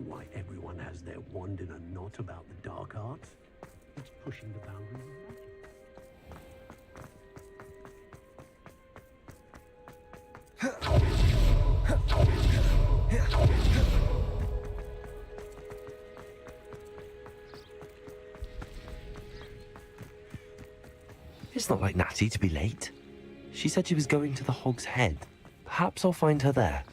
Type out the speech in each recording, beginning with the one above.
exactly why everyone has their wand in a knot about the dark arts. It's pushing the boundaries of magic. It's not like Natty to be late. She said she was going to the Hog's Head. Perhaps I'll find her there.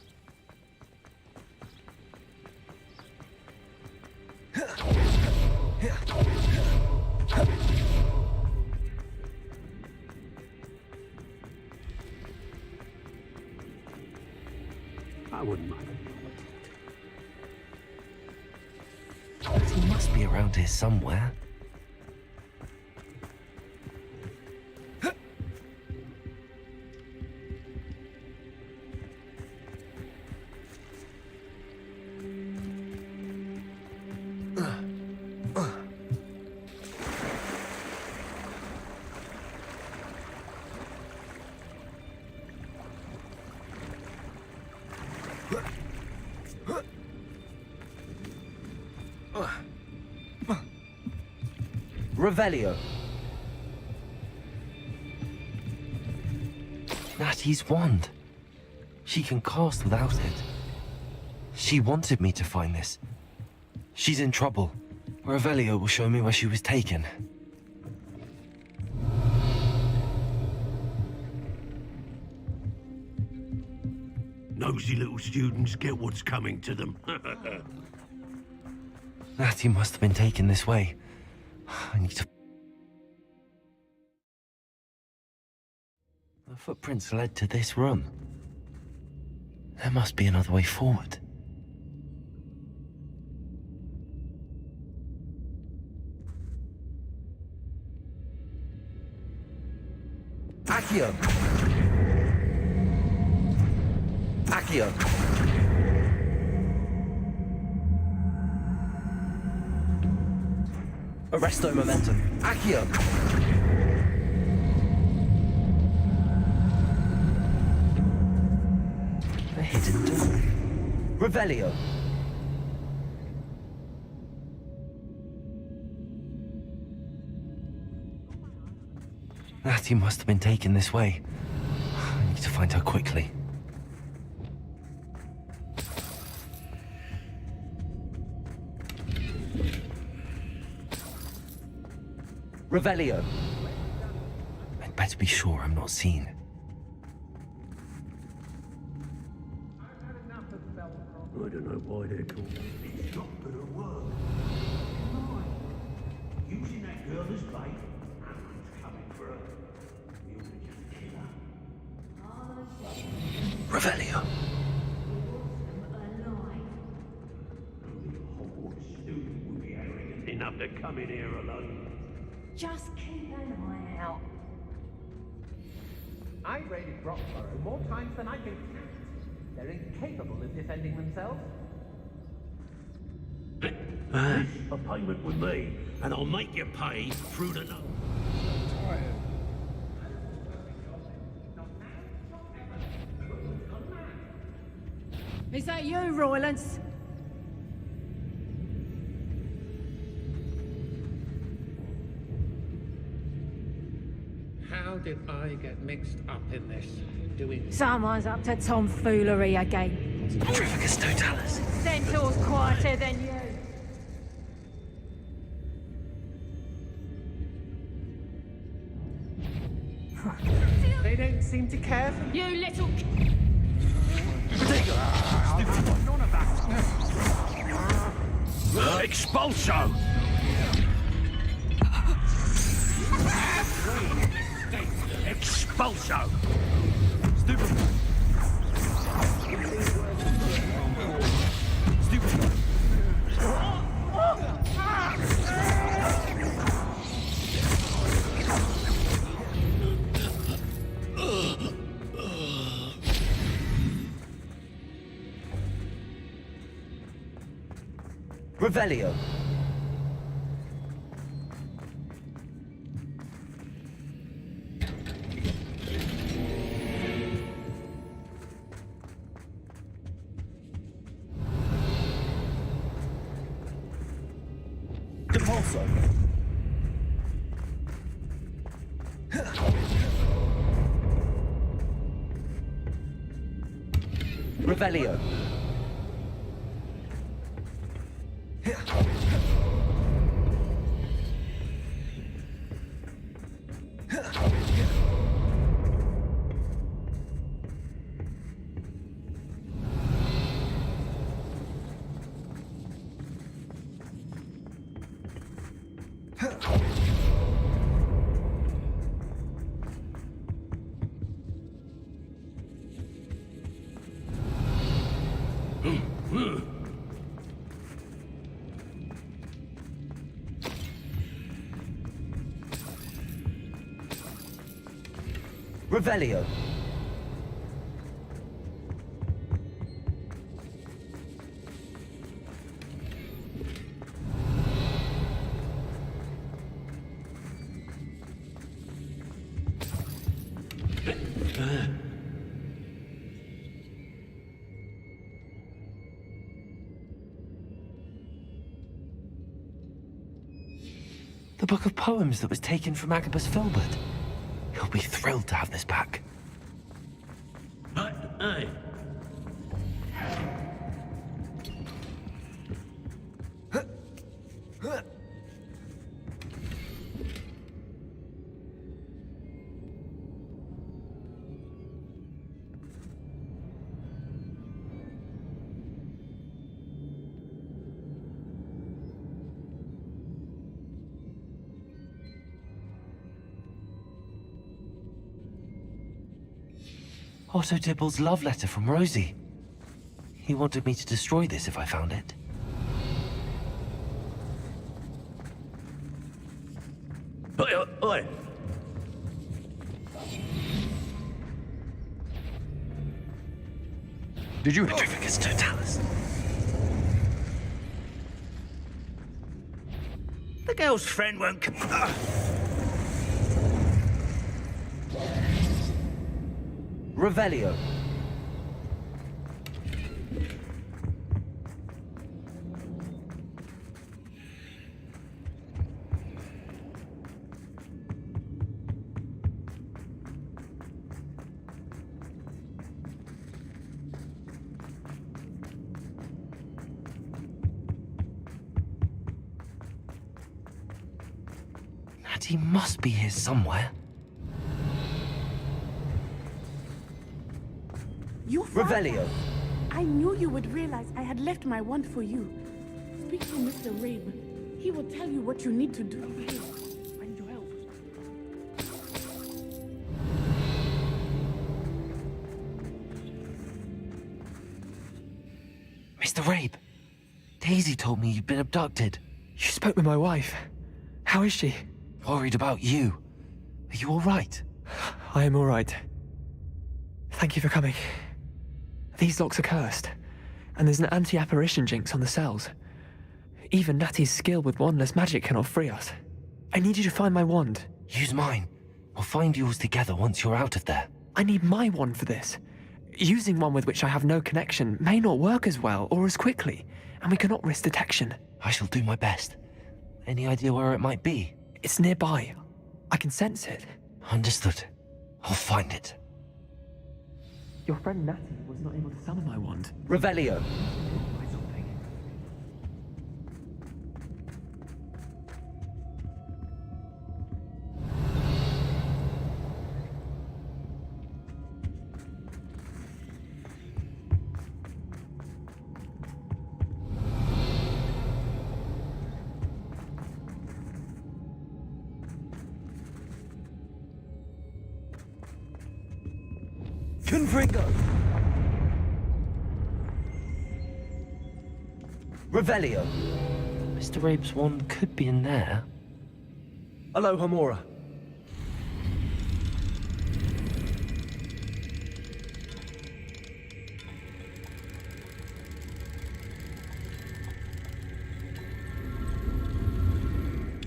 I wouldn't mind. Natty must be around here somewhere. Revelio. Natty's wand. She can cast without it. She wanted me to find this. She's in trouble. Revelio will show me where she was taken. Nosy little students get what's coming to them. Natty must have been taken this way. I need to... The footprints led to this room. There must be another way forward. Accio! Accio! Arresto momentum. Accio! A hidden door. Revelio. Natty must have been taken this way. I need to find her quickly. Revelio. I'd better be sure I'm not seen. I don't know why they're called. It's not gonna work. Using that girl as bait. Everyone's coming for her. We ought to just kill her. Revelio. Only a Hogwarts student would be arrogant enough to come in here alone. Just keep an eye out. I raided Brockborough more times than I can count. They're incapable of defending themselves. A payment with me, and I'll make you pay through the nose. Is that you, Roylance? How did I get mixed up in this? Doing... Someone's up to tomfoolery again. Trifficus totalis. Centaur's quieter than you. They don't seem to care for You little... Expulso! Expulso! Stupid! Stupid! Revelio. Impulso. Revelio. Revelio. The book of poems that was taken from Agabus Filbert. He'll be thrilled to have this back. Aye. Otto Dibble's love letter from Rosie. He wanted me to destroy this if I found it. Oi, oi. Did you... Petrificus Totalis. The girl's friend won't come. Revelio. Natty must be here somewhere. You found Revelio. that? I knew you would realize I had left my wand for you. Speak to Mr. Rabe. He will tell you what you need to do. Over here. I need your help. Mr. Rabe, Daisy told me you'd been abducted. You spoke with my wife. How is she? Worried about you. Are you all right? I am all right. Thank you for coming. These locks are cursed, and there's an anti-apparition jinx on the cells. Even Natty's skill with wandless magic cannot free us. I need you to find my wand. Use mine. We'll find yours together once you're out of there. I need my wand for this. Using one with which I have no connection may not work as well or as quickly, and we cannot risk detection. I shall do my best. Any idea where it might be? It's nearby. I can sense it. Understood. I'll find it. Your friend Natty was not able to summon my wand. Revelio. By something. Confringo. Revelio. Mr. Rabe's wand could be in there. Aloha Mora.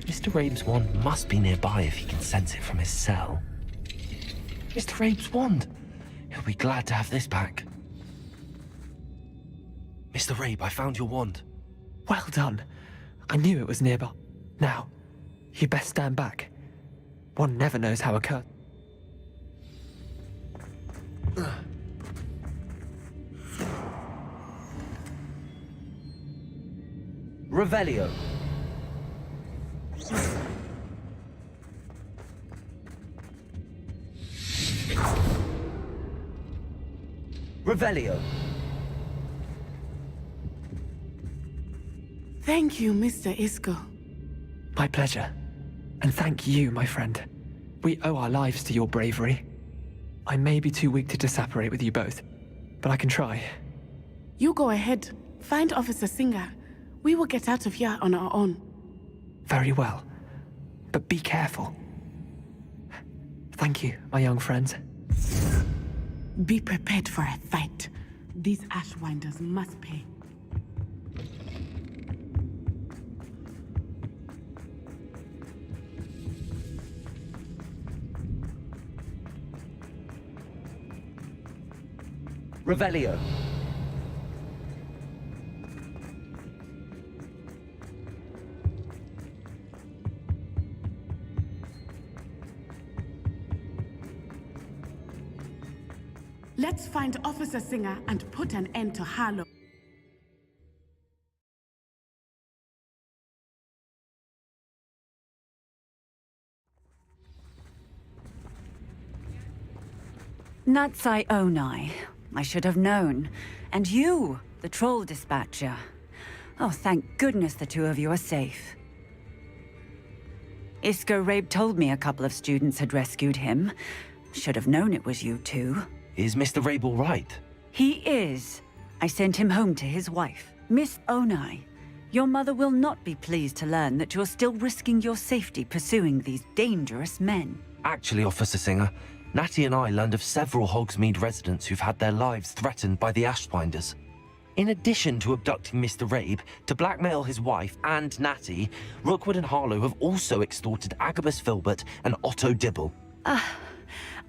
Mr. Rabe's wand must be nearby if he can sense it from his cell. Mr. Rabe's wand! He'll be glad to have this back. Mr. Rabe, I found your wand. Well done. I knew it was nearby. Now, you best stand back. One never knows how a curse. Revelio. Revelio. Thank you, Mr. Isco. My pleasure. And thank you, my friend. We owe our lives to your bravery. I may be too weak to disapparate with you both, but I can try. You go ahead. Find Officer Singer. We will get out of here on our own. Very well. But be careful. Thank you, my young friends. Be prepared for a fight. These Ashwinders must pay. Revelio. Let's find Officer Singer and put an end to Harlow. Natsai Onai. I should have known. And you, the troll dispatcher. Oh, thank goodness the two of you are safe. Isco Rabe told me a couple of students had rescued him. Should have known it was you two. Is Mr. Rabe all right? He is. I sent him home to his wife, Miss Onai. Your mother will not be pleased to learn that you're still risking your safety pursuing these dangerous men. Actually, Officer Singer, Natty and I learned of several Hogsmeade residents who've had their lives threatened by the Ashwinders. In addition to abducting Mr. Rabe to blackmail his wife and Natty, Rookwood and Harlow have also extorted Agabus Filbert and Otto Dibble.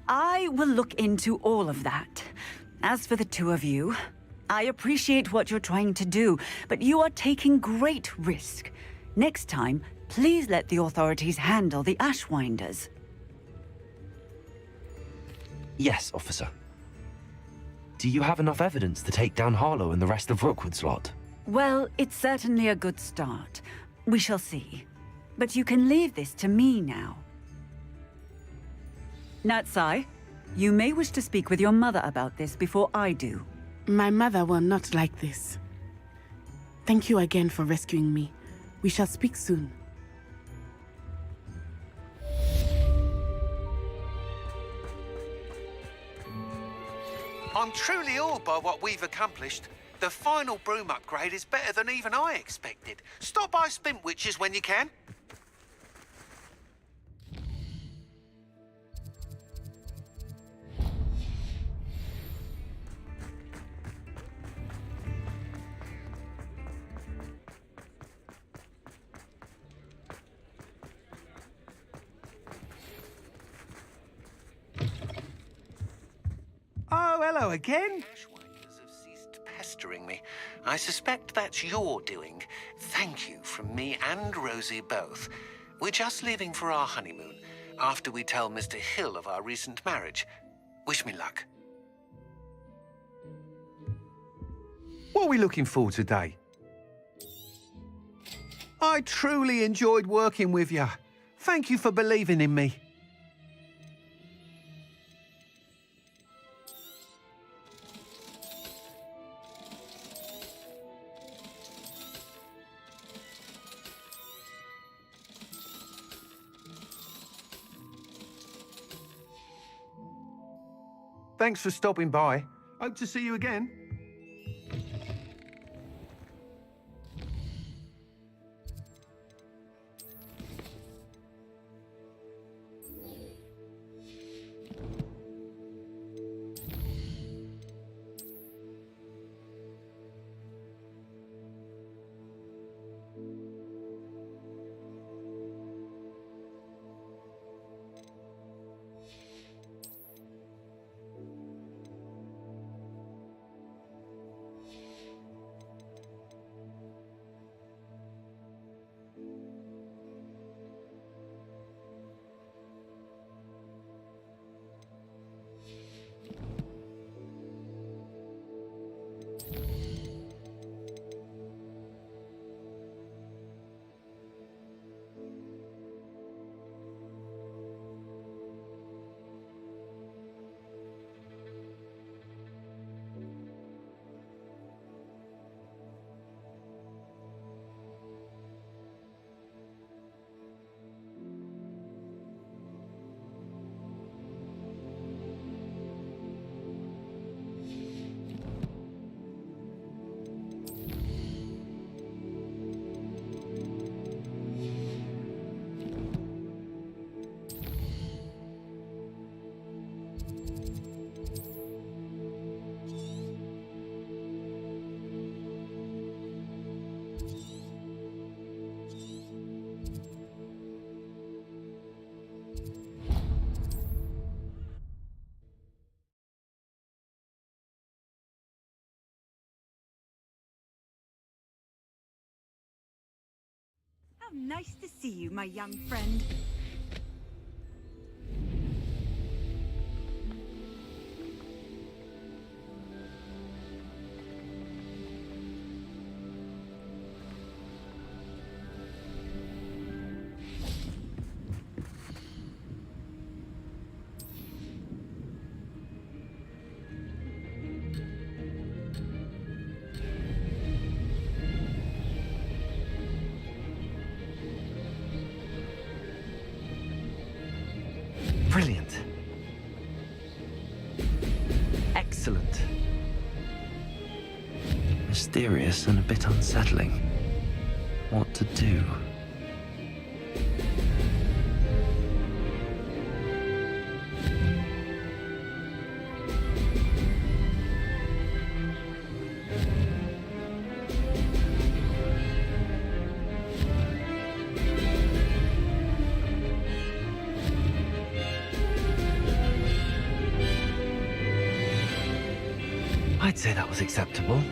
I will look into all of that. As for the two of you, I appreciate what you're trying to do, but you are taking great risk. Next time, please let the authorities handle the Ashwinders. Yes, officer. Do you have enough evidence to take down Harlow and the rest of Rookwood's lot? Well, it's certainly a good start. We shall see. But you can leave this to me now. Natsai, you may wish to speak with your mother about this before I do. My mother will not like this. Thank you again for rescuing me. We shall speak soon. I'm truly awed by what we've accomplished. The final broom upgrade is better than even I expected. Stop by Spintwitches when you can. Oh, hello again. Ashwinders have ceased pestering me. I suspect that's your doing. Thank you from me and Rosie both. We're just leaving for our honeymoon after we tell Mr. Hill of our recent marriage. Wish me luck. What are we looking for today? I truly enjoyed working with you. Thank you for believing in me. Thanks for stopping by. Hope to see you again. How nice to see you, my young friend. Brilliant. Excellent. Mysterious and a bit unsettling. What to do? I'd say that was acceptable.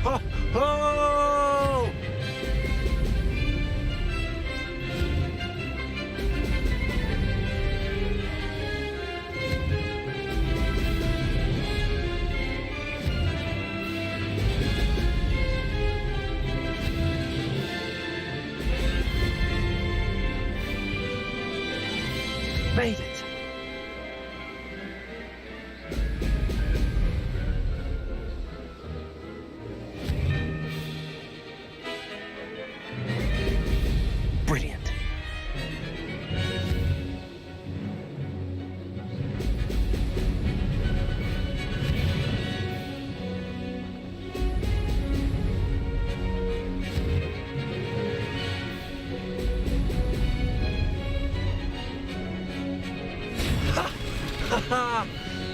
Ho, ho! Made it. Brilliant.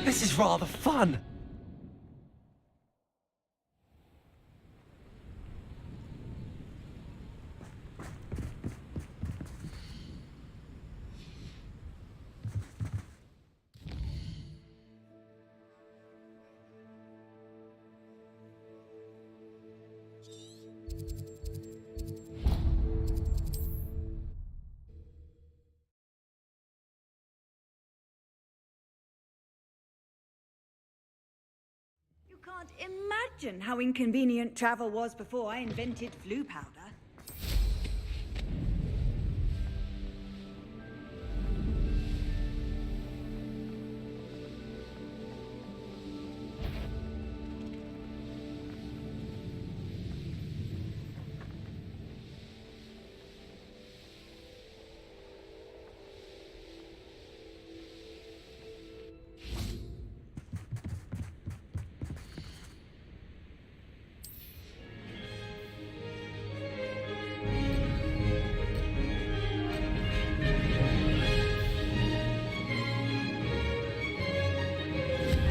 This is rather fun. Can't imagine how inconvenient travel was before I invented flu powder.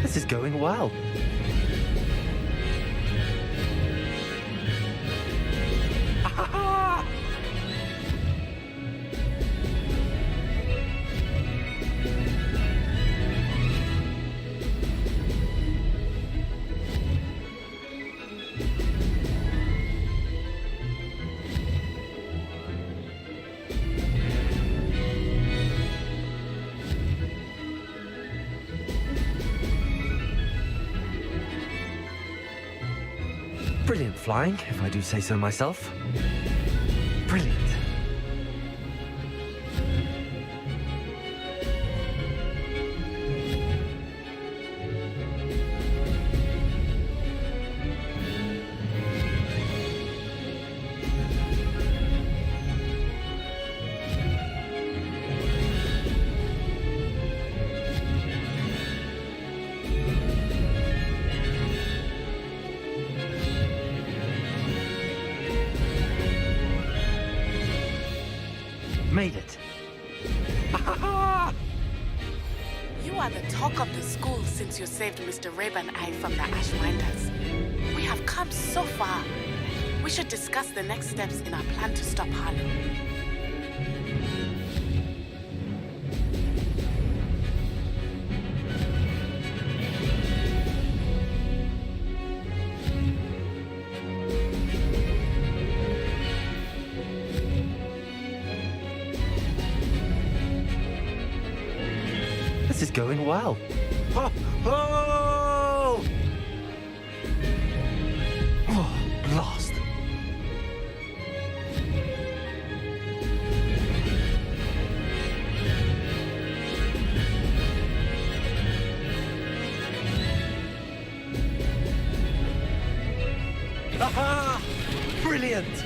This is going well. Brilliant flying, if I do say so myself. Brilliant. Made it. You are the talk of the school since you saved Mr. Rabe and I from the Ashwinders. We have come so far. We should discuss the next steps in our plan to stop Harlow. is going well. Oh! Oh! Oh, blast. Aha! Brilliant!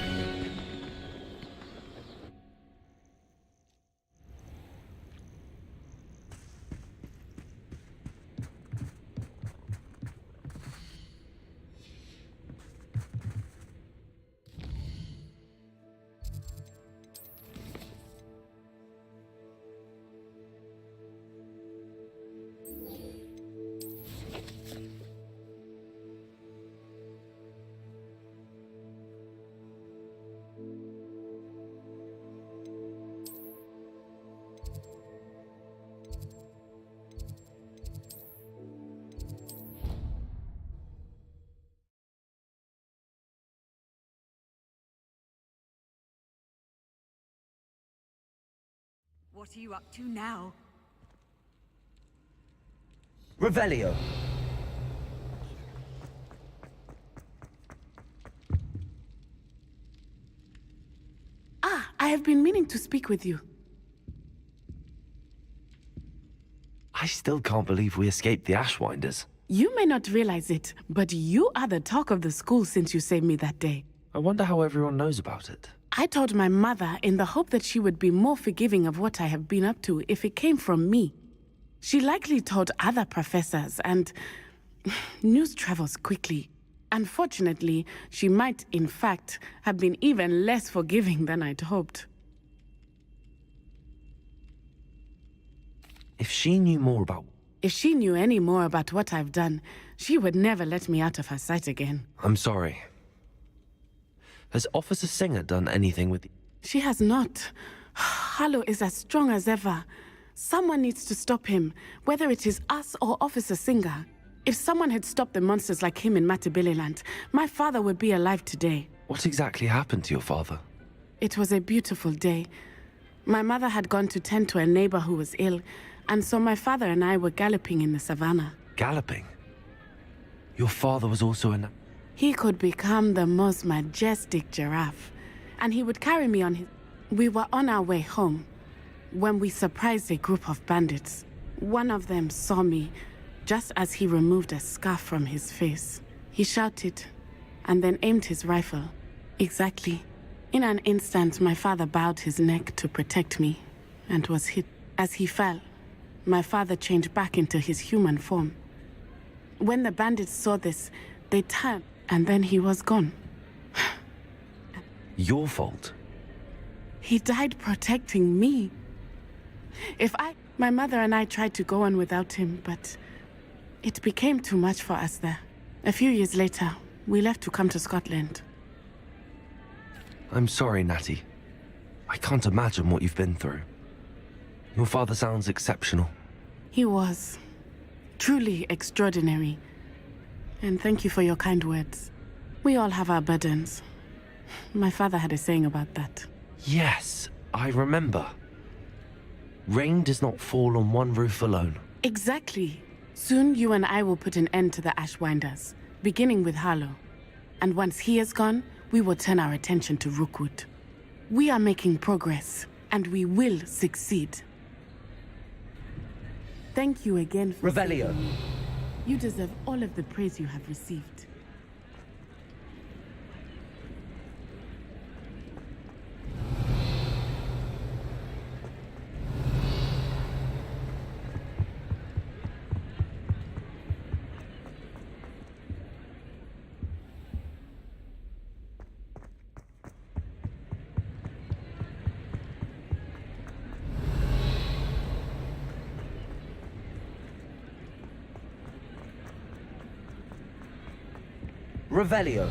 What are you up to now? Revelio. Ah, I have been meaning to speak with you. I still can't believe we escaped the Ashwinders. You may not realize it, but you are the talk of the school since you saved me that day. I wonder how everyone knows about it. I told my mother in the hope that she would be more forgiving of what I have been up to if it came from me. She likely told other professors, and news travels quickly. Unfortunately, she might, in fact, have been even less forgiving than I'd hoped. If she knew more about... If she knew any more about what I've done, she would never let me out of her sight again. I'm sorry. Has Officer Singer done anything with... She has not. Harlow is as strong as ever. Someone needs to stop him, whether it is us or Officer Singer. If someone had stopped the monsters like him in Matabeleland, my father would be alive today. What exactly happened to your father? It was a beautiful day. My mother had gone to tend to a neighbor who was ill, and so my father and I were galloping in the savannah. Galloping? Your father was also an... He could become the most majestic giraffe, and he would carry me on his... We were on our way home when we surprised a group of bandits. One of them saw me just as he removed a scarf from his face. He shouted and then aimed his rifle. Exactly. In an instant, my father bowed his neck to protect me and was hit. As he fell, my father changed back into his human form. When the bandits saw this, they turned, and then he was gone. Your fault? He died protecting me. My mother and I tried to go on without him, but it became too much for us there. A few years later, we left to come to Scotland. I'm sorry, Natty. I can't imagine what you've been through. Your father sounds exceptional. He was. Truly extraordinary. And thank you for your kind words. We all have our burdens. My father had a saying about that. Yes, I remember. Rain does not fall on one roof alone. Exactly. Soon you and I will put an end to the Ashwinders, beginning with Harlow. And once he is gone, we will turn our attention to Rookwood. We are making progress, and we will succeed. Thank you again for... Revelio. You deserve all of the praise you have received. Revelio.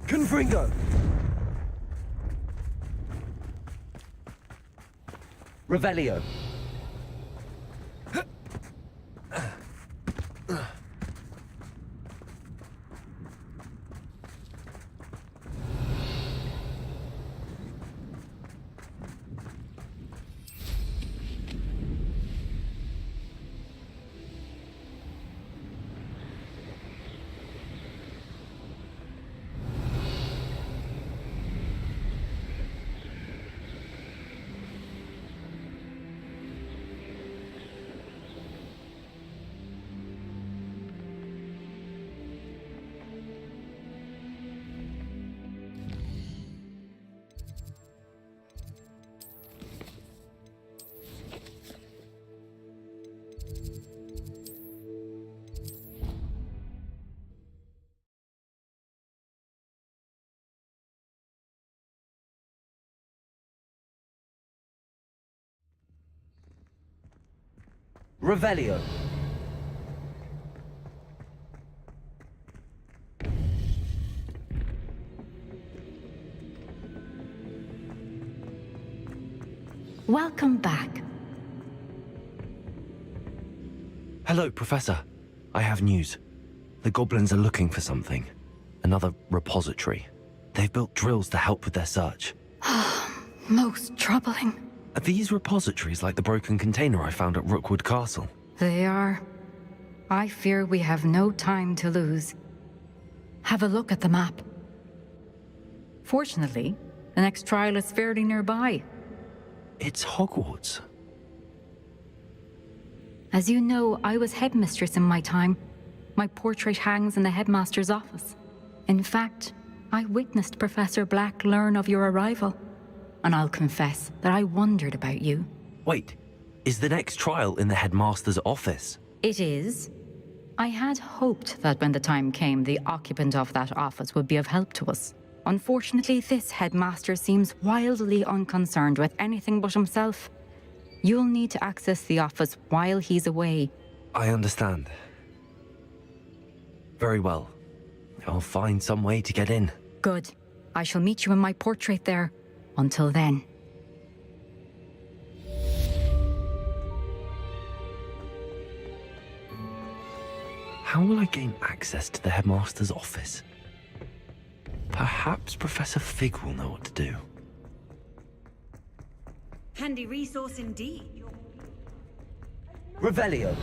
Confringo! Revelio. Revelio. Welcome back. Hello, Professor. I have news. The goblins are looking for something. Another repository. They've built drills to help with their search. Most troubling. Are these repositories like the broken container I found at Rookwood Castle? They are. I fear we have no time to lose. Have a look at the map. Fortunately, the next trial is fairly nearby. It's Hogwarts. As you know, I was headmistress in my time. My portrait hangs in the headmaster's office. In fact, I witnessed Professor Black learn of your arrival. And I'll confess that I wondered about you. Wait, is the next trial in the headmaster's office? It is. I had hoped that when the time came, the occupant of that office would be of help to us. Unfortunately, this headmaster seems wildly unconcerned with anything but himself. You'll need to access the office while he's away. I understand. Very well. I'll find some way to get in. Good. I shall meet you in my portrait there. Until then. How will I gain access to the headmaster's office? Perhaps Professor Fig will know what to do. Handy resource indeed. Revelio.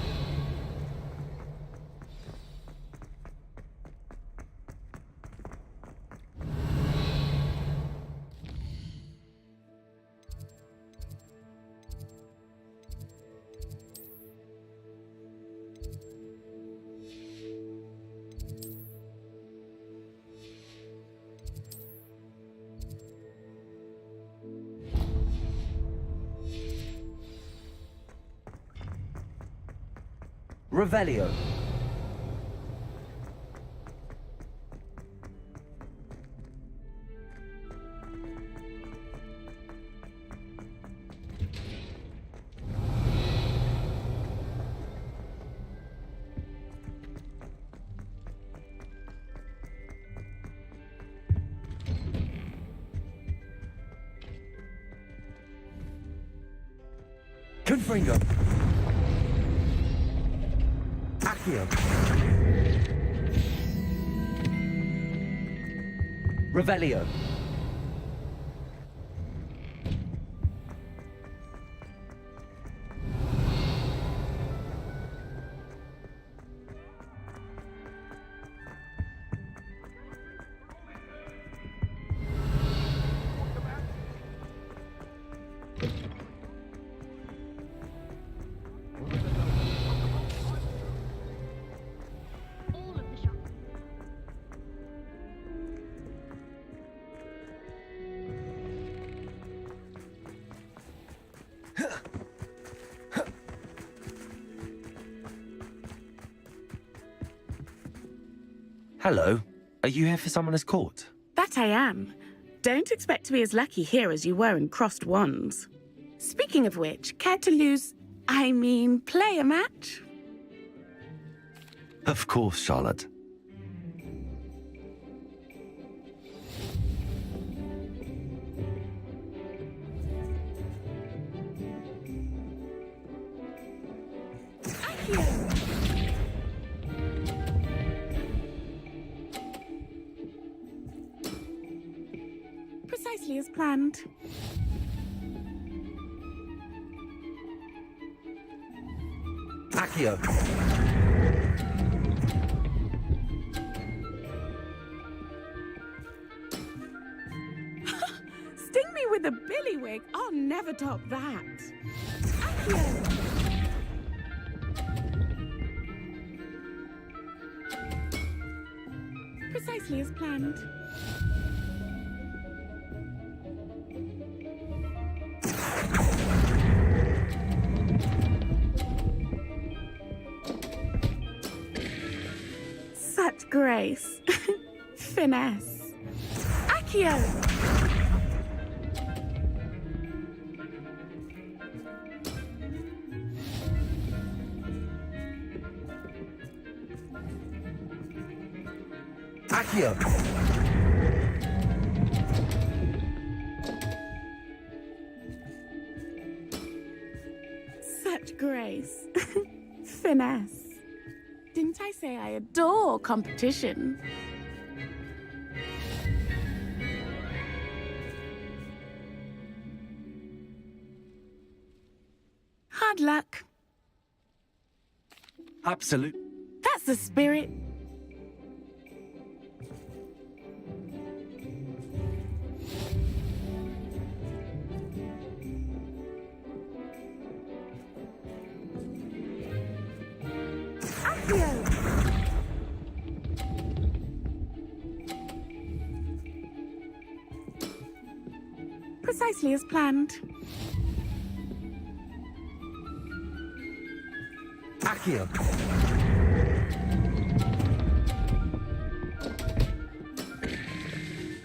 Revelio. Confringo. Accio. Revelio. Hello. Are you here for someone as court? That I am. Don't expect to be as lucky here as you were in Crossed Wands. Speaking of which, care to play a match? Of course, Charlotte. Precisely as planned. Accio. Sting me with a billywig? I'll never top that. Accio. Precisely as planned. Such grace. Finesse. Accio! Accio. Such grace. Finesse. Didn't I say I adore competition? Hard luck. Absolute. That's the spirit. Precisely as planned. Accio.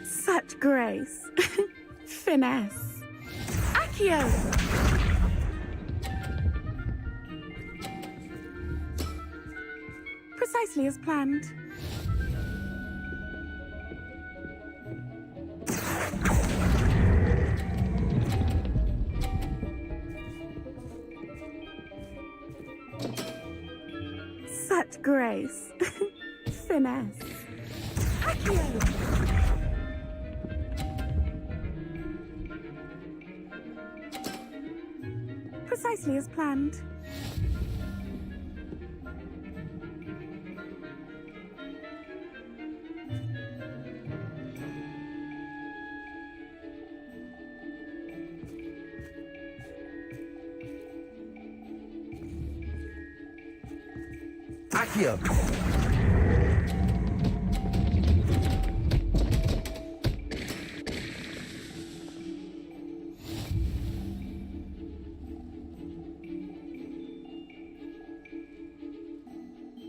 Such grace. Finesse. Accio! Precisely as planned. Such grace. Finesse. Accio! Precisely as planned. Accio.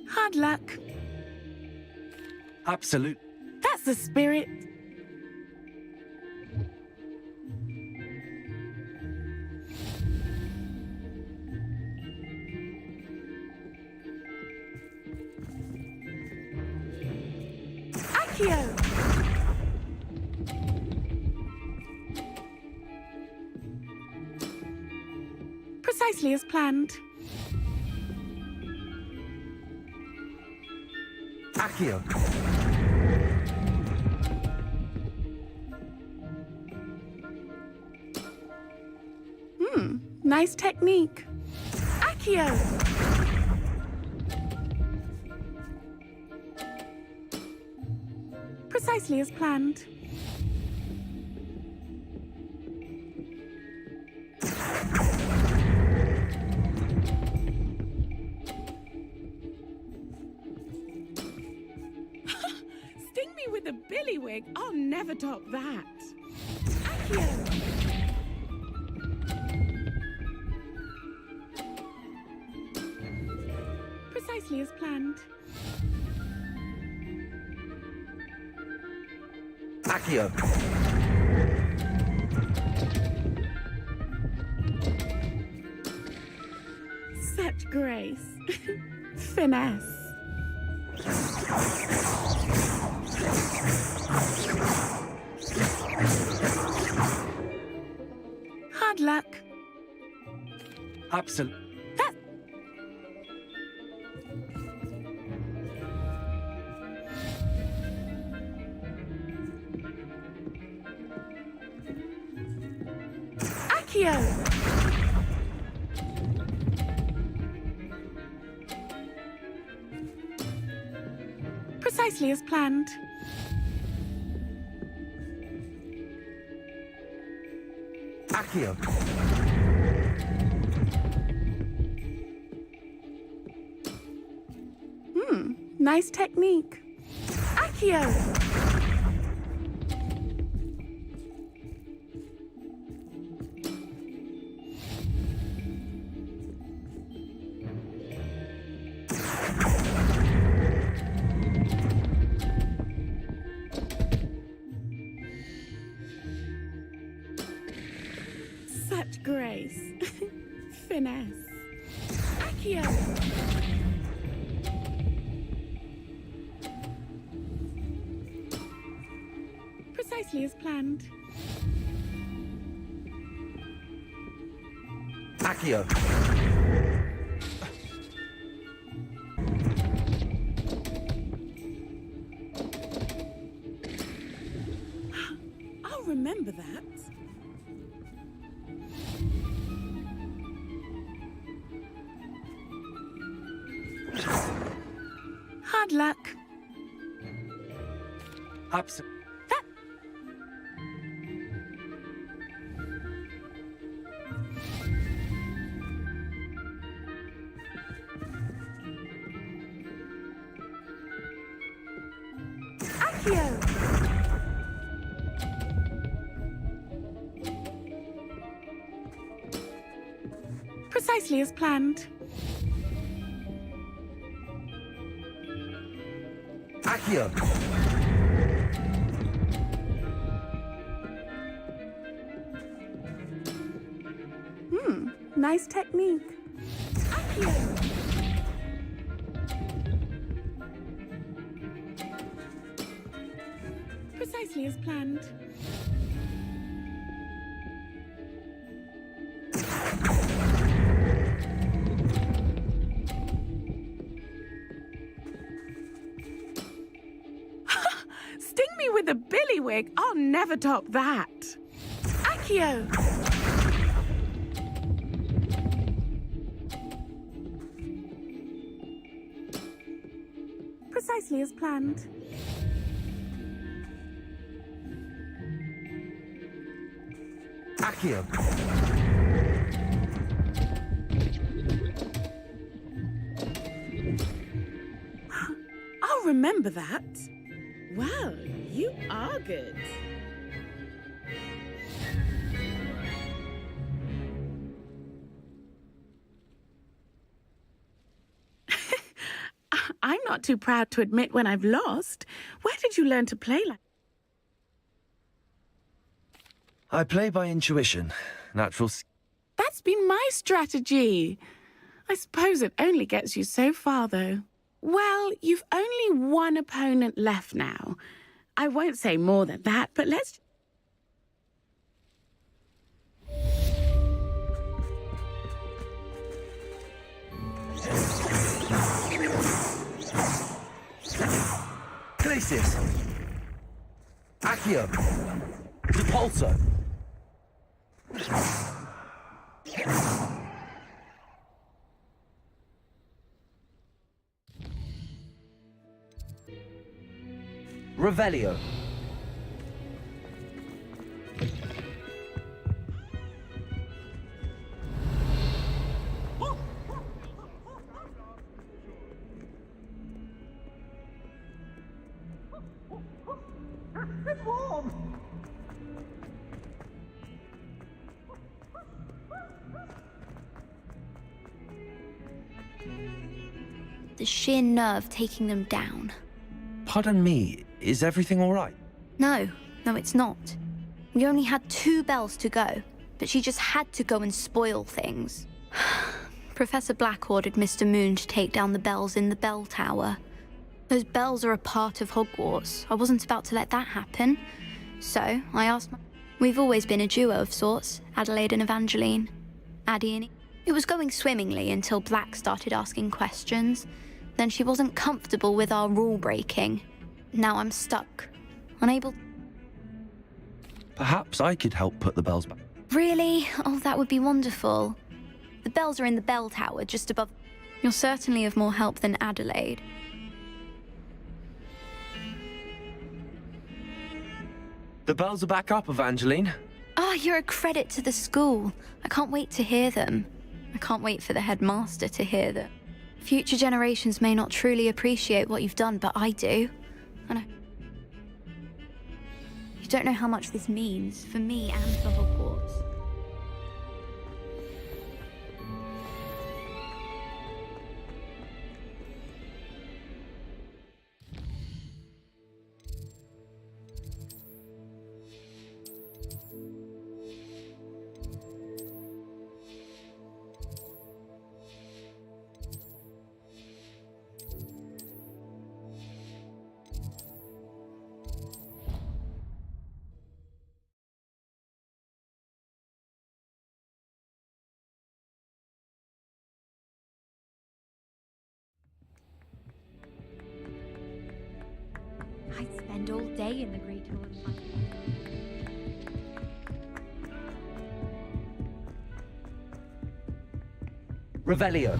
Hard luck. Absolute. That's the spirit. Accio! Precisely as planned. Accio. Nice technique. Accio! Precisely as planned. Sting me with a billywig? I'll never top that. Accio! Precisely as planned. Accio. Such grace. Finesse. Hard luck. Absolute. Accio! Precisely as planned. Accio. Nice technique. Accio! Such grace. Finesse. Accio! Precisely as planned. Accio. I'll remember that. Hard luck. Absolute. Accio! Precisely as planned. Accio. Nice technique. Accio! Precisely as planned. Sting me with a billywig. I'll never top that. Accio! Precisely as planned. Accio. I'll remember that. Well, you are good. I'm not too proud to admit when I've lost. Where did you learn to play like? I play by intuition. Natural. That's been my strategy. I suppose it only gets you so far, though. Well, you've only one opponent left now. I won't say more than that, but let's... Glacius. Accio. Depulso. Revelio. It's warm! The sheer nerve taking them down. Pardon me, is everything all right? No, it's not. We only had 2 bells to go, but she just had to go and spoil things. Professor Black ordered Mr. Moon to take down the bells in the bell tower. Those bells are a part of Hogwarts. I wasn't about to let that happen. So, I asked We've always been a duo of sorts, Adelaide and Evangeline. Addie and It was going swimmingly until Black started asking questions. Then she wasn't comfortable with our rule breaking. Now I'm stuck. Unable... Perhaps I could help put the bells back. Really? Oh, that would be wonderful. The bells are in the bell tower, just above... You're certainly of more help than Adelaide. The bells are back up, Evangeline. Oh, you're a credit to the school. I can't wait to hear them. I can't wait for the headmaster to hear them. Future generations may not truly appreciate what you've done, but I do. I know. You don't know how much this means for me and for Hogwarts. I'd spend all day in the Great Hall of Fun. Revelio.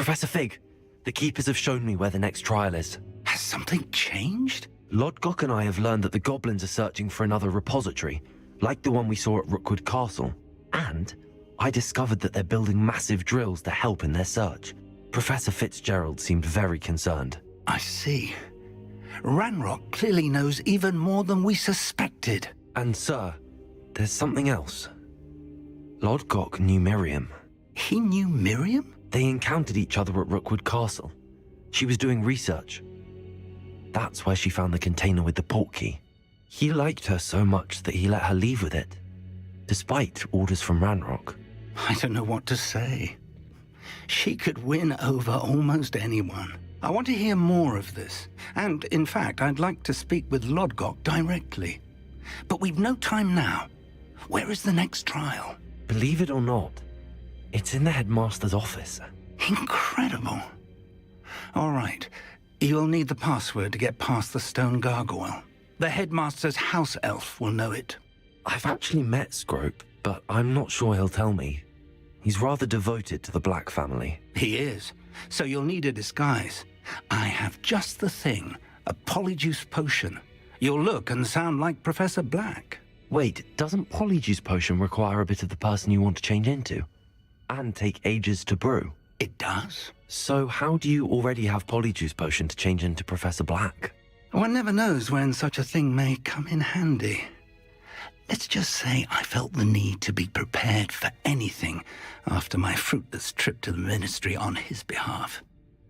Professor Fig, the Keepers have shown me where the next trial is. Has something changed? Lodgok and I have learned that the goblins are searching for another repository, like the one we saw at Rookwood Castle. And I discovered that they're building massive drills to help in their search. Professor Fitzgerald seemed very concerned. I see. Ranrock clearly knows even more than we suspected. And sir, there's something else. Lodgok knew Miriam. He knew Miriam? They encountered each other at Rookwood Castle. She was doing research. That's where she found the container with the portkey. He liked her so much that he let her leave with it, despite orders from Ranrock. I don't know what to say. She could win over almost anyone. I want to hear more of this. And, in fact, I'd like to speak with Lodgok directly. But we've no time now. Where is the next trial? Believe it or not, it's in the headmaster's office. Incredible. All right. You'll need the password to get past the stone gargoyle. The headmaster's house elf will know it. I've actually met Scrope, but I'm not sure he'll tell me. He's rather devoted to the Black family. He is. So you'll need a disguise. I have just the thing. A polyjuice potion. You'll look and sound like Professor Black. Wait, doesn't polyjuice potion require a bit of the person you want to change into? And take ages to brew? It does. So how do you already have polyjuice potion to change into Professor Black? One never knows when such a thing may come in handy. Let's just say I felt the need to be prepared for anything after my fruitless trip to the Ministry on his behalf.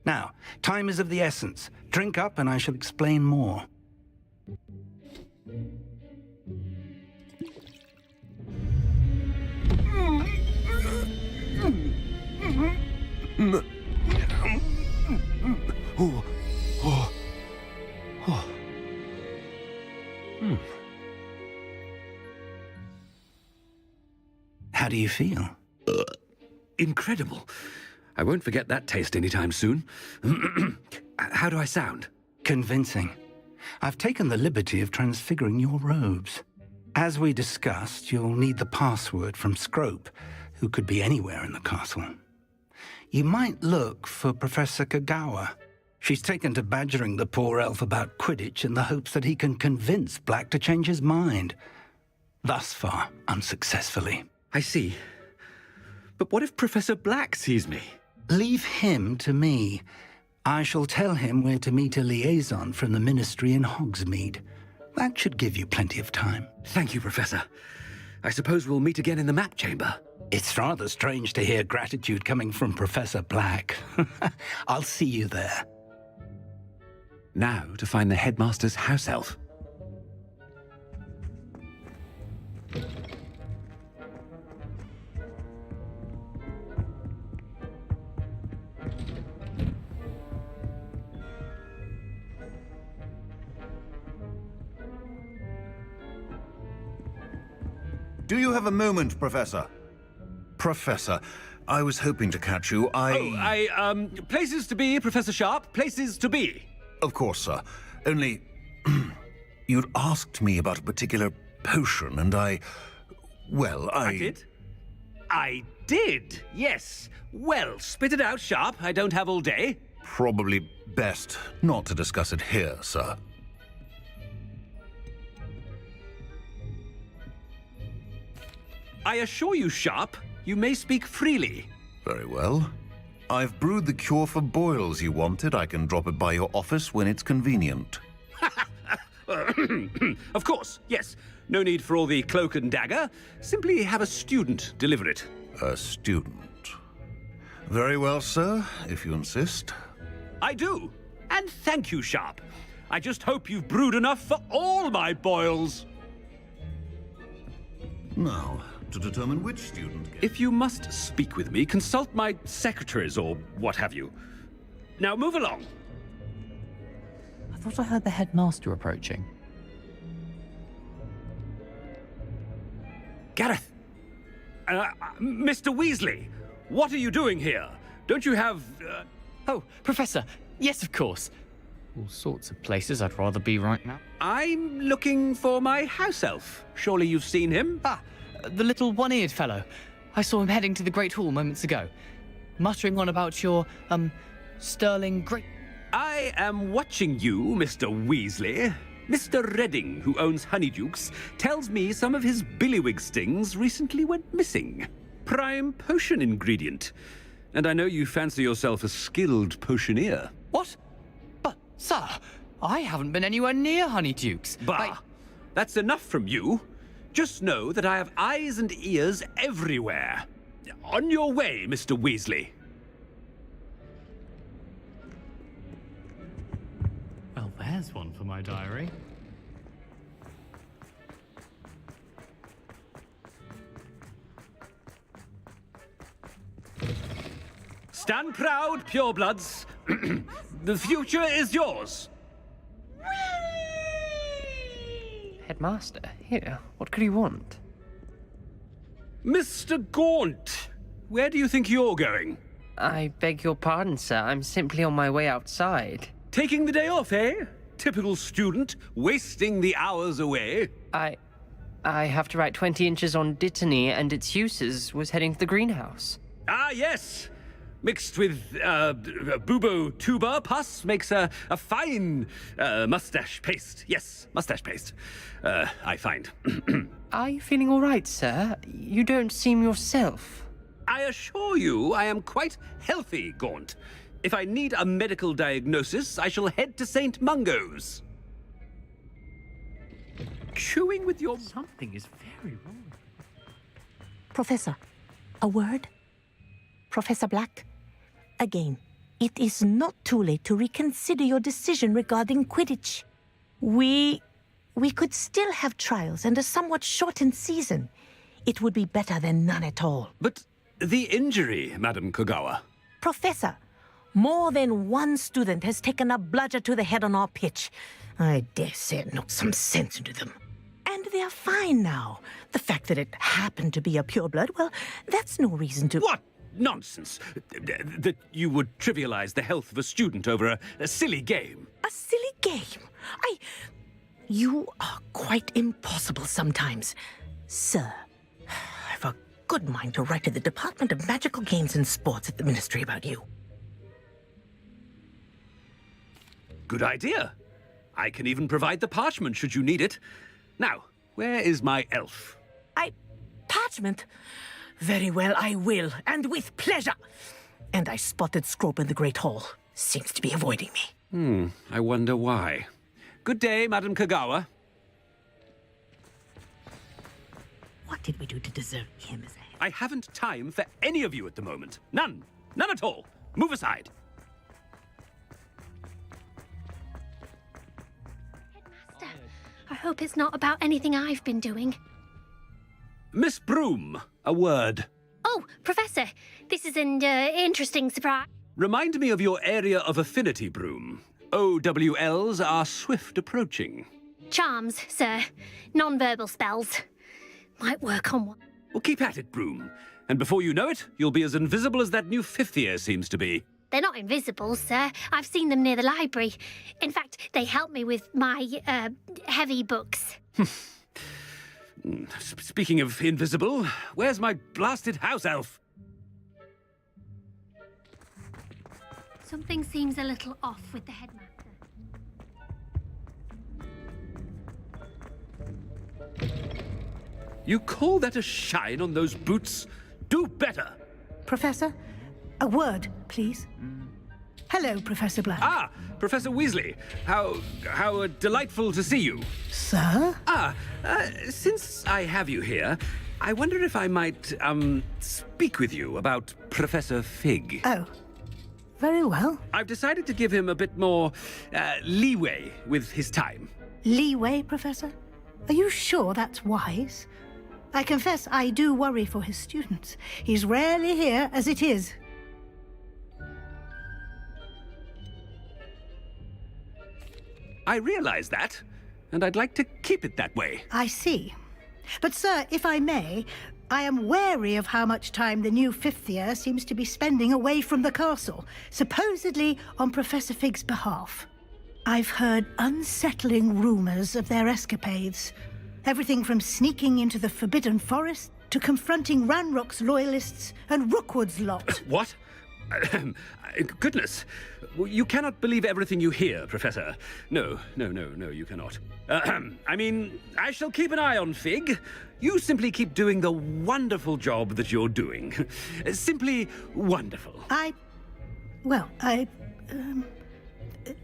Now, time is of the essence. Drink up and I shall explain more. Oh, oh, oh. How do you feel? Incredible. I won't forget that taste anytime soon. How do I sound? Convincing. I've taken the liberty of transfiguring your robes. As we discussed, you'll need the password from Scrope, who could be anywhere in the castle. You might look for Professor Kagawa. She's taken to badgering the poor elf about Quidditch in the hopes that he can convince Black to change his mind. Thus far, unsuccessfully. I see. But what if Professor Black sees me? Leave him to me. I shall tell him we're to meet a liaison from the Ministry in Hogsmeade. That should give you plenty of time. Thank you, Professor. I suppose we'll meet again in the map chamber. It's rather strange to hear gratitude coming from Professor Black. I'll see you there. Now to find the headmaster's house elf. Do you have a moment, Professor? Professor, I was hoping to catch you. Places to be, Professor Sharp. Places to be. Of course, sir. Only, you'd asked me about a particular potion, and I did? I did, yes. Well, spit it out, Sharp. I don't have all day. Probably best not to discuss it here, sir. I assure you, Sharp, you may speak freely. Very well. I've brewed the cure for boils you wanted. I can drop it by your office when it's convenient. Of course, yes. No need for all the cloak and dagger. Simply have a student deliver it. A student? Very well, sir, if you insist. I do. And thank you, Sharp. I just hope you've brewed enough for all my boils. Now, to determine which student... If you must speak with me, consult my secretaries or what have you. Now move along. I thought I heard the headmaster approaching. Gareth! Mr. Weasley, what are you doing here? Don't you have... Oh, Professor, yes, of course. All sorts of places I'd rather be right now. I'm looking for my house elf. Surely you've seen him? Ah, the little one-eared fellow. I saw him heading to the Great Hall moments ago, muttering on about your, sterling great... I am watching you, Mr. Weasley. Mr. Redding, who owns Honeydukes, tells me some of his billywig stings recently went missing. Prime potion ingredient. And I know you fancy yourself a skilled potioneer. What? But, sir, I haven't been anywhere near Honeydukes. Bah! That's enough from you. Just know that I have eyes and ears everywhere. On your way, Mr. Weasley. Well, there's one for my diary. Stand proud, purebloods. The future is yours. Headmaster, here, what could he want? Mr. Gaunt, where do you think you're going? I beg your pardon, sir. I'm simply on my way outside. Taking the day off, eh? Typical student, wasting the hours away. I have to write 20 inches on Dittany and its uses. Was heading to the greenhouse. Ah, yes. Mixed with bubo tuber pus makes a fine mustache paste. Yes, mustache paste. I find. Are you feeling all right, sir? You don't seem yourself. I assure you I am quite healthy, Gaunt. If I need a medical diagnosis, I shall head to St. Mungo's. Chewing with your... Something is very wrong. Professor, a word? Professor Black? Again, it is not too late to reconsider your decision regarding Quidditch. We could still have trials and a somewhat shortened season. It would be better than none at all. But the injury, Madam Kogawa. Professor, more than one student has taken a bludger to the head on our pitch. I dare say it knocked some sense into them. And they're fine now. The fact that it happened to be a pureblood, well, that's no reason to... What? Nonsense. That you would trivialize the health of a student over a silly game. A silly game? You are quite impossible sometimes. Sir, I've a good mind to write to the Department of Magical Games and Sports at the Ministry about you. Good idea. I can even provide the parchment should you need it. Now, where is my elf? Parchment? Very well, I will, and with pleasure. And I spotted Scrope in the Great Hall. seems to be avoiding me. I wonder why. Good day, Madam Kagawa. What did we do to deserve him as a head? I haven't time for any of you at the moment. None. None at all. Move aside. Headmaster, I hope it's not about anything I've been doing. Miss Broom, a word. Oh, Professor, this is an interesting surprise. Remind me of your area of affinity, Broom. OWLs are swift approaching. Charms, sir. Non-verbal spells. Might work on one. Well, keep at it, Broom. And before you know it, you'll be as invisible as that new fifth year seems to be. They're not invisible, sir. I've seen them near the library. In fact, they help me with my, heavy books. Speaking of invisible, where's my blasted house elf? Something seems a little off with the headmaster. You call that a shine on those boots? Do better! Professor, a word, please. Hello, Professor Black. Ah, Professor Weasley. How delightful to see you. Sir? Since I have you here, I wonder if I might, speak with you about Professor Fig. Oh, very well. I've decided to give him a bit more, leeway with his time. Leeway, Professor? Are you sure that's wise? I confess I do worry for his students. He's rarely here as it is. I realize that, and I'd like to keep it that way. I see. But, sir, if I may, I am wary of how much time the new fifth year seems to be spending away from the castle, supposedly on Professor Fig's behalf. I've heard unsettling rumors of their escapades. Everything from sneaking into the Forbidden Forest to confronting Ranrock's loyalists and Rookwood's lot. What? Goodness. You cannot believe everything you hear, Professor. No, you cannot. I mean, I shall keep an eye on Fig. You simply keep doing the wonderful job that you're doing. Simply wonderful.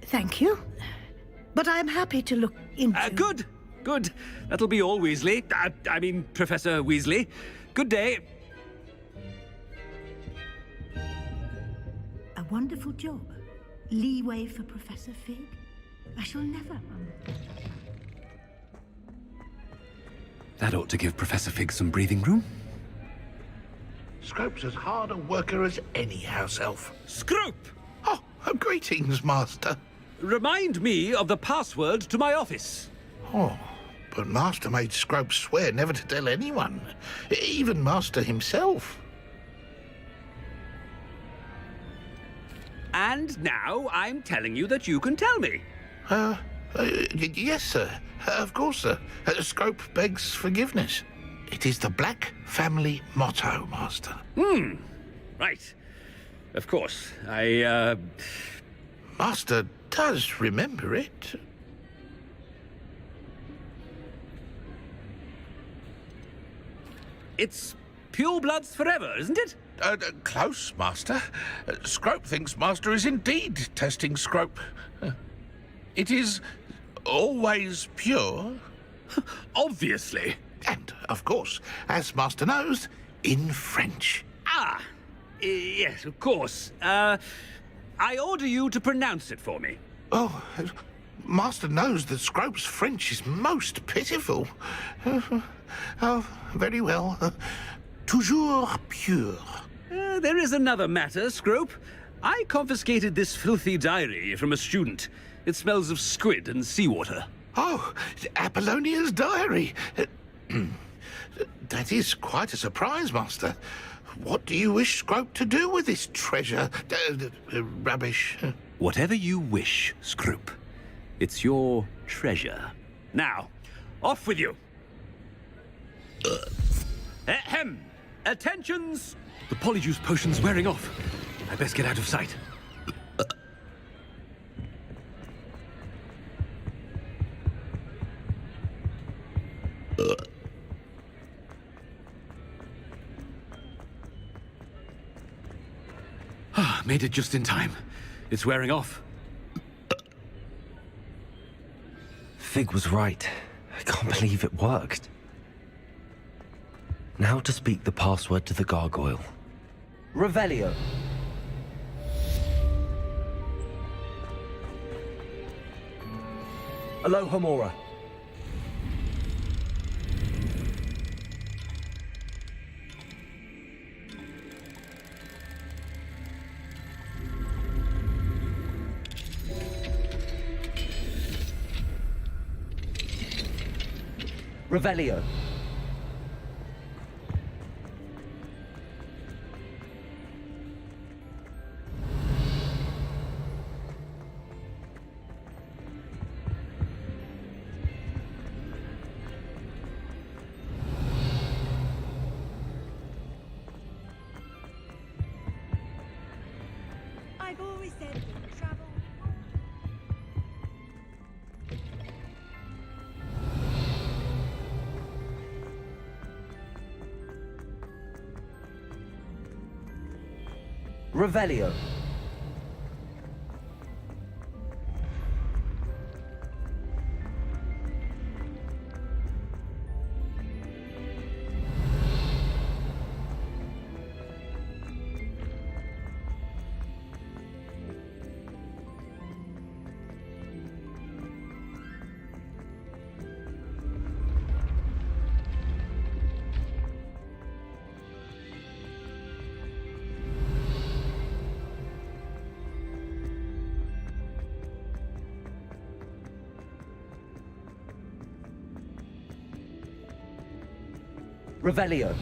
Thank you. But I'm happy to look into... Good. That'll be all, Weasley. I mean, Professor Weasley. Good day. A wonderful job. Leeway for Professor Fig. I shall never understand. That ought to give Professor Fig some breathing room. Scrope's as hard a worker as any house elf. Scrope! Oh, greetings, Master. Remind me of the password to my office. Oh, but Master made Scrope swear never to tell anyone, even Master himself. And now I'm telling you that you can tell me. Yes, sir. Of course, sir. Scrope begs forgiveness. It is the Black family motto, Master. Right. Of course. Master does remember it. It's purebloods forever, isn't it? Close, Master. Scrope thinks Master is indeed testing Scrope. It is always pure. Obviously. And, of course, as Master knows, in French. Yes, of course. I order you to pronounce it for me. Oh, Master knows that Scrope's French is most pitiful. Oh, very well. Toujours pure. There is another matter, Scrope. I confiscated this filthy diary from a student. It smells of squid and seawater. Oh, Apollonia's diary. That is quite a surprise, Master. What do you wish Scrope to do with this treasure? Rubbish. Whatever you wish, Scrope. It's your treasure. Now, off with you. Ahem! Attentions! The polyjuice potion's wearing off. I best get out of sight. Made it just in time. It's wearing off. Fig was right. I can't believe it worked. Now to speak the password to the gargoyle. Revelio. Alohomora. Revelio. I've always said travel. Revelio. Revelio.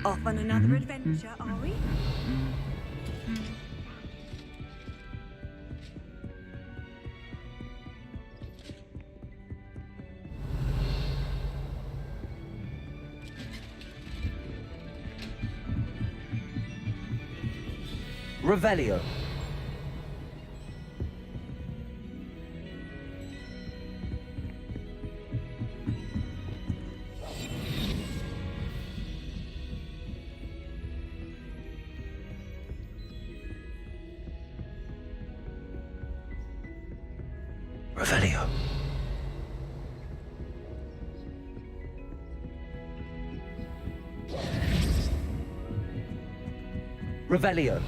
Off on another adventure, are we? Revelio. Revelio. Revelio.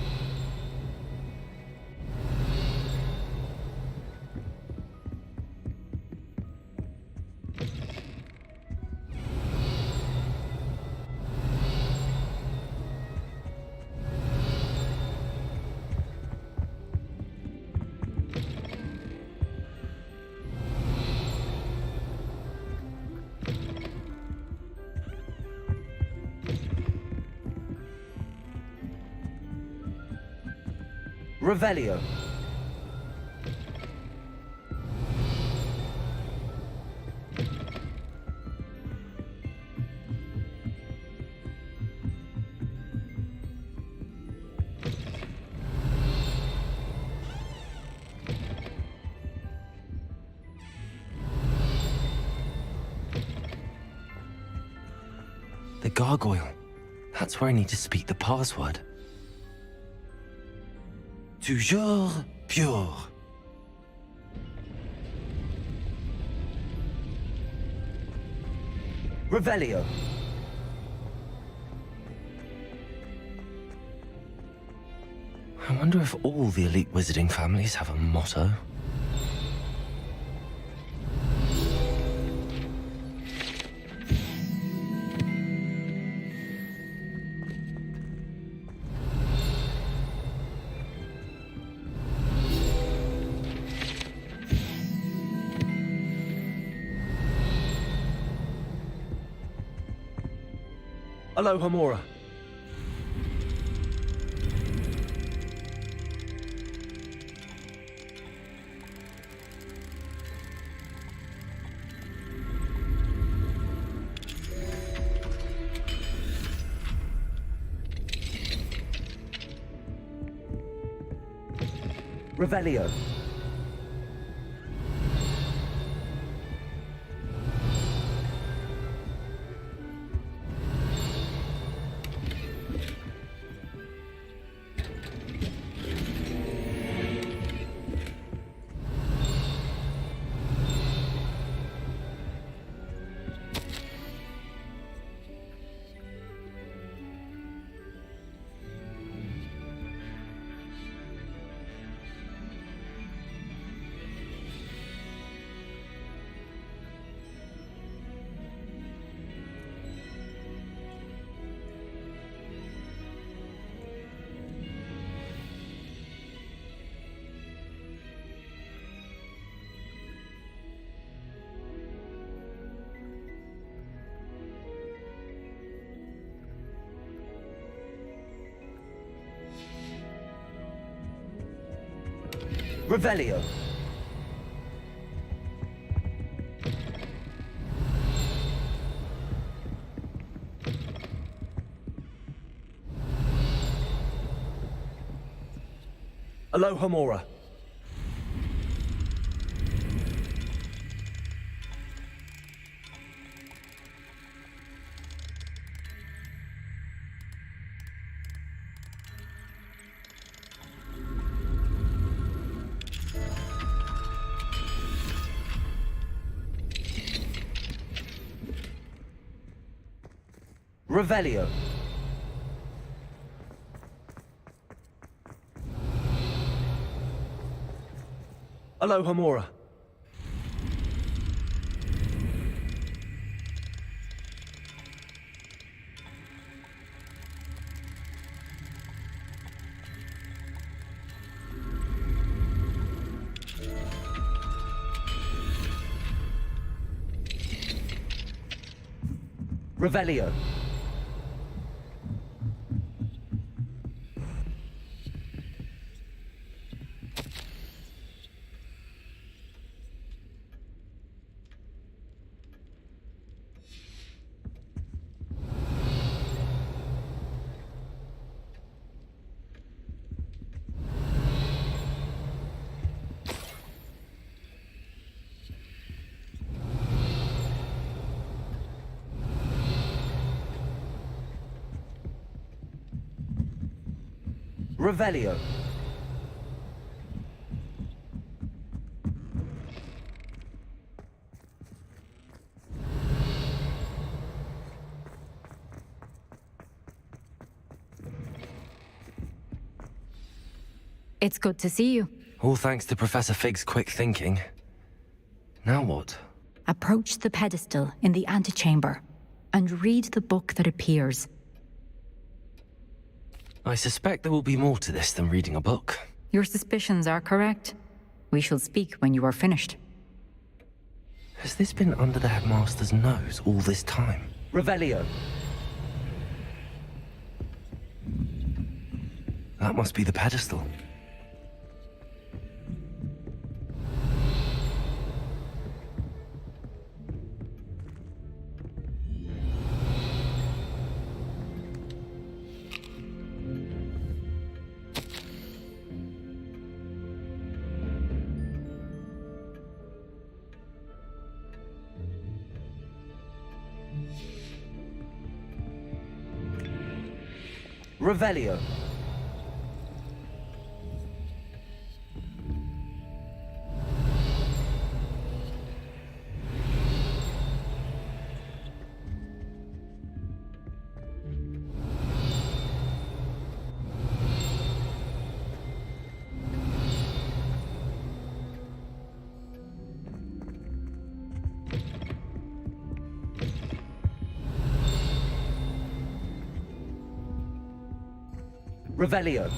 Revelio. The gargoyle. That's where I need to speak the password. Toujours pure. Revelio. I wonder if all the elite wizarding families have a motto. Alohomora. Revelio. Revelio. Alohomora. Revelio. Alohomora. Revelio. Revelio. It's good to see you. All thanks to Professor Fig's quick thinking. Now what? Approach the pedestal in the antechamber and read the book that appears. I suspect there will be more to this than reading a book. Your suspicions are correct. We shall speak when you are finished. Has this been under the headmaster's nose all this time? Revelio. That must be the pedestal. Revelio. Revelio.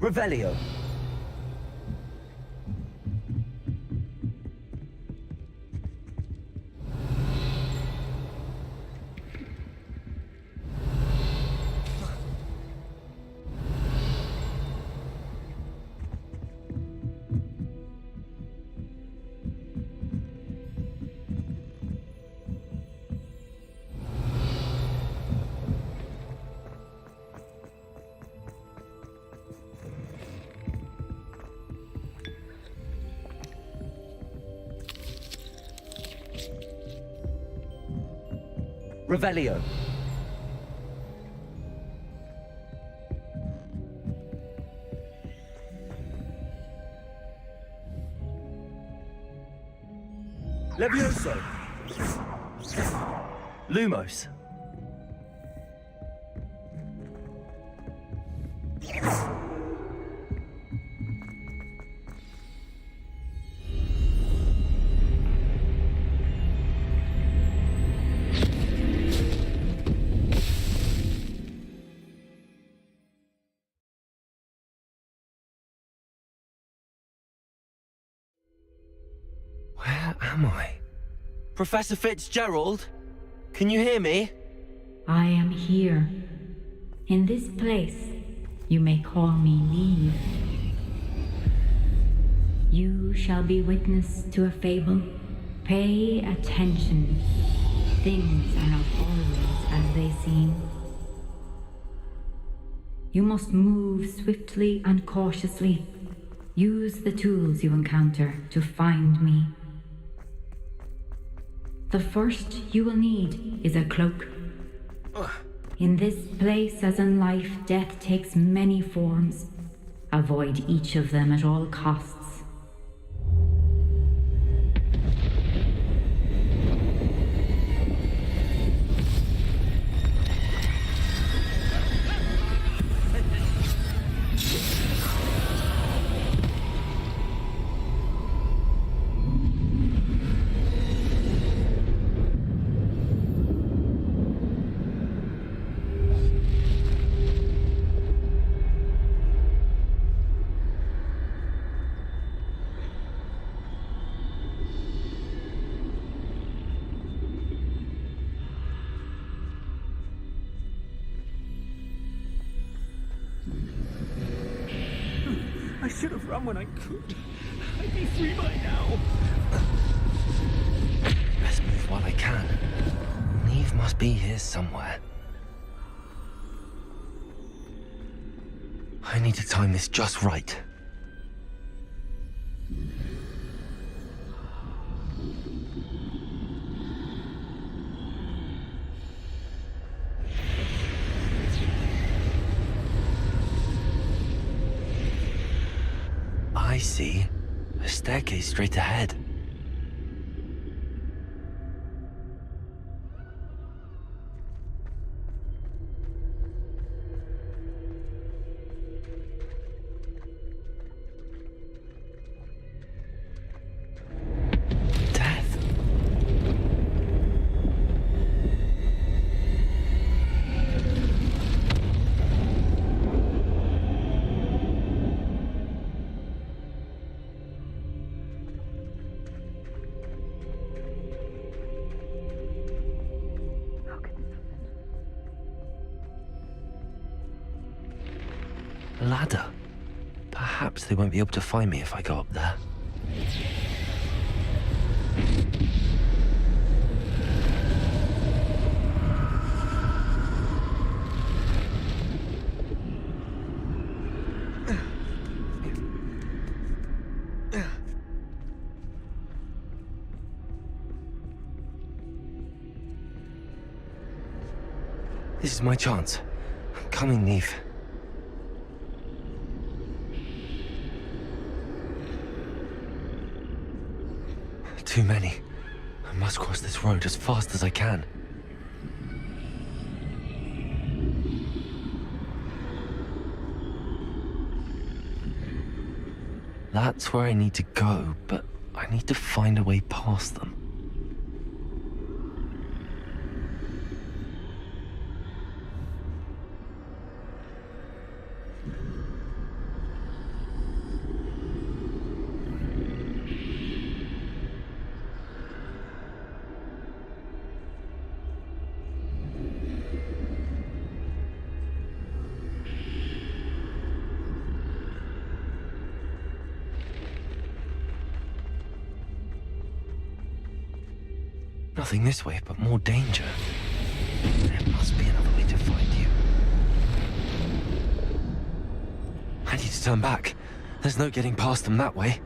Revelio. Revelio. Levioso. Lumos. Where am I? Professor Fitzgerald? Can you hear me? I am here. In this place, you may call me Neve. You shall be witness to a fable. Pay attention. Things are not always as they seem. You must move swiftly and cautiously. Use the tools you encounter to find me. The first you will need is a cloak. In this place, as in life, death takes many forms. Avoid each of them at all costs. I should have run when I could. I'd be free by now. Best move while I can. Neve must be here somewhere. I need to time this just right. I see. A staircase straight ahead. A ladder. Perhaps they won't be able to find me if I go up there. This is my chance. I'm coming, Neve. Too many. I must cross this road as fast as I can. That's where I need to go, but I need to find a way past them. Nothing this way, but more danger. There must be another way to find you. I need to turn back. There's no getting past them that way.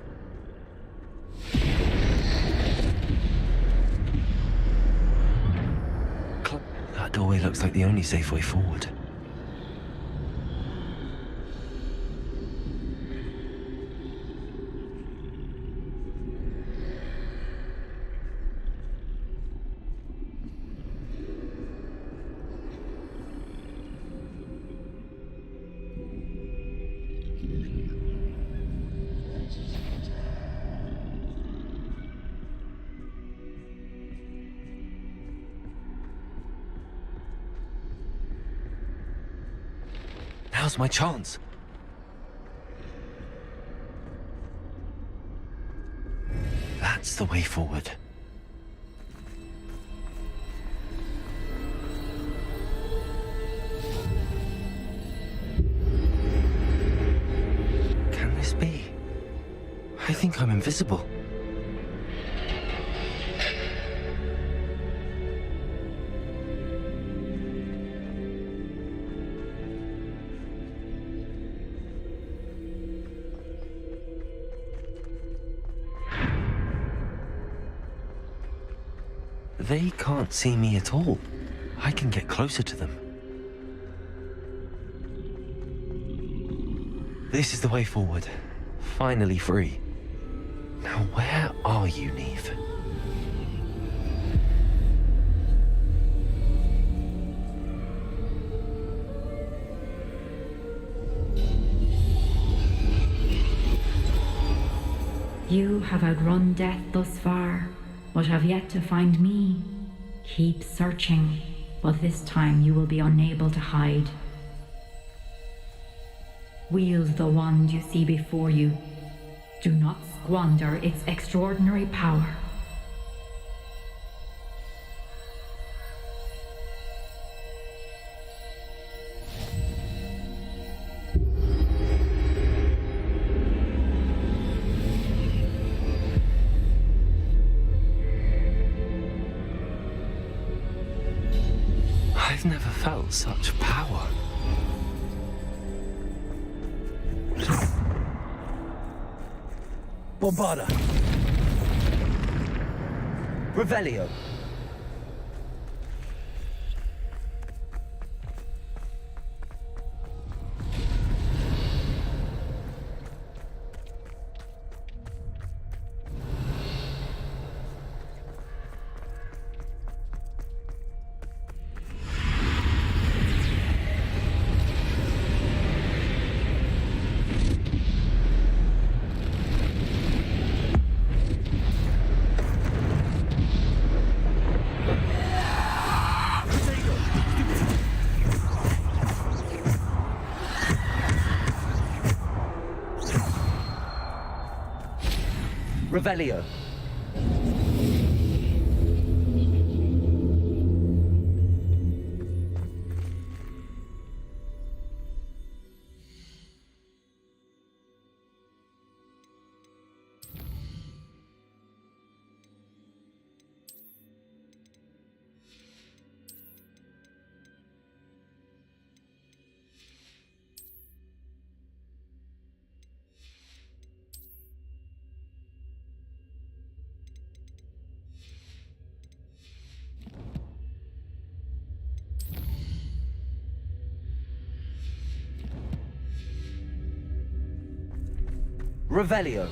That doorway looks like the only safe way forward. Now's my chance. That's the way forward. Can this be? I think I'm invisible. They can't see me at all. I can get closer to them. This is the way forward. Finally free. Now where are you, Neve? You have outrun death thus far, but have yet to find me. Keep searching, but this time you will be unable to hide. Wield the wand you see before you. Do not squander its extraordinary power. I've never felt such power. Bombarda. Revelio. Revelio. Revelio.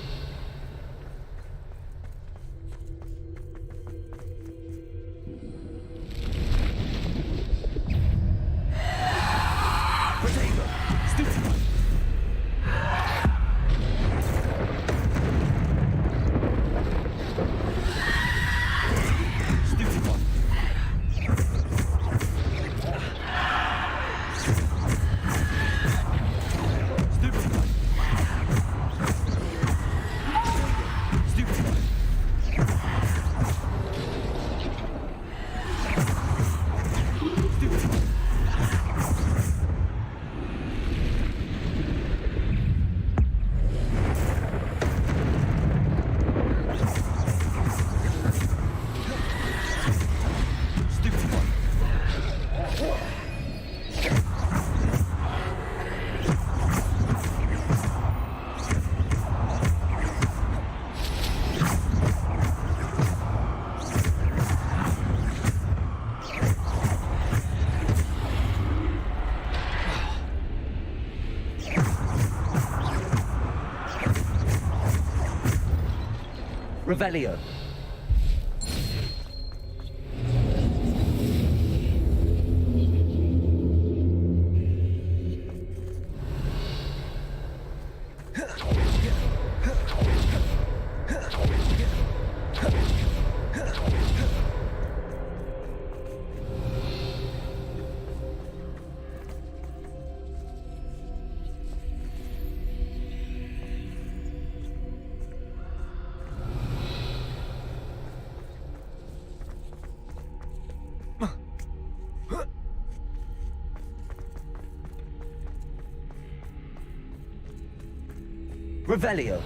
Revelio. Revelio.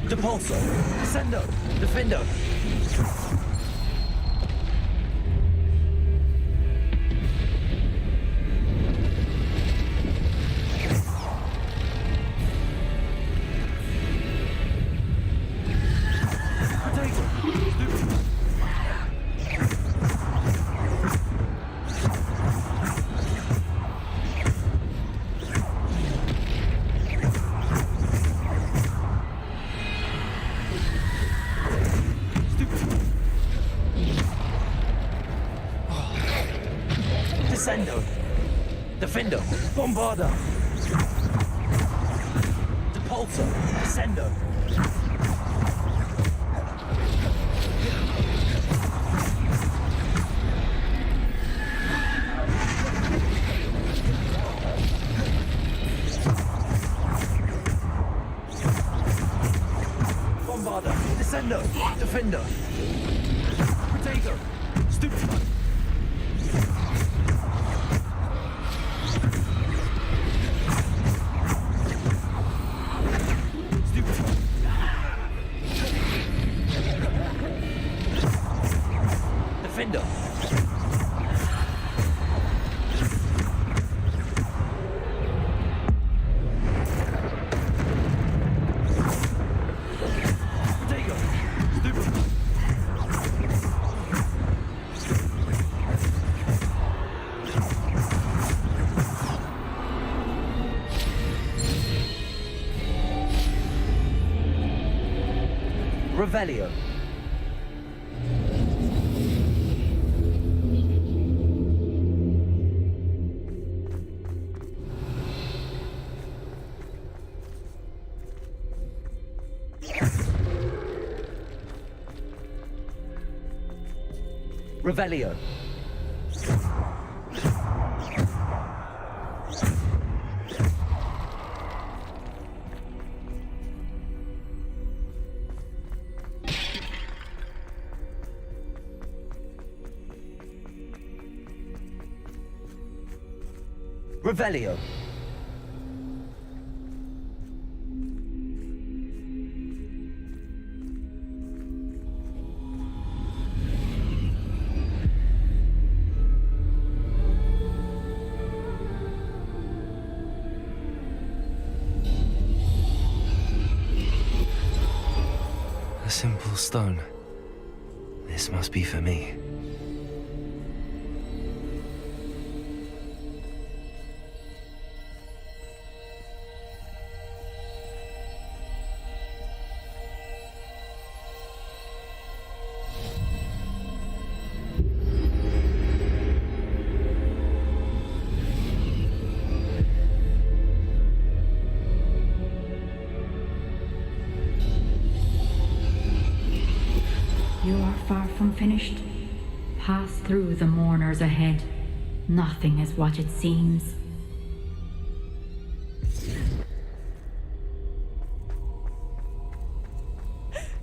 Depulso, Sendo, Defendo. Descendo. Defendo. Bombarda. Depulso. Descendo. Bombarda. Descendo. Defendo. Protego. Stupefy. Defender. Protego. Stupefy. Revelio. Revelio. Revelio. A simple stone. This must be for me. finished, pass through the mourners ahead. Nothing is what it seems.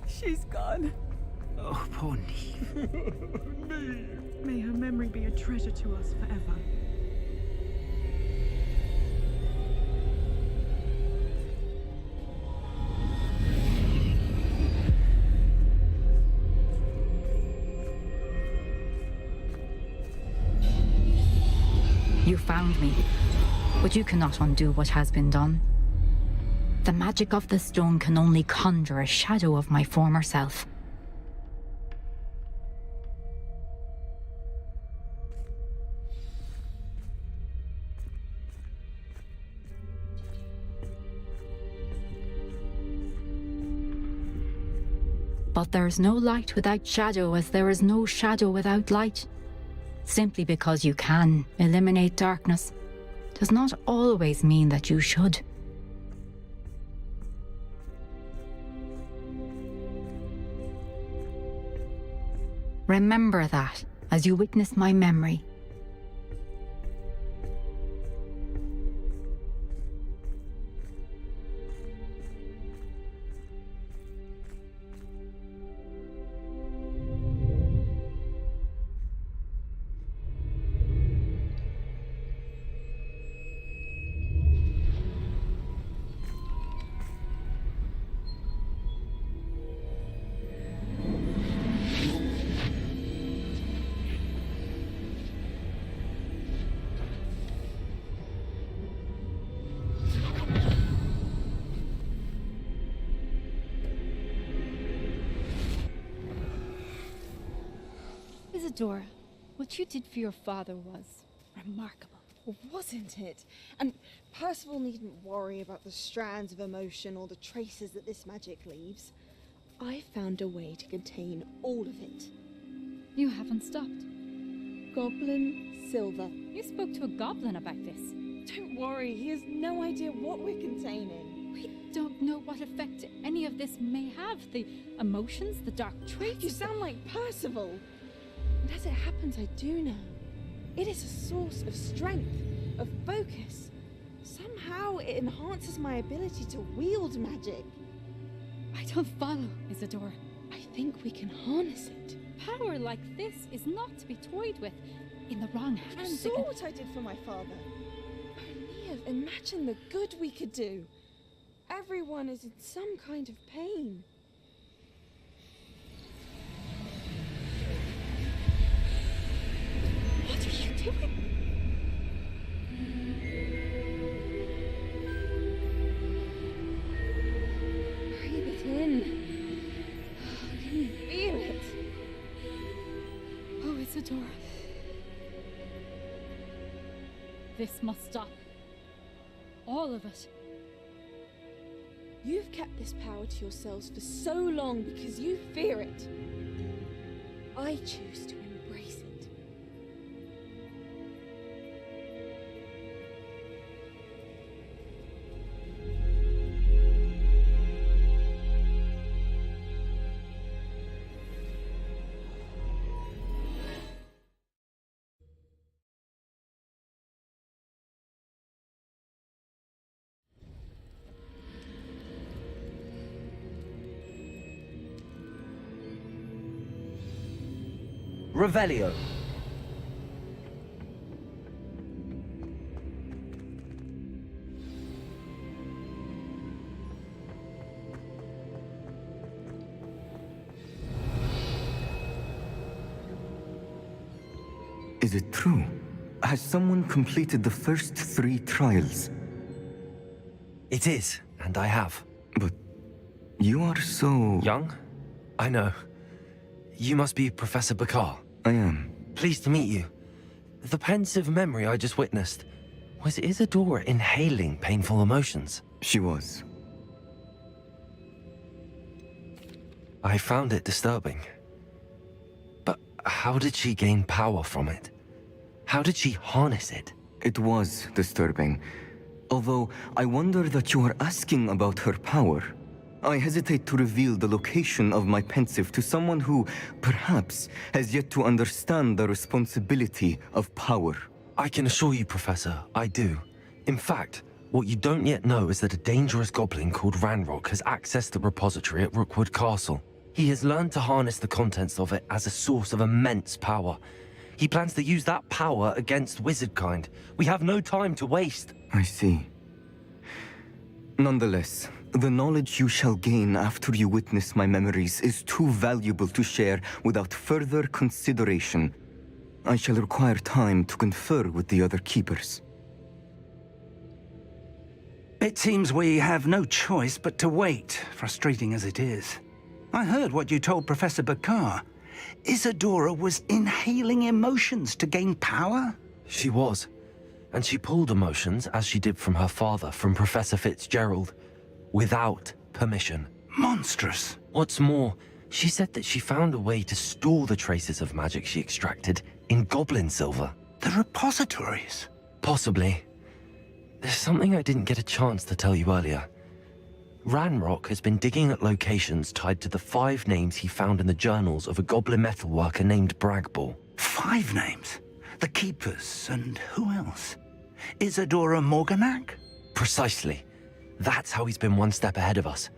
She's gone. Oh, poor Neve. May her memory be a treasure to us forever. You found me, but you cannot undo what has been done. The magic of the stone can only conjure a shadow of my former self. But there is no light without shadow, as there is no shadow without light. Simply because you can eliminate darkness does not always mean that you should. Remember that as you witness my memory. Isadora, what you did for your father was remarkable. Well, wasn't it? And Percival needn't worry about the strands of emotion or the traces that this magic leaves. I found a way to contain all of it. You haven't stopped. Goblin Silver. You spoke to a goblin about this. Don't worry, he has no idea what we're containing. We don't know what effect any of this may have. The emotions, the dark traits. You sound like Percival. And as it happens, I do know. It is a source of strength, of focus. Somehow it enhances my ability to wield magic. I don't follow, Isadora. I think we can harness it. Power like this is not to be toyed with. In the wrong hands. You saw what I did for my father. Only imagine the good we could do. Everyone is in some kind of pain. What are you doing? Breathe it in. Can you feel it? Oh, Isadora. This must stop. All of it. You've kept this power to yourselves for so long because you fear it. I choose to embrace it. Revelio. Is it true? Has someone completed the first 3 trials? It is, and I have. But you are so... young? I know. You must be Professor Bakar. I am. Pleased to meet you. The pensive memory I just witnessed, was Isadora inhaling painful emotions? She was. I found it disturbing. But how did she gain power from it? How did she harness it? It was disturbing. Although, I wonder that you are asking about her power. I hesitate to reveal the location of my pensive to someone who, perhaps, has yet to understand the responsibility of power. I can assure you, Professor, I do. In fact, what you don't yet know is that a dangerous goblin called Ranrock has accessed the repository at Rookwood Castle. He has learned to harness the contents of it as a source of immense power. He plans to use that power against wizardkind. We have no time to waste. I see. Nonetheless, the knowledge you shall gain after you witness my memories is too valuable to share without further consideration. I shall require time to confer with the other keepers. It seems we have no choice but to wait, frustrating as it is. I heard what you told Professor Bakar. Isadora was inhaling emotions to gain power? She was. And she pulled emotions, as she did from her father, from Professor Fitzgerald, without permission. Monstrous. What's more, she said that she found a way to store the traces of magic she extracted in goblin silver. The repositories? Possibly. There's something I didn't get a chance to tell you earlier. Ranrock has been digging at locations tied to the 5 names he found in the journals of a goblin metalworker named Bragball. 5 names? The Keepers, and who else? Isadora Morganac? Precisely. That's how he's been one step ahead of us.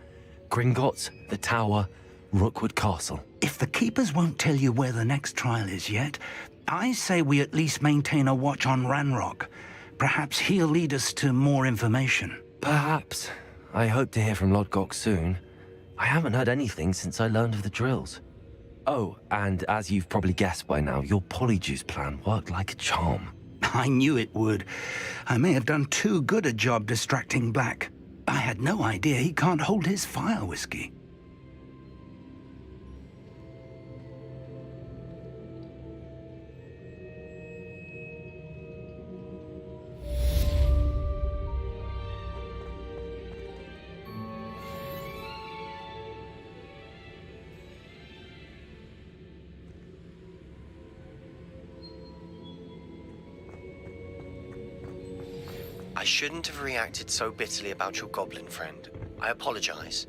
Gringotts, the Tower, Rookwood Castle. If the Keepers won't tell you where the next trial is yet, I say we at least maintain a watch on Ranrock. Perhaps he'll lead us to more information. Perhaps. I hope to hear from Lodgok soon. I haven't heard anything since I learned of the drills. Oh, and as you've probably guessed by now, your polyjuice plan worked like a charm. I knew it would. I may have done too good a job distracting Black. I had no idea he can't hold his fire whiskey. I shouldn't have reacted so bitterly about your goblin friend. I apologize.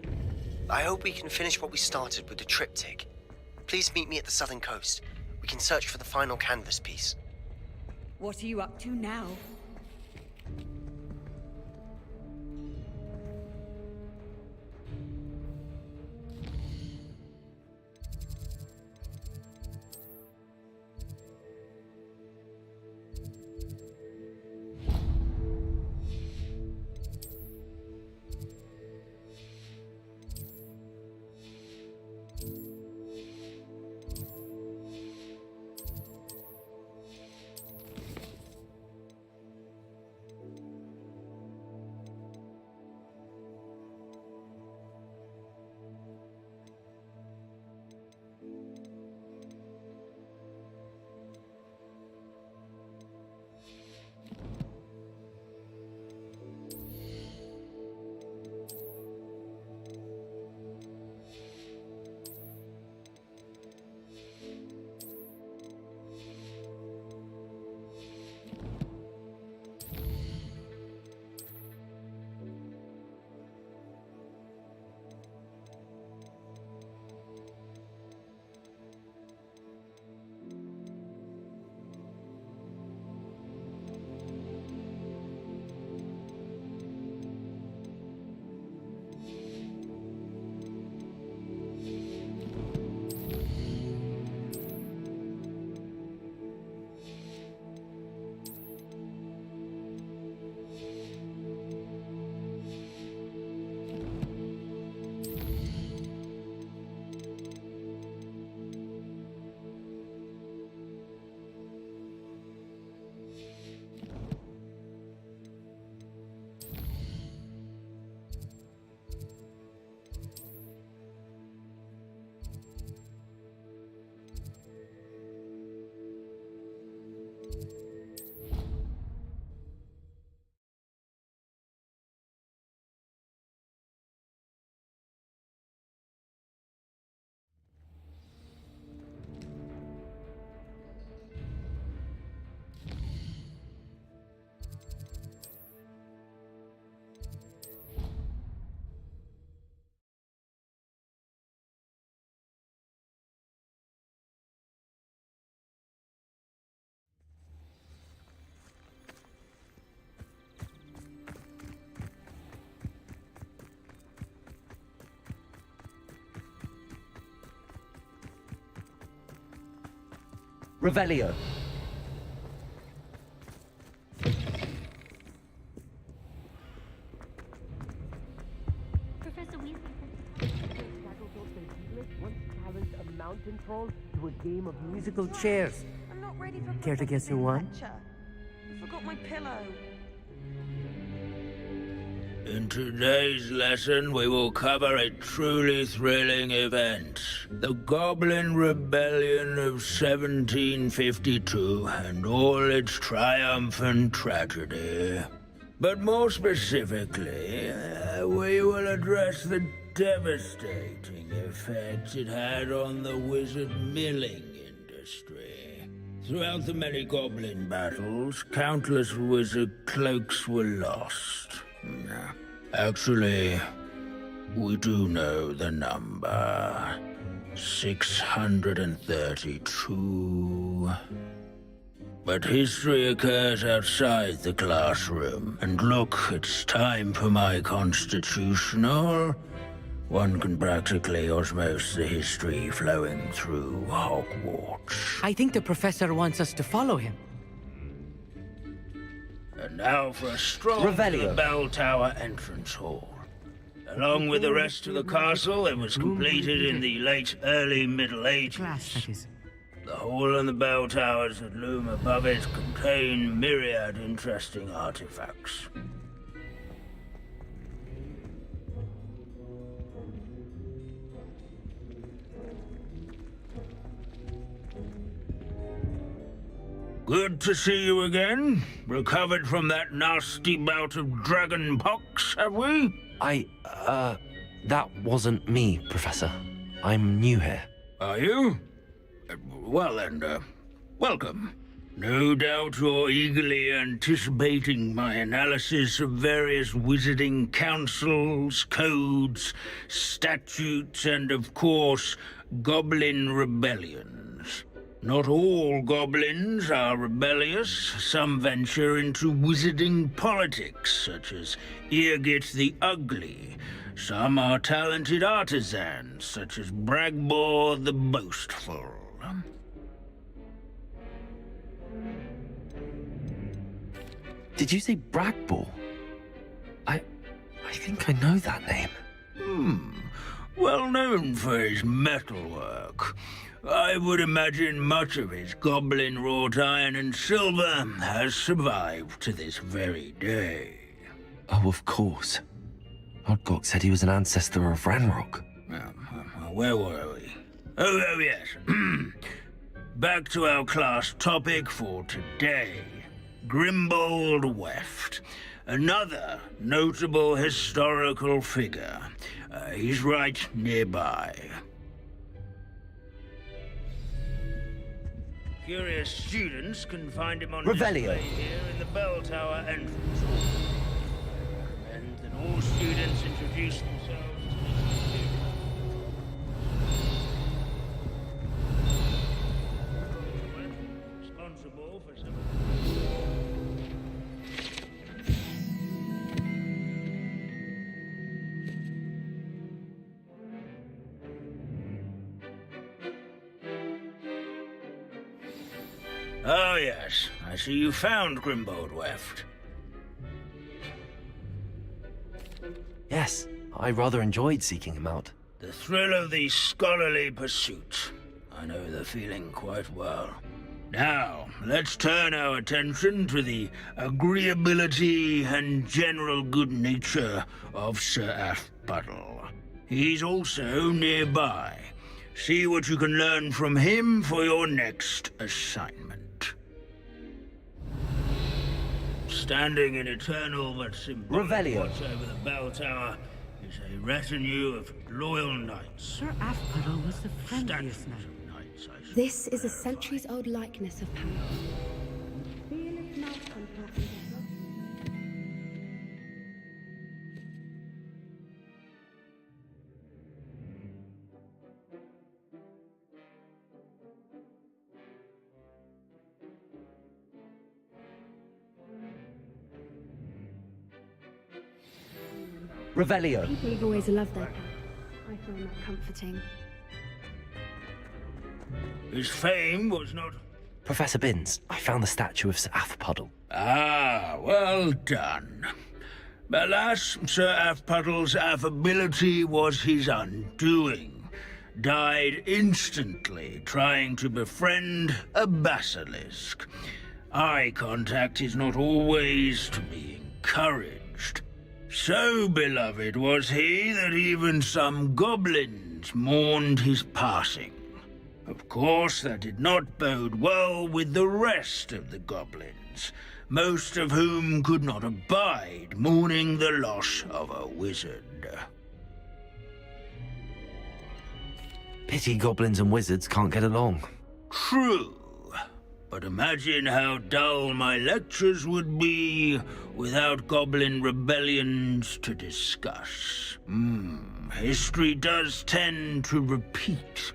I hope we can finish what we started with the triptych. Please meet me at the southern coast. We can search for the final canvas piece. What are you up to now? Revelio. Professor Weasley. A mountain troll to a game of musical chairs. I'm not ready for Care to guess who won? lecture. I forgot my pillow. In today's lesson, we will cover a truly thrilling event. The Goblin Rebellion of 1752 and all its triumphant tragedy. But more specifically, we will address the devastating effect it had on the wizard milling industry. Throughout the many goblin battles, countless wizard cloaks were lost. Actually, we do know the number. 632. But history occurs outside the classroom. And look, it's time for my constitutional. One can practically osmose the history flowing through Hogwarts. I think the professor wants us to follow him. And now for a stroll to the Bell Tower entrance hall. Along with the rest of the castle, it was completed in the early Middle Ages. The hall and the bell towers that loom above it contain myriad interesting artifacts. Good to see you again. Recovered from that nasty bout of dragon pox, have we? That wasn't me, Professor. I'm new here. Are you? Well then, welcome. No doubt you're eagerly anticipating my analysis of various wizarding councils, codes, statutes, and of course, goblin rebellions. Not all goblins are rebellious. Some venture into wizarding politics, such as Eargit the Ugly. Some are talented artisans, such as Bragbor the Boastful. Did you say Bragbor? I think I know that name. Well known for his metalwork. I would imagine much of his goblin wrought iron and silver has survived to this very day. Oh, of course. Odgok said he was an ancestor of Ranrock. Where were we? Oh yes. Back to our class topic for today. Grimbold Weft. Another notable historical figure. He's right nearby. Curious students can find him on display here in the bell tower entrance hall. I recommend that all students introduce themselves to Mr. Student. Responsible for some of Oh, yes. I see you found Grimbold Weft. Yes, I rather enjoyed seeking him out. The thrill of the scholarly pursuit. I know the feeling quite well. Now, let's turn our attention to the agreeability and general good nature of Sir Ashbuttle. He's also nearby. See what you can learn from him for your next assignment. Standing in eternal but symbolic watch over the bell tower is a retinue of loyal knights. Sir Ashbuttle was the friendliest man. This is a centuries-old likeness of power. Revelio. People have always loved their power. I find that comforting. His fame was not... Professor Binns, I found the statue of Sir Afpuddle. Ah, well done. Alas, Sir Afpuddle's affability was his undoing. Died instantly trying to befriend a basilisk. Eye contact is not always to be encouraged. So beloved was he that even some goblins mourned his passing. Of course, that did not bode well with the rest of the goblins, most of whom could not abide mourning the loss of a wizard. Pity goblins and wizards can't get along. True. But imagine how dull my lectures would be without goblin rebellions to discuss. History does tend to repeat.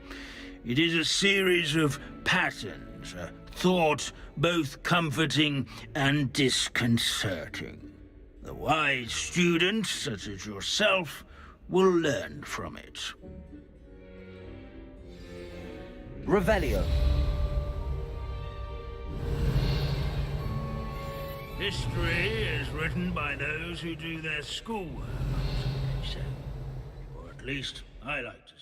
It is a series of patterns, a thought both comforting and disconcerting. The wise students, such as yourself, will learn from it. Revelio. History is written by those who do their schoolwork, they say. Or at least I like to say.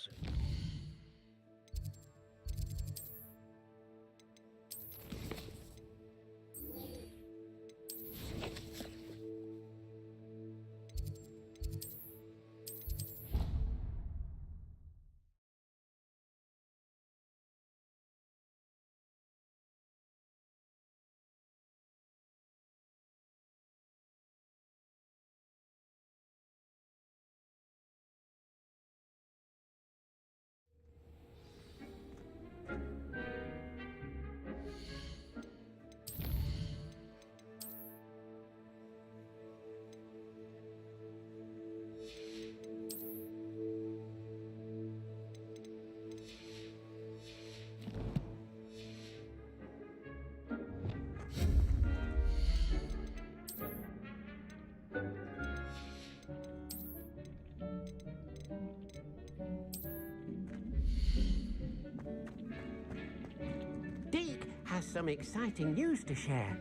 Deke has some exciting news to share.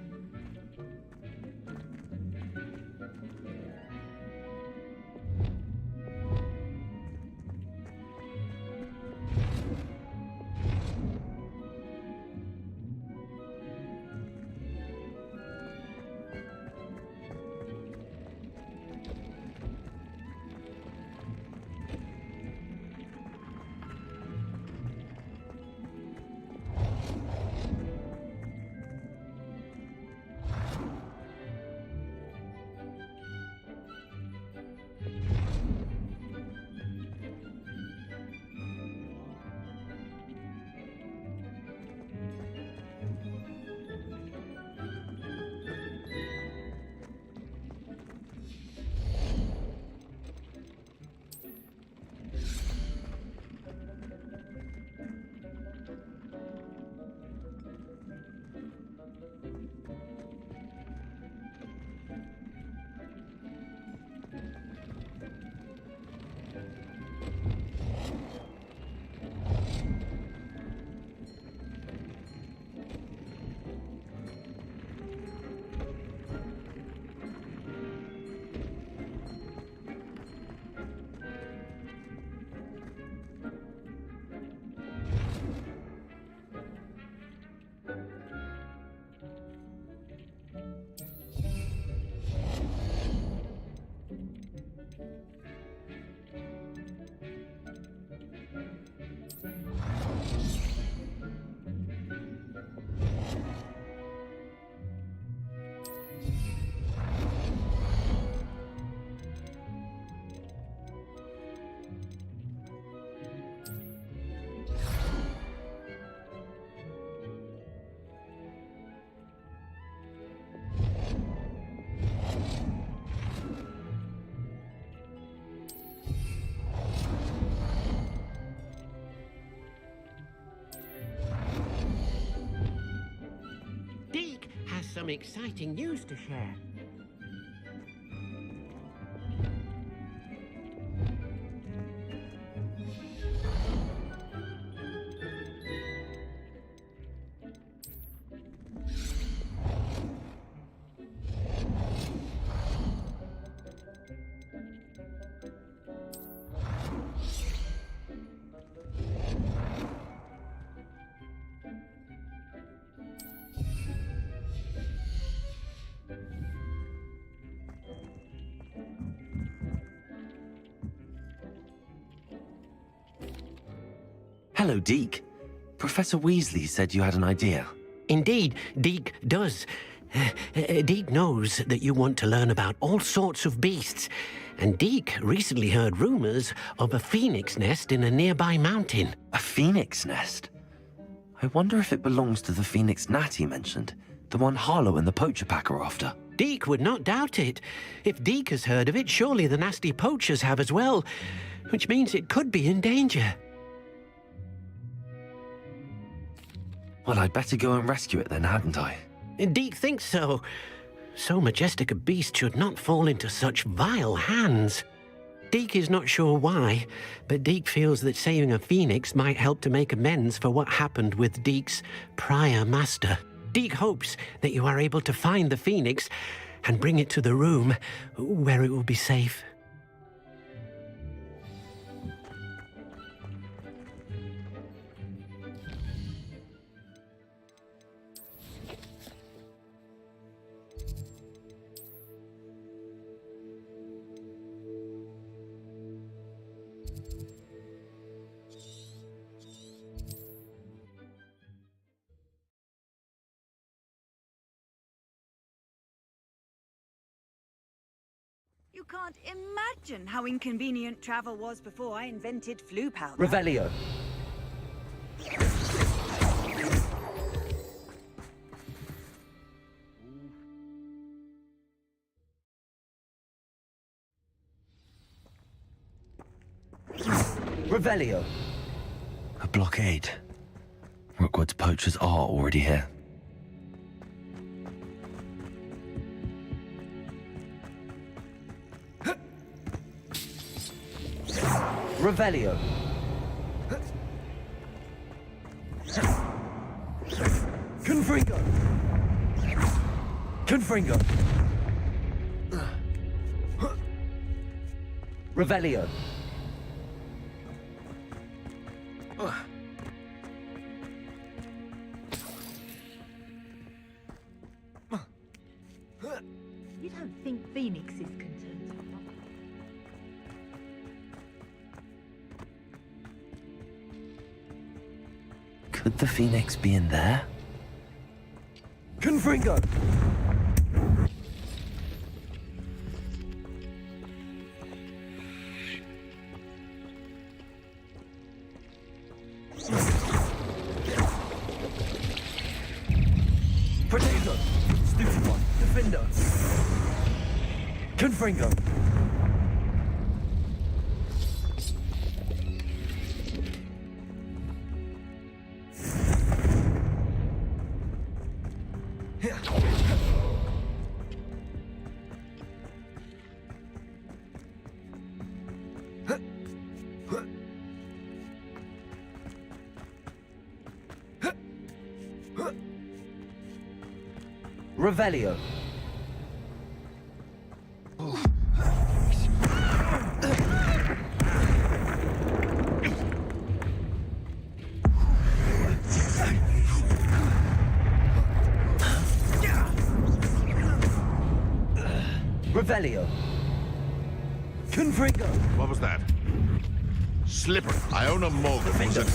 Some exciting news to share. Hello, Deke. Professor Weasley said you had an idea. Indeed, Deke does. Deke knows that you want to learn about all sorts of beasts, and Deke recently heard rumors of a phoenix nest in a nearby mountain. A phoenix nest? I wonder if it belongs to the phoenix Natty mentioned, the one Harlow and the Poacher Pack are after. Deke would not doubt it. If Deke has heard of it, surely the nasty poachers have as well, which means it could be in danger. Well, I'd better go and rescue it then, hadn't I? Deke thinks so. So majestic a beast should not fall into such vile hands. Deke is not sure why, but Deke feels that saving a phoenix might help to make amends for what happened with Deke's prior master. Deke hopes that you are able to find the phoenix and bring it to the room where it will be safe. You can't imagine how inconvenient travel was before I invented flu powder. Revelio. Revelio. A blockade. Rookwood's poachers are already here. Revelio. Confringo. Confringo. Revelio. You don't think Phoenix is concerned? Could the phoenix be in there? Confringo! Potato! Stupid one! Defender! Confringo! Revelio. Revelio. Confringo. What was that? Slipper. Iona Morgan was it?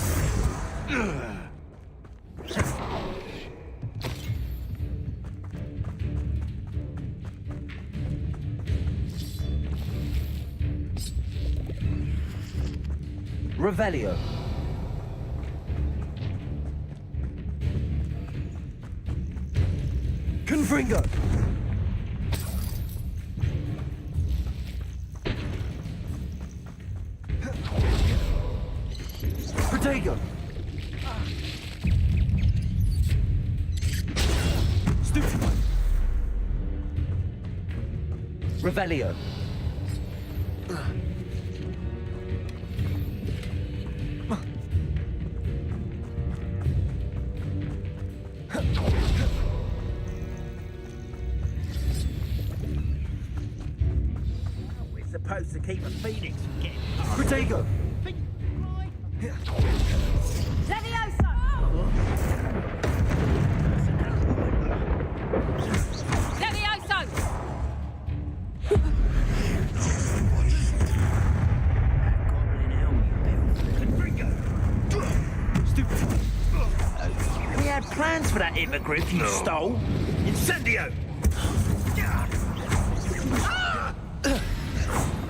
Revelio. Confringo. Protego. Stupid one. Revelio. We're supposed to keep a phoenix from getting Protego. Levioso! Levioso! for that hippogriff you stole. Incendio!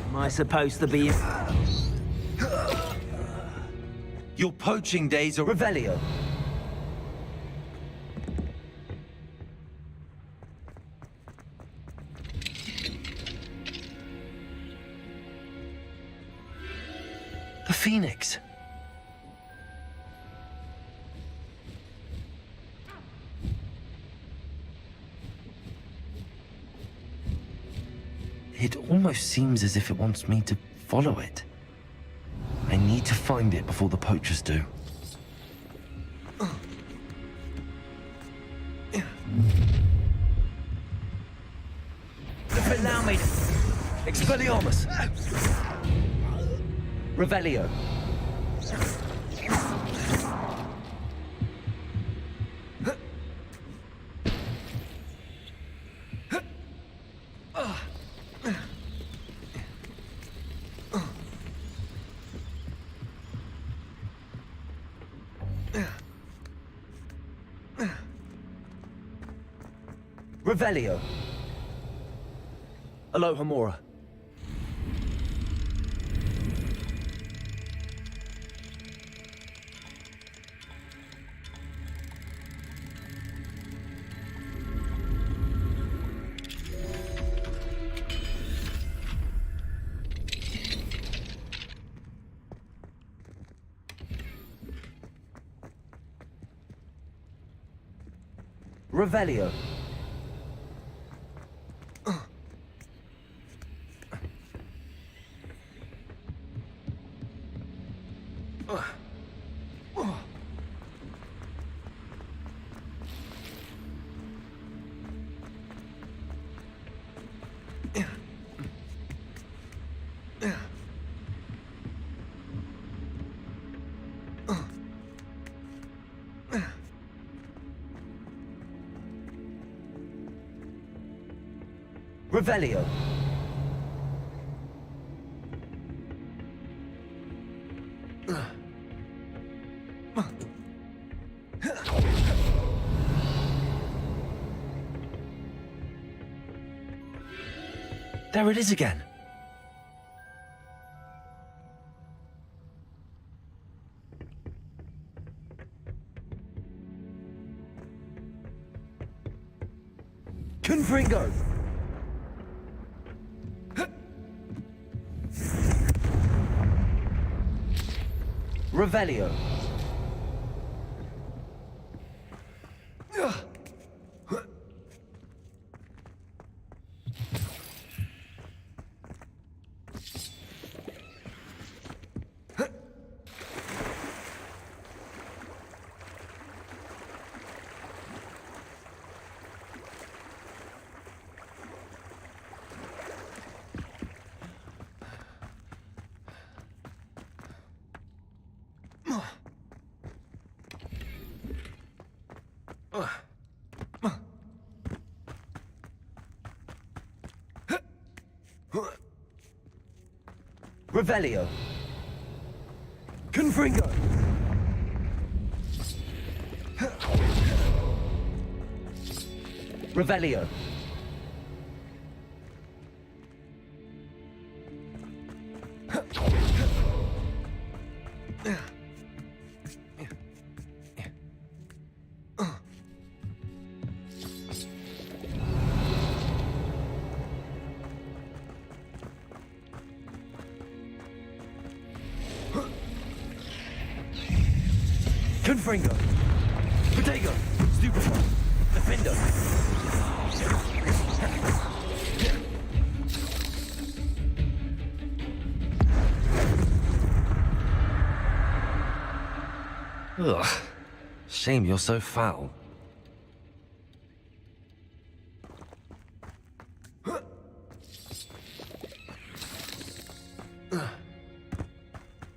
Am I supposed to be... Your poaching days are Revelio. A phoenix. It almost seems as if it wants me to follow it. I need to find it before the poachers do. Allow me to... Expelliarmus! Revelio. Revelio. Alohomora. Revelio. Revelio. There it is again. Confringo. Revelio. Revelio. Confringo. Revelio. Confringo. Protego. Stupefy. Defender. Ugh. Shame you're so foul.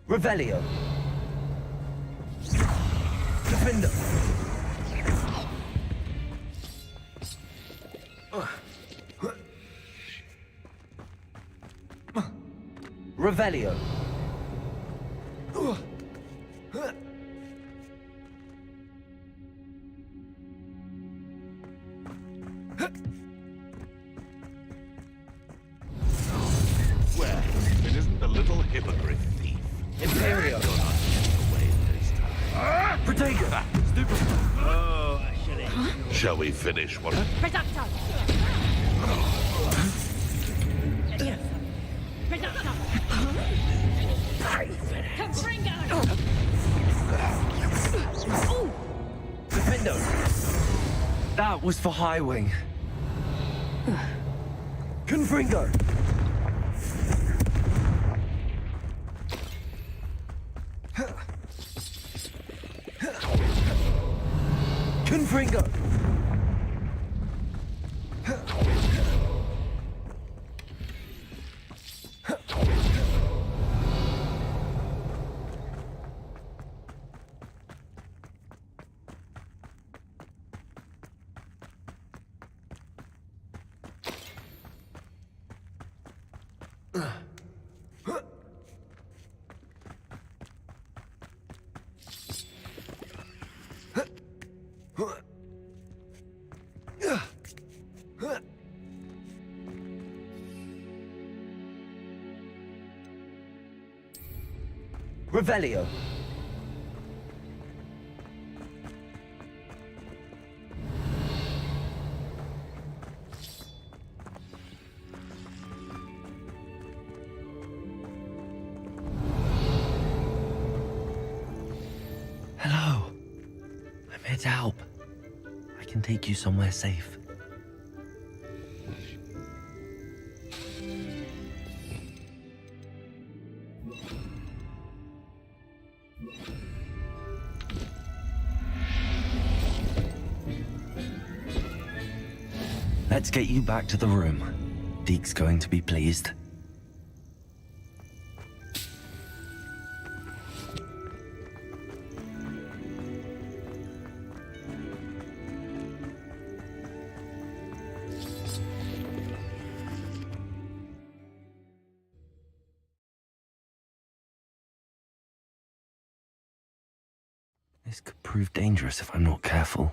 Revelio. Defender. Revelio. Shall we finish what... Reducto! Reducto! Confringo! Defendo! That was for High Wing. Confringo! Confringo! Revelio. Hello. I'm here to help. I can take you somewhere safe. Let's get you back to the room. Deke's going to be pleased. This could prove dangerous if I'm not careful.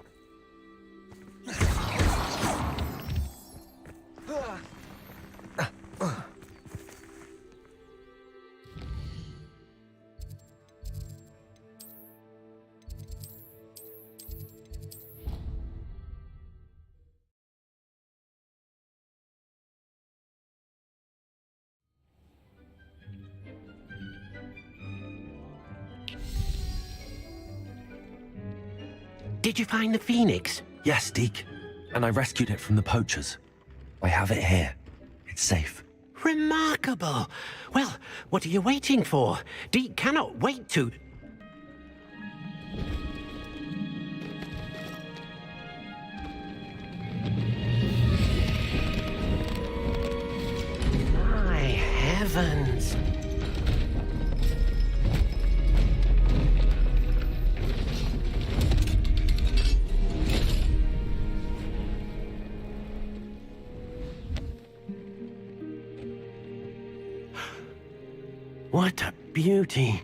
Did you find the Phoenix? Yes, Deke. And I rescued it from the poachers. I have it here. It's safe. Remarkable. Well, what are you waiting for? Deke cannot wait to... My heavens. What a beauty.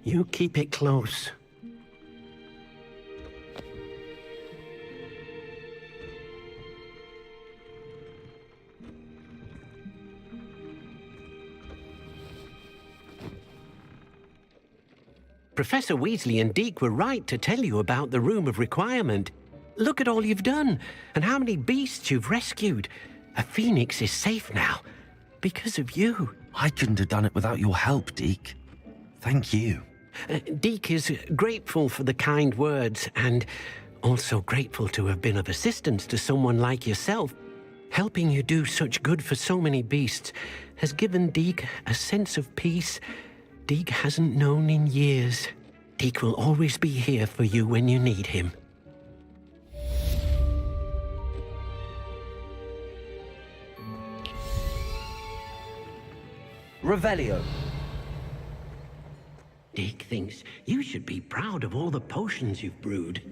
You keep it close. Professor Weasley and Deke were right to tell you about the Room of Requirement. Look at all you've done, and how many beasts you've rescued. A phoenix is safe now, because of you. I couldn't have done it without your help, Deke. Thank you. Deke is grateful for the kind words, and also grateful to have been of assistance to someone like yourself. Helping you do such good for so many beasts has given Deke a sense of peace Deke hasn't known in years. Deke will always be here for you when you need him. Revelio. Deke thinks you should be proud of all the potions you've brewed.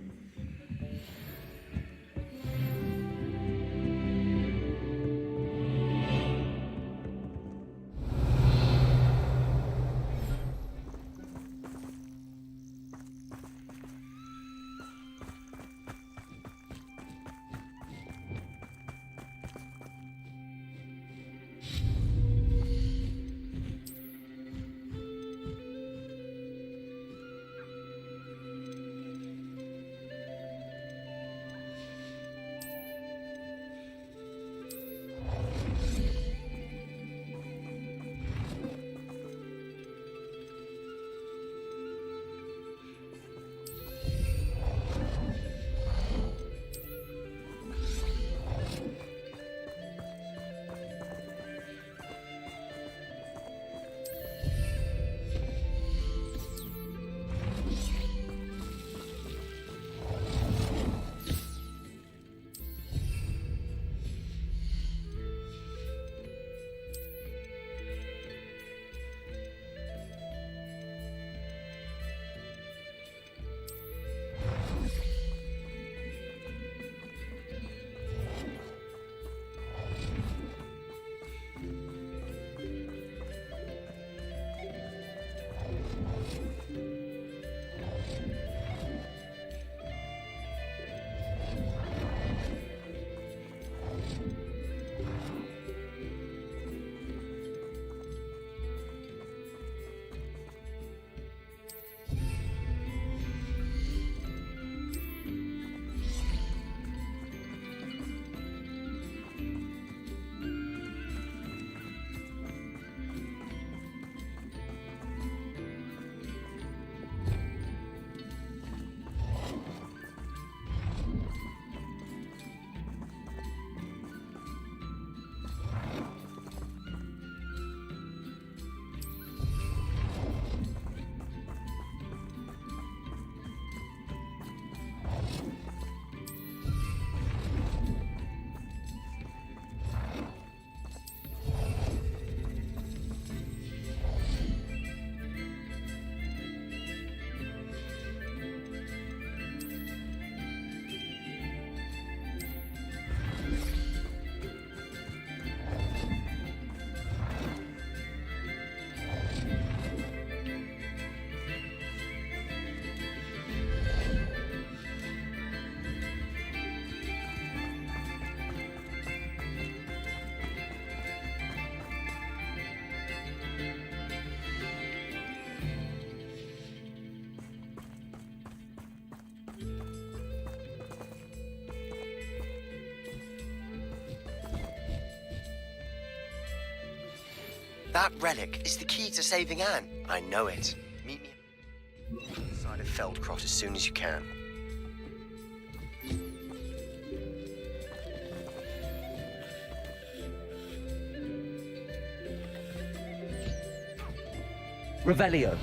That relic is the key to saving Anne. I know it. Meet me outside of Feldcroft as soon as you can. Revelio.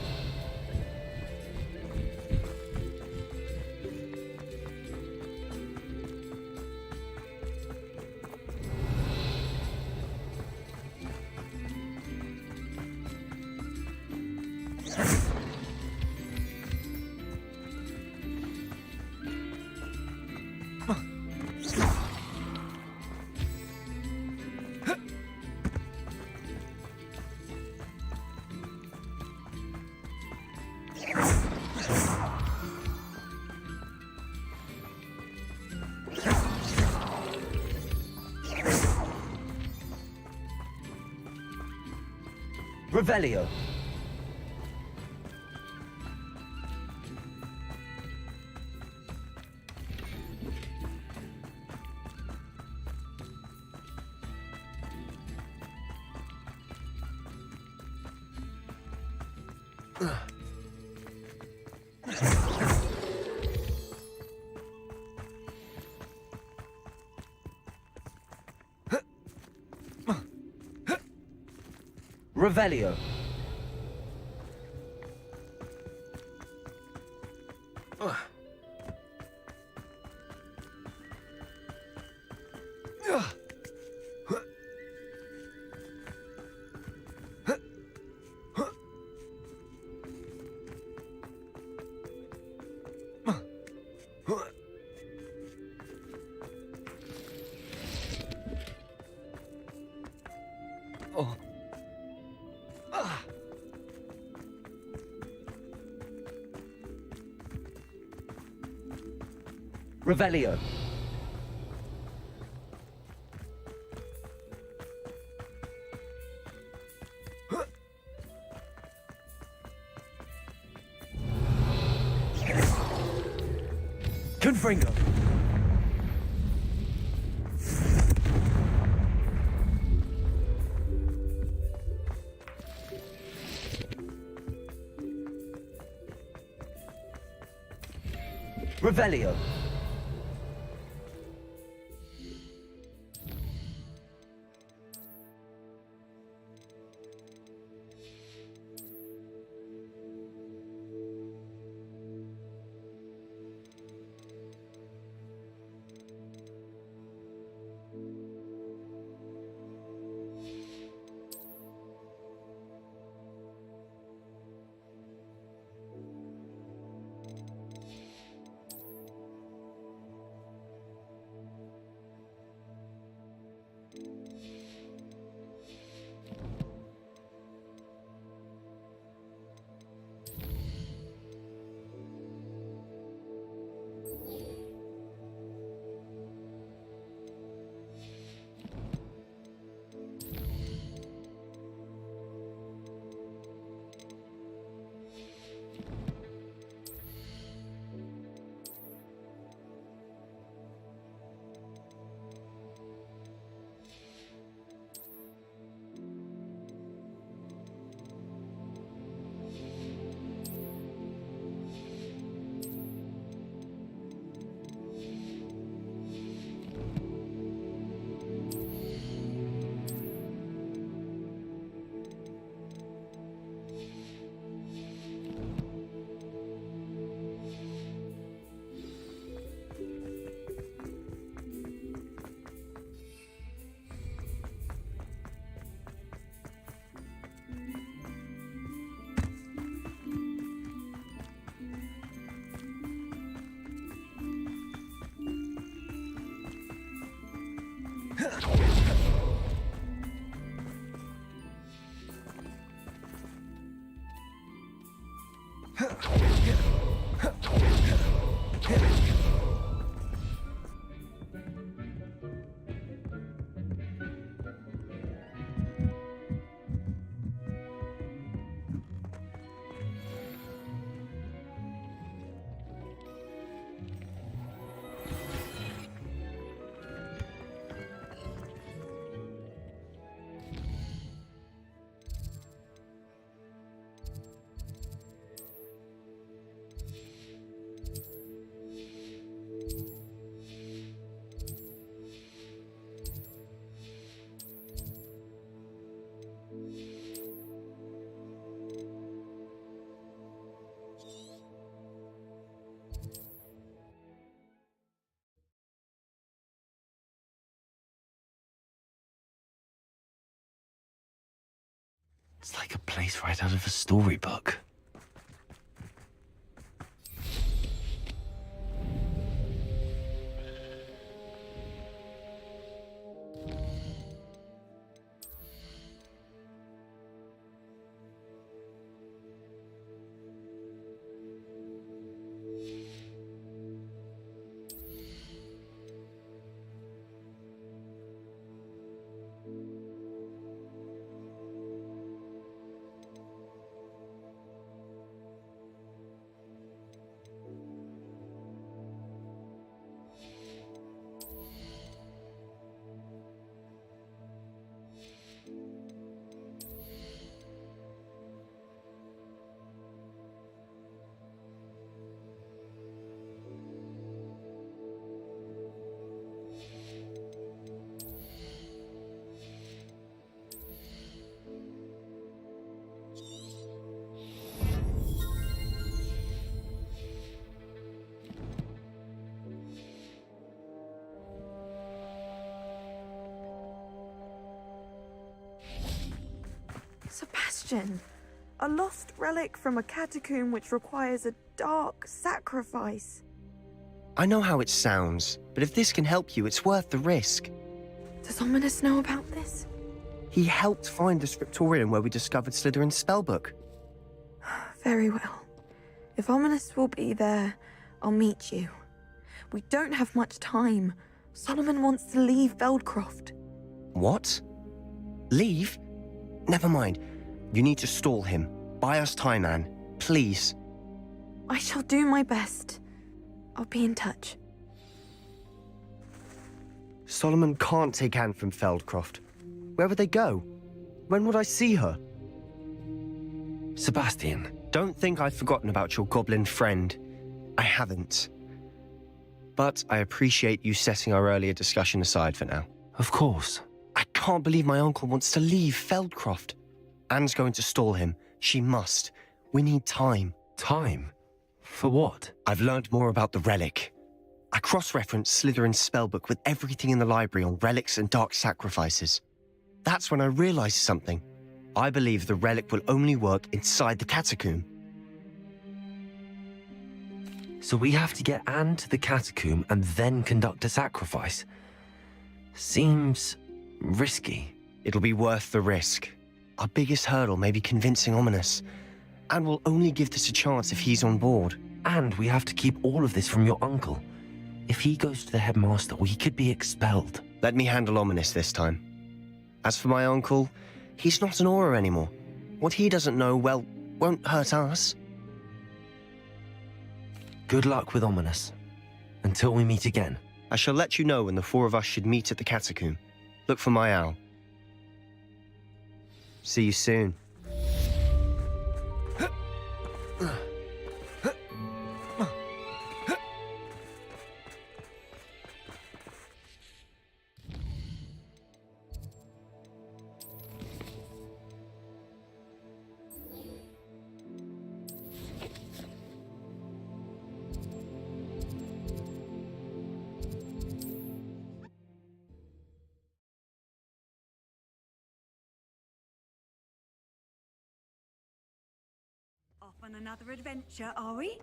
Revelio. Revelio. Revelio. Confringo. Revelio. It's like a place right out of a storybook. Sebastian, a lost relic from a catacomb which requires a dark sacrifice. I know how it sounds, but if this can help you, it's worth the risk. Does Ominous know about this? He helped find the scriptorium where we discovered Slytherin's spellbook. Very well. If Ominous will be there, I'll meet you. We don't have much time. Solomon wants to leave Veldcroft. What? Leave? Never mind. You need to stall him. Buy us time, Anne. Please. I shall do my best. I'll be in touch. Solomon can't take Anne from Feldcroft. Where would they go? When would I see her? Sebastian. Don't think I've forgotten about your goblin friend. I haven't. But I appreciate you setting our earlier discussion aside for now. Of course. I can't believe my uncle wants to leave Feldcroft. Anne's going to stall him. She must. We need time. Time? For what? I've learned more about the relic. I cross-referenced Slytherin's spellbook with everything in the library on relics and dark sacrifices. That's when I realized something. I believe the relic will only work inside the catacomb. So we have to get Anne to the catacomb and then conduct a sacrifice. Seems risky. It'll be worth the risk. Our biggest hurdle may be convincing Ominous, and we'll only give this a chance if he's on board. And we have to keep all of this from your uncle. If he goes to the headmaster, we could be expelled. Let me handle Ominous this time. As for my uncle, he's not an Auror anymore. What he doesn't know, well, won't hurt us. Good luck with Ominous. Until we meet again. I shall let you know when the four of us should meet at the catacomb. Look for my owl. See you soon. Off on another adventure, are we?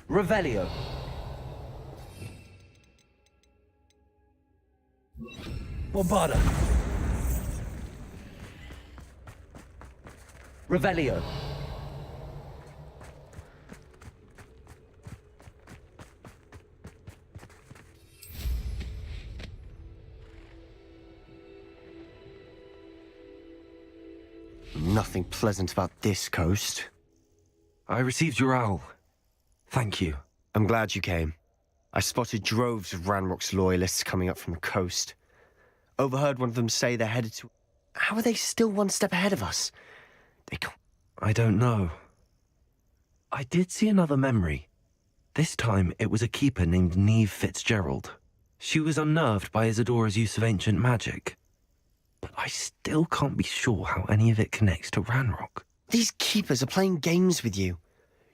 Revelio. Bombarda. Revelio. Nothing pleasant about this coast. I received your owl. Thank you. I'm glad you came. I spotted droves of Ranrock's loyalists coming up from the coast. Overheard one of them say they're headed to... How are they still one step ahead of us? They can't... I don't know. I did see another memory. This time it was a keeper named Neve Fitzgerald. She was unnerved by Isadora's use of ancient magic. But I still can't be sure how any of it connects to Ranrock. These keepers are playing games with you.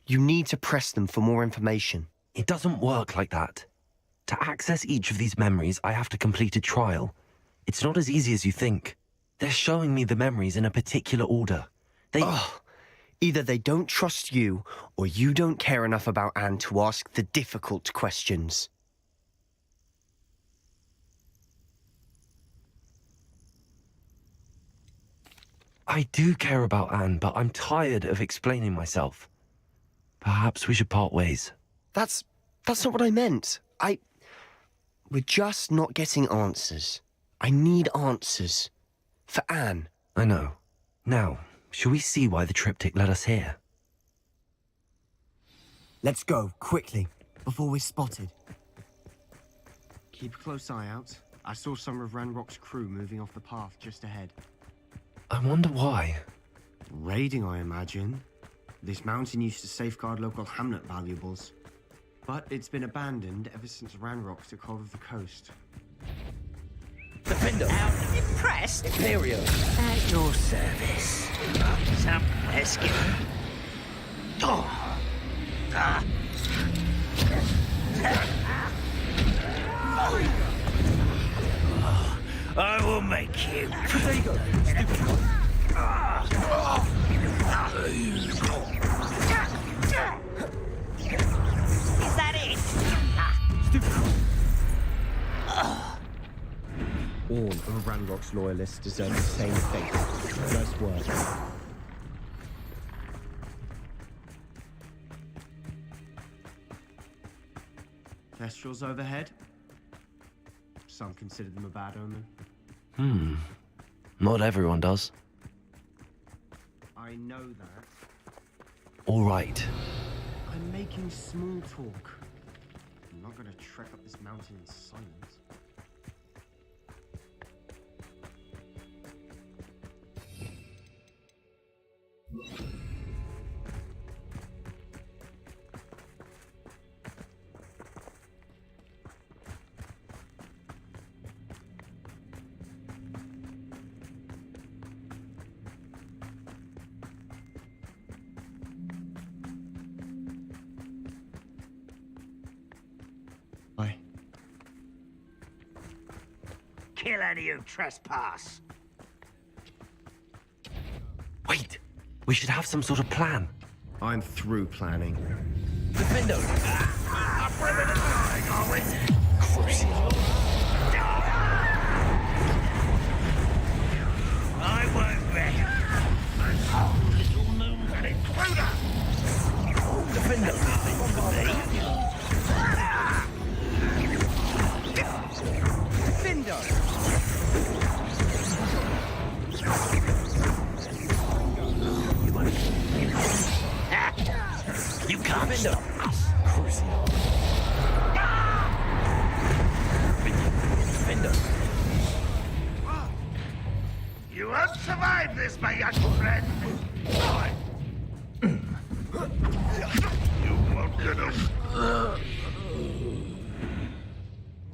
You need to press them for more information. It doesn't work like that. To access each of these memories, I have to complete a trial. It's not as easy as you think. They're showing me the memories in a particular order. Either they don't trust you, or you don't care enough about Anne to ask the difficult questions. I do care about Anne, but I'm tired of explaining myself. Perhaps we should part ways. That's not what I meant. We're just not getting answers. I need answers. For Anne. I know. Now, shall we see why the triptych led us here? Let's go, quickly, before we're spotted. Keep a close eye out. I saw some of Ranrock's crew moving off the path just ahead. I wonder why. Raiding, I imagine. This mountain used to safeguard local hamlet valuables. But it's been abandoned ever since Ranrock took hold of the coast. Defender! Impressed? Imperial! At your service. Some rescue. Oh. I will make you. There you go. Is that it? All of Ranrock's loyalists deserve the same fate. First word. Kestrels overhead. Some consider them a bad omen. Not everyone does. I know that. All right. I'm making small talk. I'm not going to trek up this mountain in silence. Kill any who trespass. Wait! We should have some sort of plan. I'm through planning. Defender! I won't bet. Little known intruder. Defender! You can't stop us. You won't survive this, my young friend. You won't get us.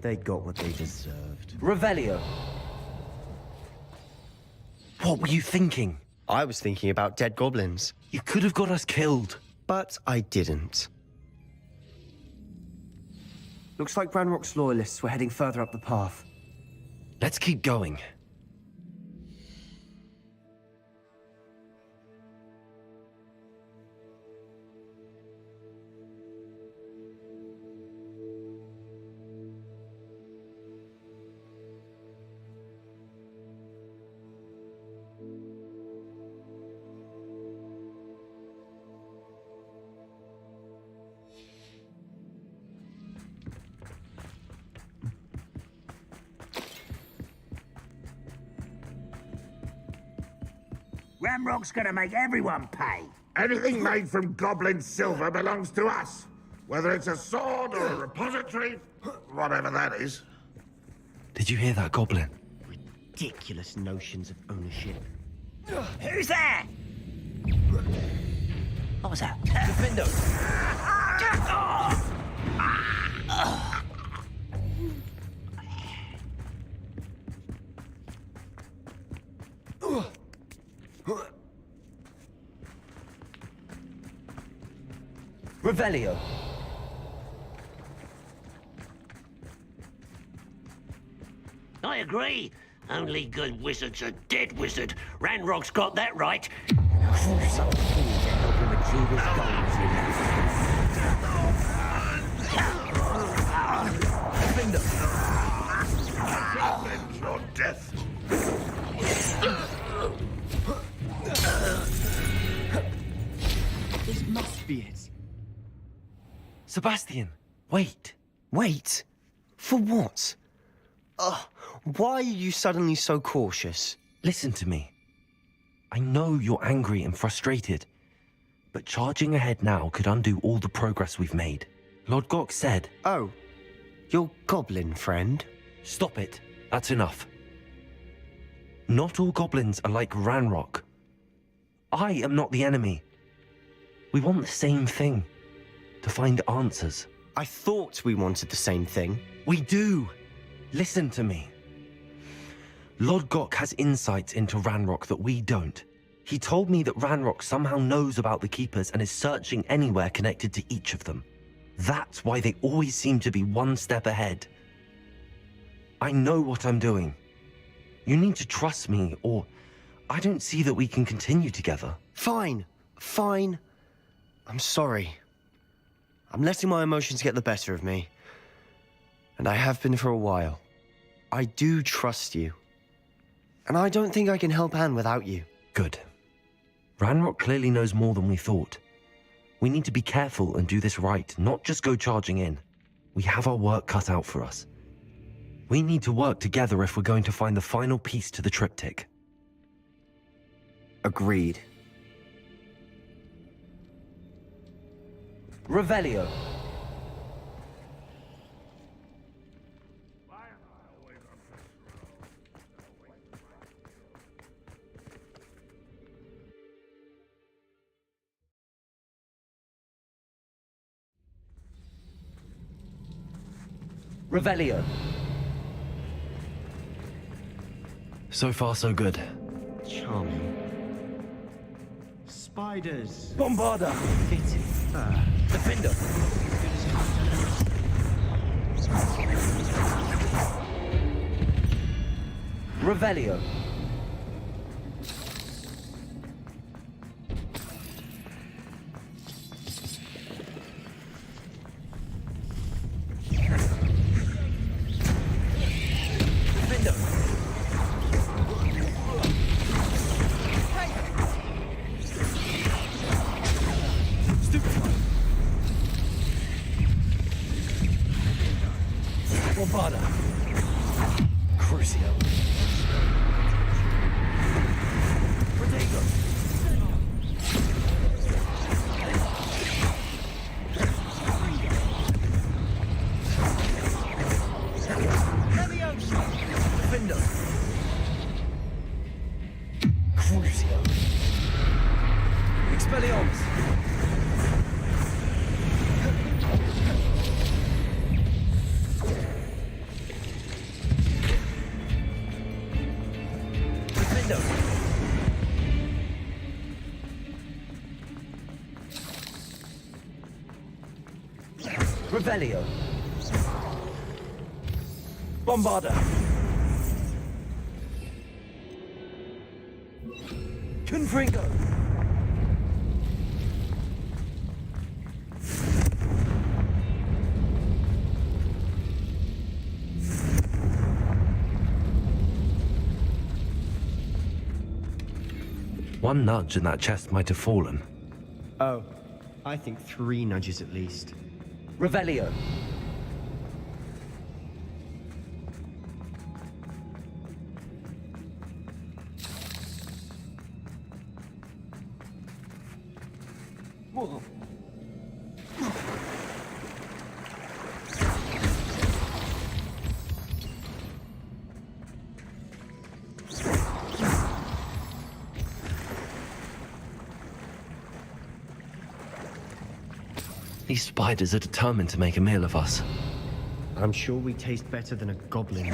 They got what they deserved. Revelio. What were you thinking? I was thinking about dead goblins. You could have got us killed. But I didn't. Looks like Ranrock's loyalists were heading further up the path. Let's keep going. Ramrock's gonna make everyone pay. Anything made from goblin silver belongs to us. Whether it's a sword or a repository, whatever that is. Did you hear that, Goblin? Ridiculous notions of ownership. Who's there? What was that? Defendo! Revelio. I agree. Only good wizard's a dead wizard. Ranrock's got that right. So keen to help him achieve his goals, you Avenge your death. This must be it. Sebastian, wait. Wait? For what? Why are you suddenly so cautious? Listen to me. I know you're angry and frustrated, but charging ahead now could undo all the progress we've made. Lord Gok said... Oh, your goblin friend? Stop it. That's enough. Not all goblins are like Ranrock. I am not the enemy. We want the same thing. To find answers. I thought we wanted the same thing. We do. Listen to me. Lord Gok has insights into Ranrock that we don't. He told me that Ranrock somehow knows about the Keepers and is searching anywhere connected to each of them. That's why they always seem to be one step ahead. I know what I'm doing. You need to trust me, or I don't see that we can continue together. Fine. Fine. I'm sorry. I'm letting my emotions get the better of me. And I have been for a while. I do trust you. And I don't think I can help Anne without you. Good. Ranrock clearly knows more than we thought. We need to be careful and do this right, not just go charging in. We have our work cut out for us. We need to work together if we're going to find the final piece to the triptych. Agreed. Revelio. Revelio. So far, so good. Charming. Spiders. Bombarda. Fitting. Defender. Revelio. Bombarda. Crucio. Protego. Defender. Crucio. Expelliarmus. Revelio. Bombarda. Confringo. One nudge and that chest might have fallen. Oh, I think 3 nudges at least. Revelio. These spiders are determined to make a meal of us. I'm sure we taste better than a goblin.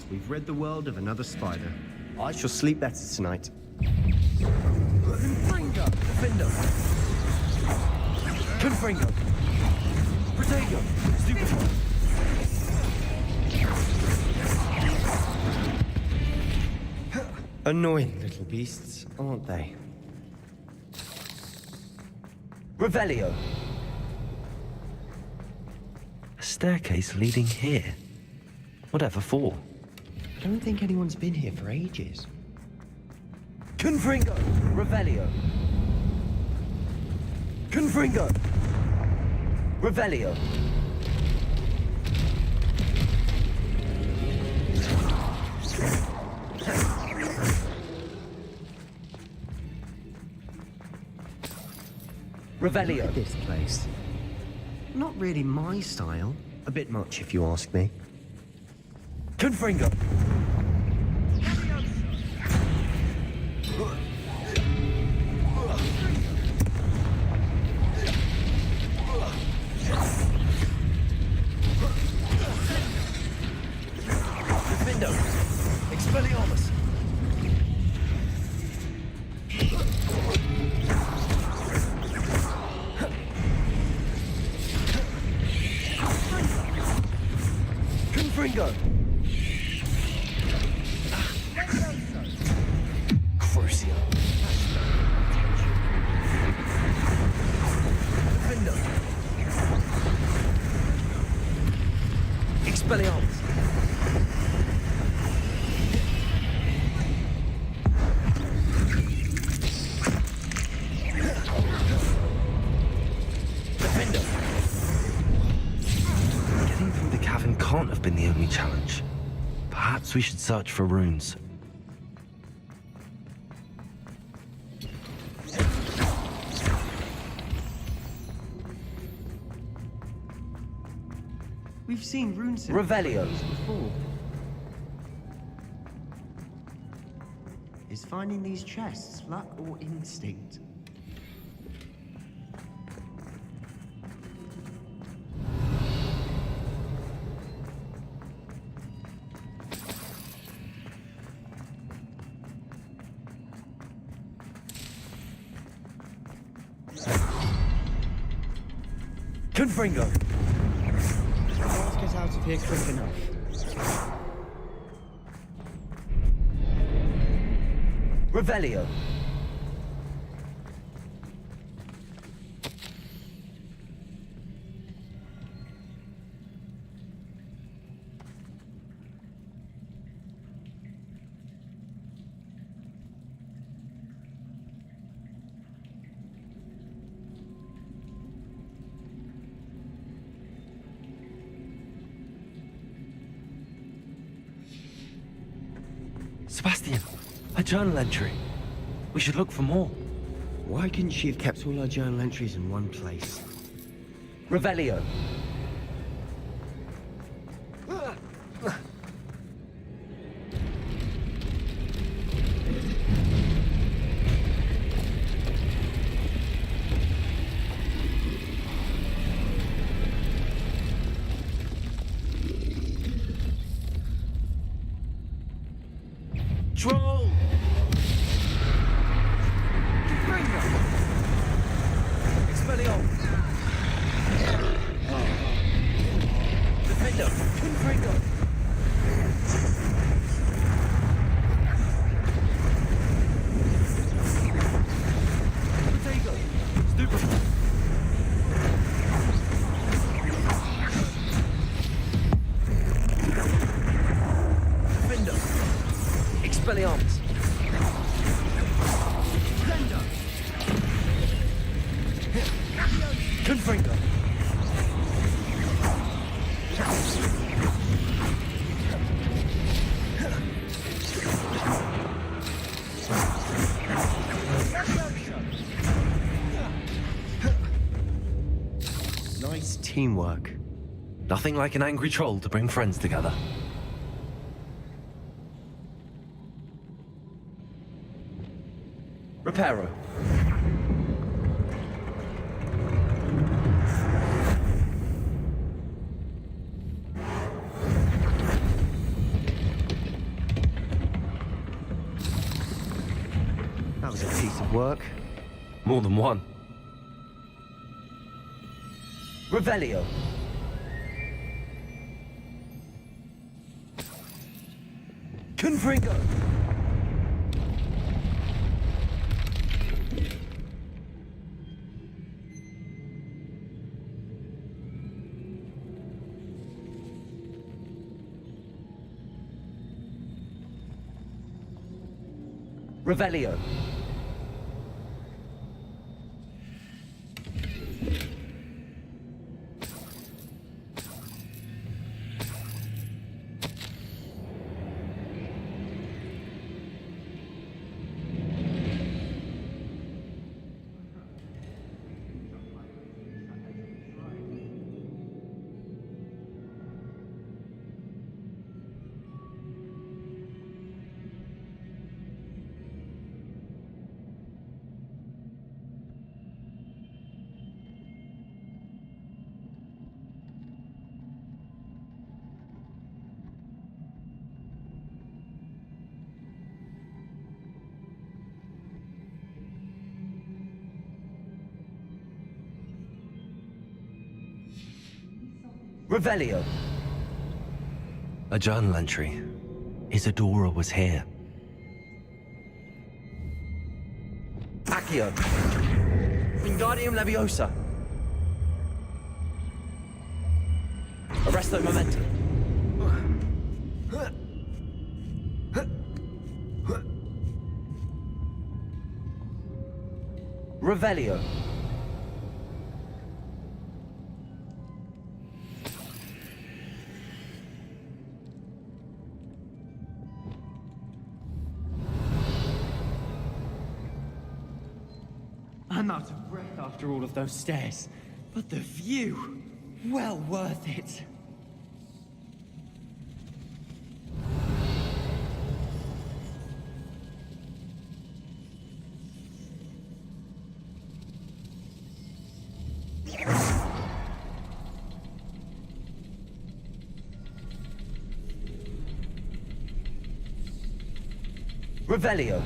We've rid the world of another spider. I shall sleep better tonight. Confringo! Defender! Confringo! Protego! Stupid! Annoying little beasts, aren't they? Revelio! A staircase leading here? Whatever for? I don't think anyone's been here for ages. Confringo! Revelio! Confringo! Revelio! Revelio. Look at this place. Not really my style. A bit much, if you ask me. Confringo! Defendo! Expelliarmus! Confringo! Crucio! Defendo! Expelliarmus! Defendo! Getting through the cavern can't have been the only challenge. Perhaps we should search for runes. We've seen runes in Revelio. before. Is finding these chests luck or instinct? Confringo! Let's get out of here quick enough. Revelio. Sebastian, a journal entry. We should look for more. Why couldn't she have kept all her journal entries in one place? Revelio. Troll! Expelliarmus! Defendo! Confringo! Protego! Stupid! Defendo! Expelliarmus! Confringo! Nice teamwork. Nothing like an angry troll to bring friends together. Reparo. That was a piece of work. More than one. Revelio. Confringo. Revelio. Revelio. A journal entry. Isadora was here. Accio. Wingardium Leviosa. Arresto Momentum. Revelio. I'm out of breath after all of those stairs, but the view, well worth it. Revelio.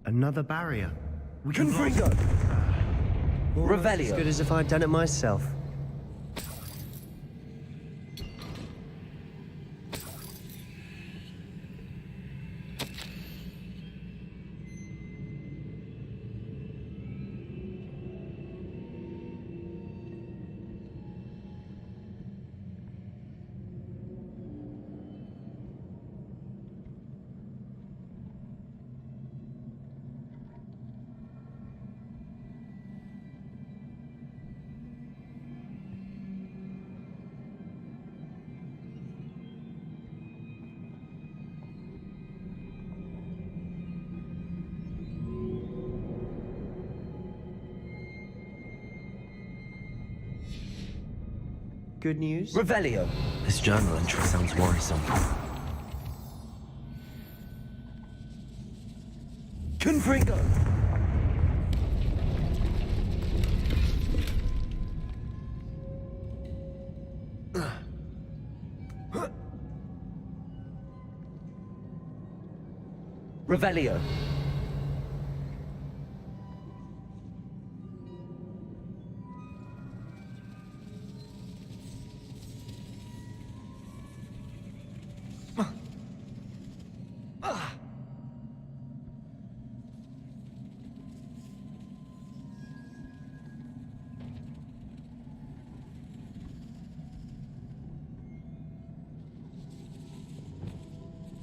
Another barrier. Confringo. Revelio. As good as if I'd done it myself. Good news? Revelio. This journal entry sounds worrisome. Confringo. Revelio.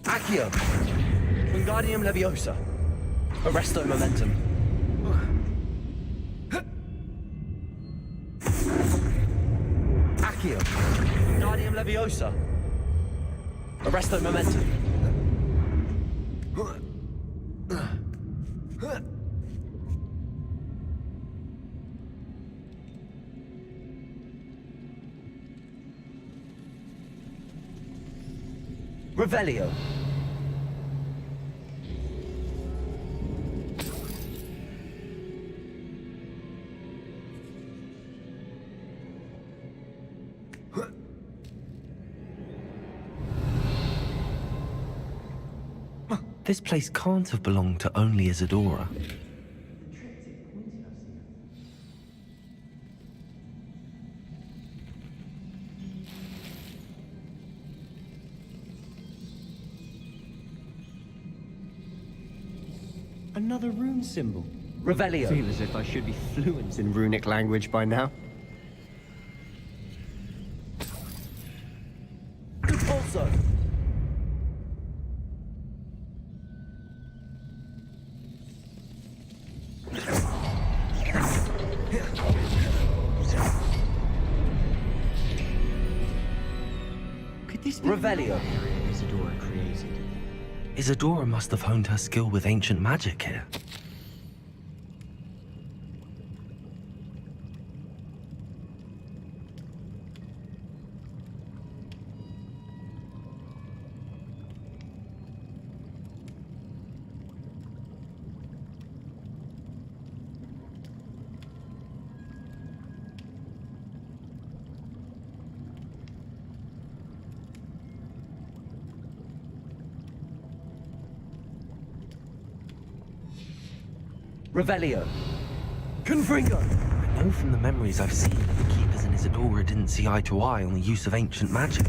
Accio. Wingardium Leviosa. Arresto Momentum. Accio. Wingardium Leviosa. Arresto Momentum. Revelio. This place can't have belonged to only Isadora. Another rune symbol. Revelio. I feel as if I should be fluent in runic language by now. Also. Could this be Revelio. Isadora created? Isadora must have honed her skill with ancient magic here. Revelio. Confringo! I know from the memories I've seen that the Keepers and Isadora didn't see eye to eye on the use of ancient magic.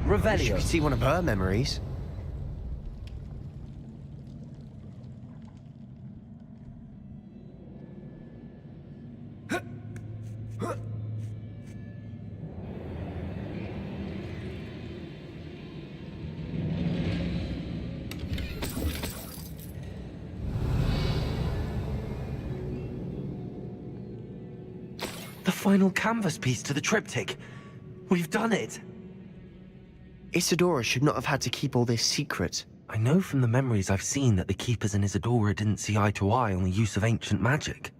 Revelio. You could see one of her memories. The final canvas piece to the triptych. We've done it. Isadora should not have had to keep all this secret. I know from the memories I've seen that the Keepers and Isadora didn't see eye to eye on the use of ancient magic.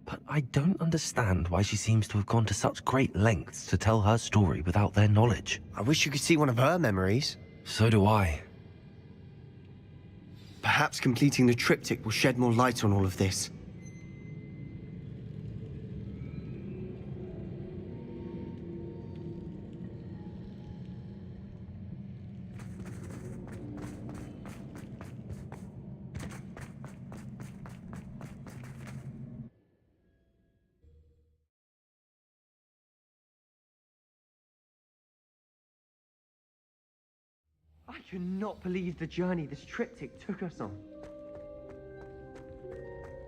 But I don't understand why she seems to have gone to such great lengths to tell her story without their knowledge. I wish you could see one of her memories. So do I. Perhaps completing the triptych will shed more light on all of this. I cannot believe the journey this triptych took us on.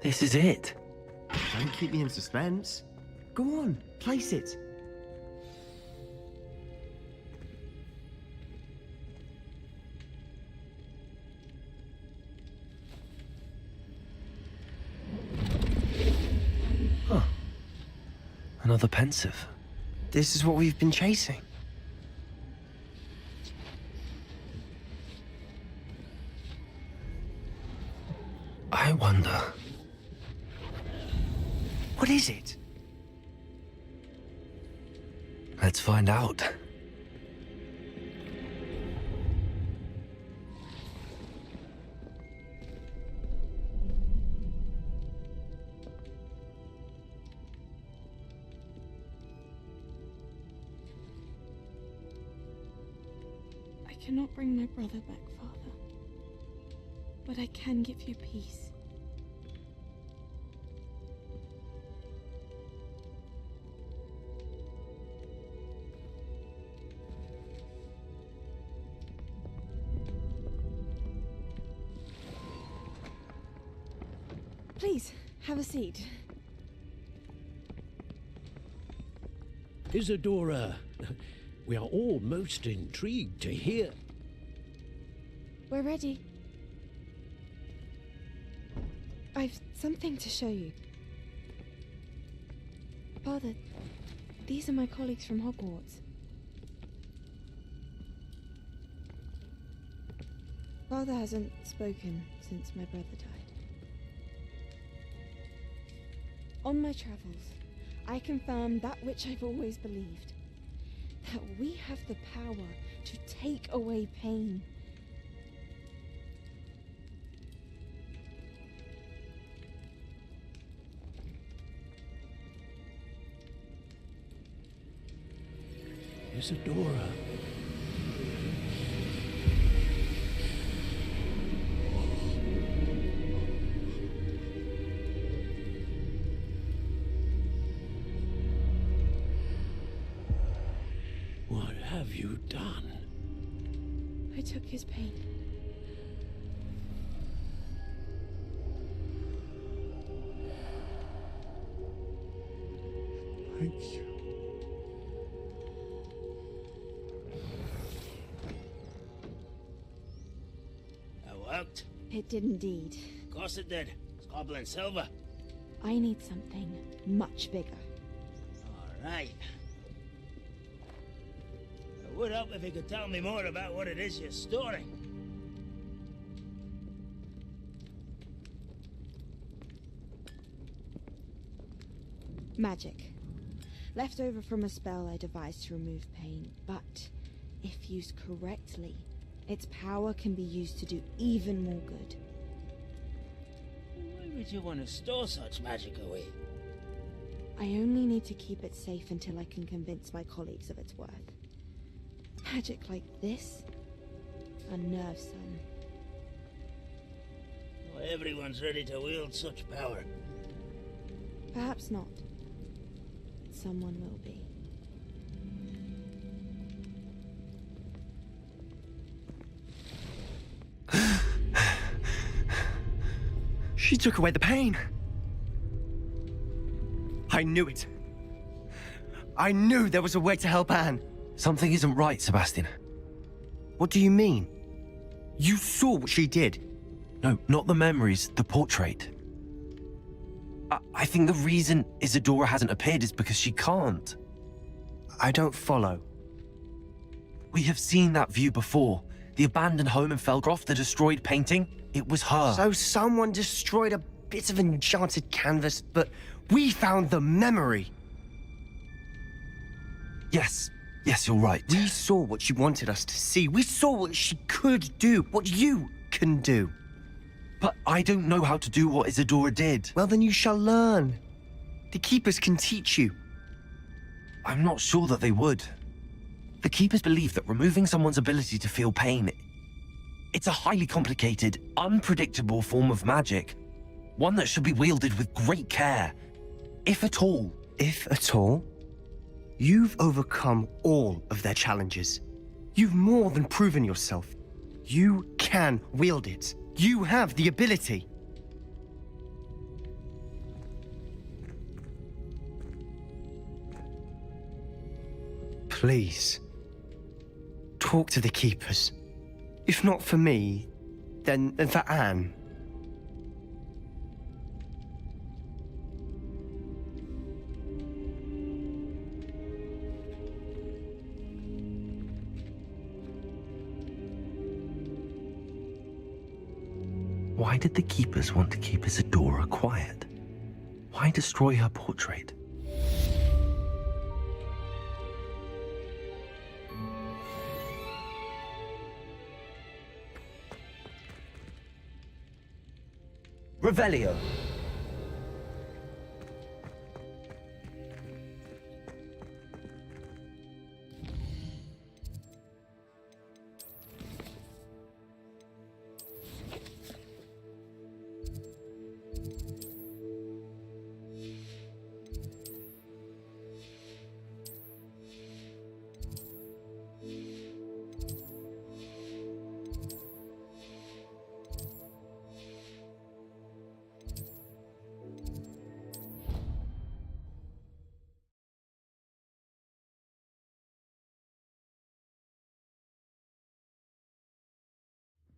This is it. Don't keep me in suspense. Go on, place it. Huh. Another pensive. This is what we've been chasing. I wonder. What is it? Let's find out. I cannot bring my brother back, Father. But I can give you peace. Please, have a seat. Isadora, we are all most intrigued to hear. We're ready. I've something to show you. Father, these are my colleagues from Hogwarts. Father hasn't spoken since my brother died. On my travels, I confirmed that which I've always believed. that we have the power to take away pain. Isadora. What have you done? I took his pain. Thank you. That worked? It did indeed. Of course it did. It's goblin silver. I need something much bigger. All right. I would help if you could tell me more about what it is you're storing. Magic. Left over from a spell I devised to remove pain, but if used correctly, its power can be used to do even more good. Why would you want to store such magic away? I only need to keep it safe until I can convince my colleagues of its worth. Magic like this unnerves them. Not everyone's ready to wield such power. Perhaps not. Someone will be. She took away the pain. I knew it. I knew there was a way to help Anne. Something isn't right, Sebastian. What do you mean? You saw what she did. No, not the memories, the portrait. I think the reason Isadora hasn't appeared is because she can't. I don't follow. We have seen that view before. The abandoned home in Felgroth, the destroyed painting. It was her. So someone destroyed a bit of enchanted canvas, but we found the memory. Yes, you're right. We saw what she wanted us to see. We saw what she could do, what you can do. But I don't know how to do what Isadora did. Well, then you shall learn. The Keepers can teach you. I'm not sure that they would. The Keepers believe that removing someone's ability to feel pain, it's a highly complicated, unpredictable form of magic. One that should be wielded with great care. If at all. If at all? You've overcome all of their challenges. You've more than proven yourself. You can wield it. You have the ability. Please, talk to the Keepers. If not for me, then for Anne. Why did the Keepers want to keep Isadora quiet? Why destroy her portrait? Revelio.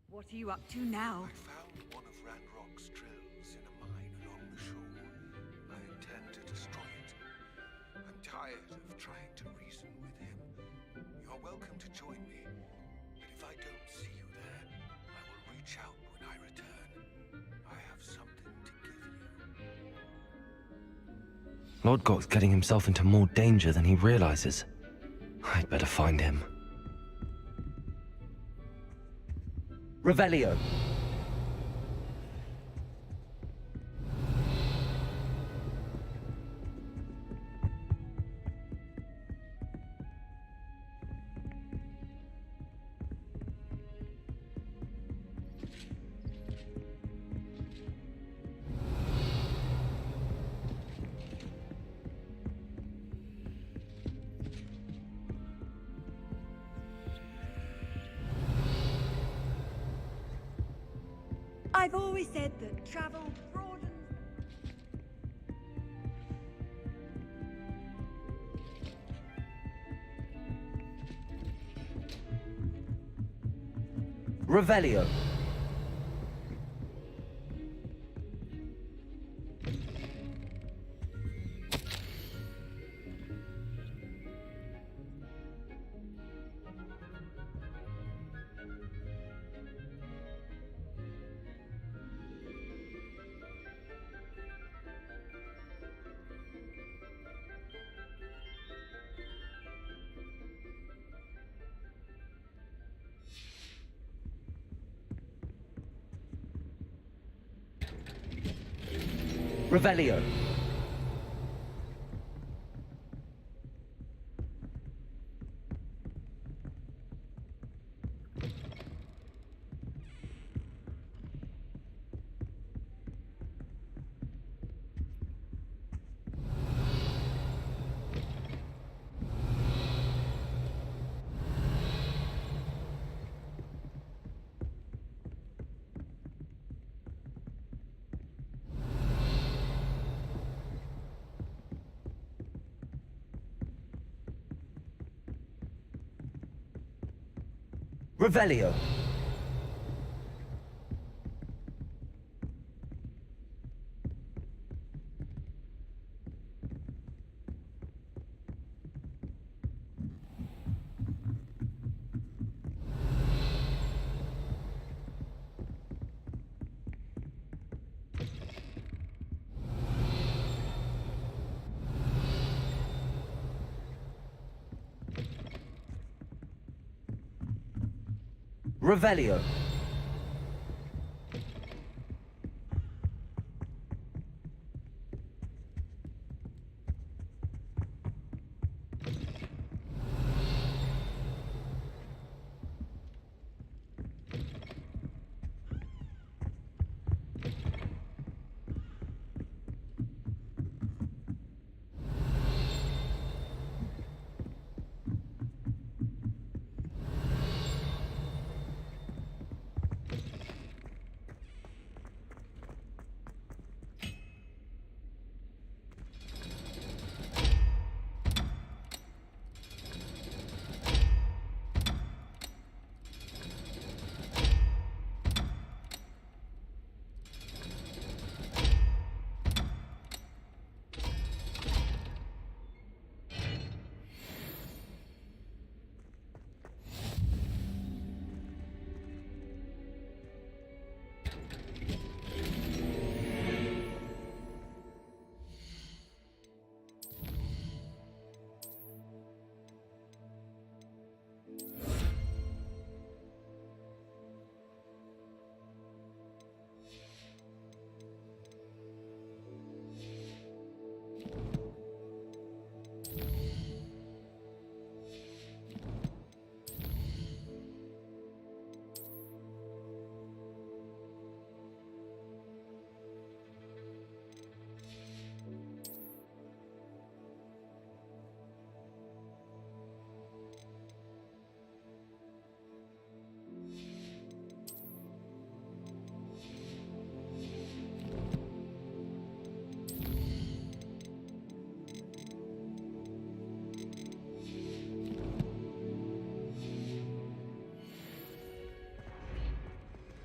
What are you up to now? I found one of Ranrock's drills in a mine along the shore. I intend to destroy it. I'm tired of trying to reason with him. You're welcome to join me, but if I don't see you there, I will reach out when I return. I have something to give you. Lodgok's getting himself into more danger than he realizes. I'd better find him. Revelio. I've always said that travel broadens. Revelio. Revelio. Revelio. Revelio.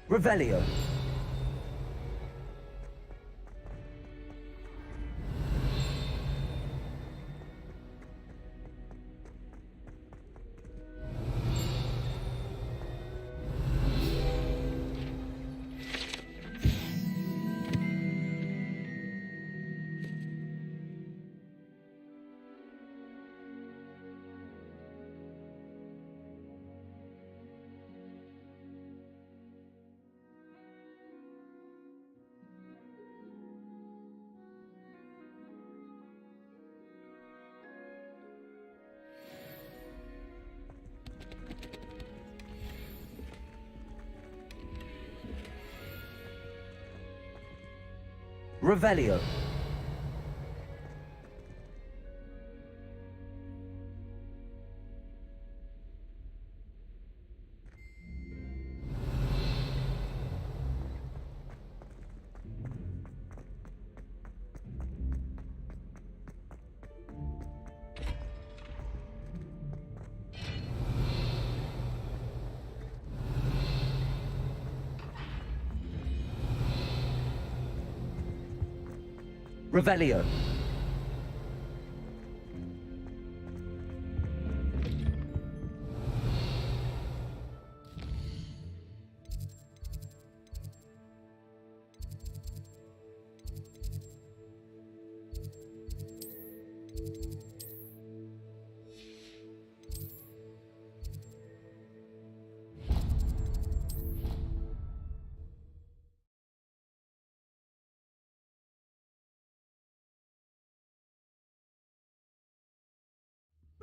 Revelio. Revelio. Revelio.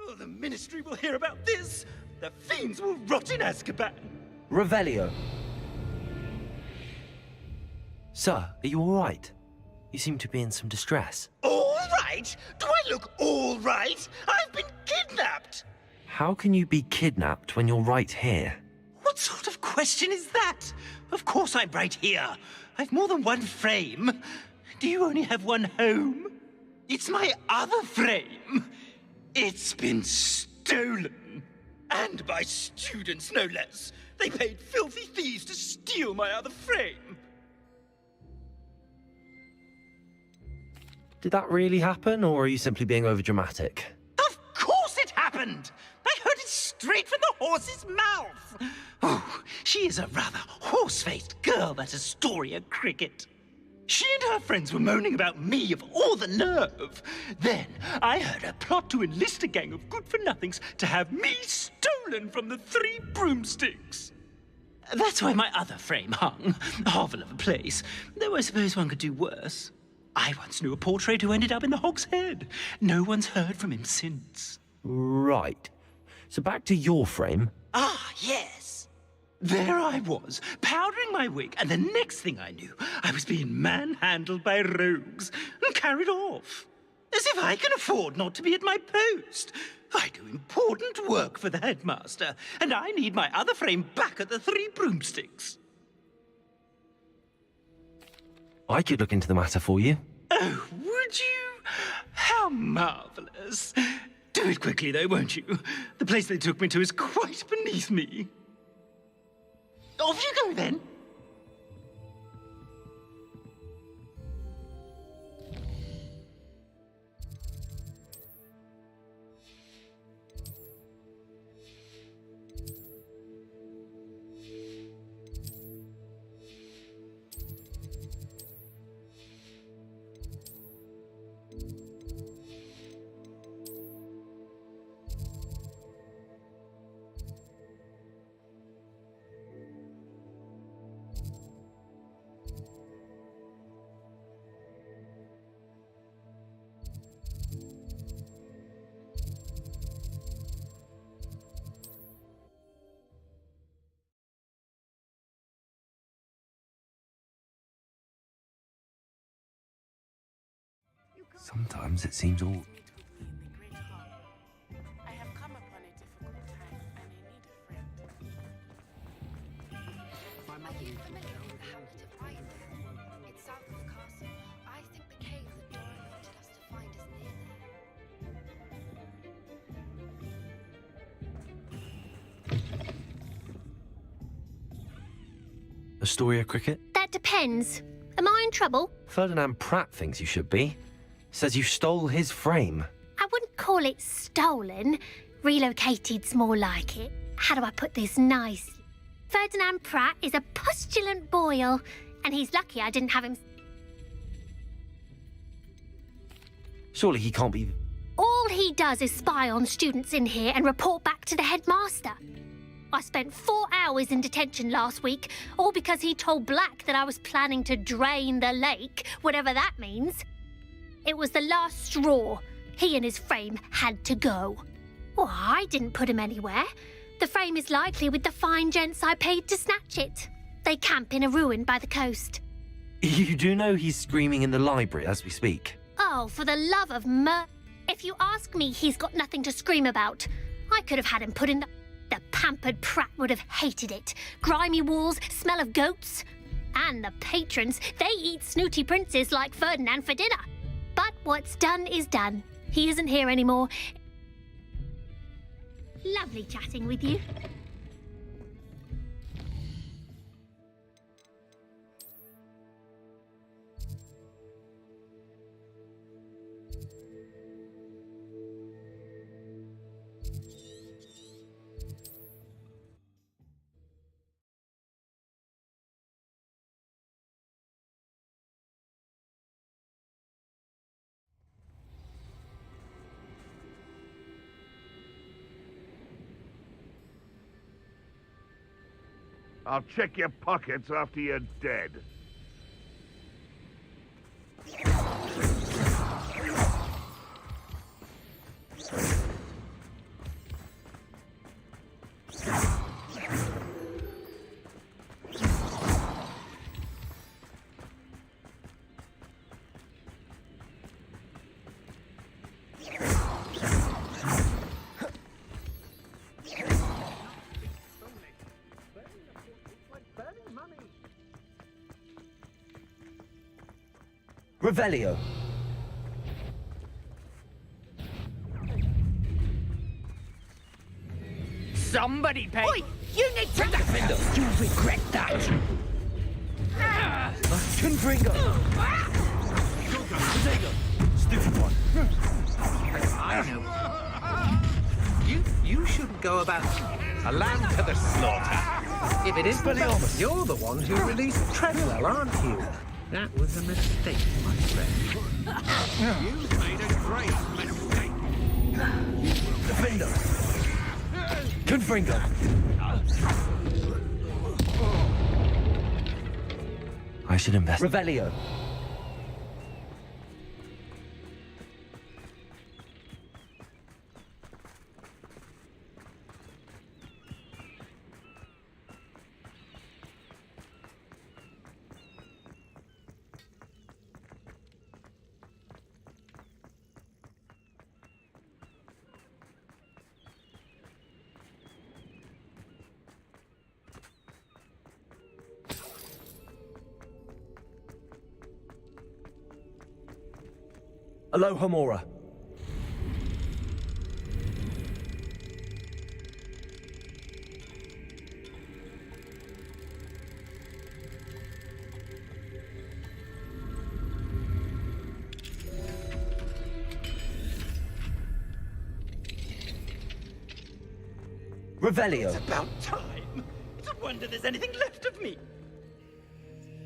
Oh, the Ministry will hear about this! The fiends will rot in Azkaban! Revelio. Sir, are you all right? You seem to be in some distress. All right? Do I look all right? I've been kidnapped! How can you be kidnapped when you're right here? What sort of question is that? Of course I'm right here. I've more than one frame. Do you only have one home? It's my other frame. It's been stolen. And by students, no less. They paid filthy thieves to steal my other frame. Did that really happen, or are you simply being overdramatic? Of course it happened! I heard it straight from the horse's mouth! Oh, she is a rather horse-faced girl, that Astoria Cricket. She and her friends were moaning about me of all the nerve. Then I heard her plot to enlist a gang of good-for-nothings to have me stolen from the Three Broomsticks. That's where my other frame hung. A hovel of a place, though I suppose one could do worse. I once knew a portrait who ended up in the Hog's Head. No one's heard from him since. Right. So back to your frame. Ah, yes. There I was, powdering my wig, and the next thing I knew, I was being manhandled by rogues and carried off. As if I can afford not to be at my post. I do important work for the headmaster, and I need my other frame back at the Three Broomsticks. I could look into the matter for you. Oh, would you? How marvelous. Do it quickly, though, won't you? The place they took me to is quite beneath me. Off you go, then. Sometimes it seems all... I have come upon a difficult time, and I need a friend. Are you familiar with the hamlet of Brighton? It's south of the castle. I think the cave that Doran wanted us to find is near there. Astoria Cricket? That depends. Am I in trouble? Ferdinand Pratt thinks you should be. Says you stole his frame. I wouldn't call it stolen. Relocated's more like it. How do I put this nicely? Ferdinand Pratt is a postulant boil, and he's lucky I didn't have him... Surely he can't be... All he does is spy on students in here and report back to the headmaster. I spent 4 hours in detention last week, all because he told Black that I was planning to drain the lake, whatever that means. It was the last straw. He and his frame had to go. Well, I didn't put him anywhere. The frame is likely with the fine gents I paid to snatch it. They camp in a ruin by the coast. You do know he's screaming in the library as we speak. Oh, for the love of If you ask me, he's got nothing to scream about. I could have had him put in the pampered prat would have hated it. Grimy walls, smell of goats. And the patrons, they eat snooty princes like Ferdinand for dinner. But what's done is done. He isn't here anymore. Lovely chatting with you. I'll check your pockets after you're dead. Revelio. Somebody pay. Oi, you need to defend. You regret that. Confringo. Stupid one. I know. You shouldn't go about a lamb to the slaughter. If it is Beliomus, you're the one who released Treadwell, aren't you? That was a mistake, my friend. You made a great mistake. Defender. Confringo. I should invest. Revelio. Aloha Mora. Revelio. It's about time. It's a wonder there's anything left of me.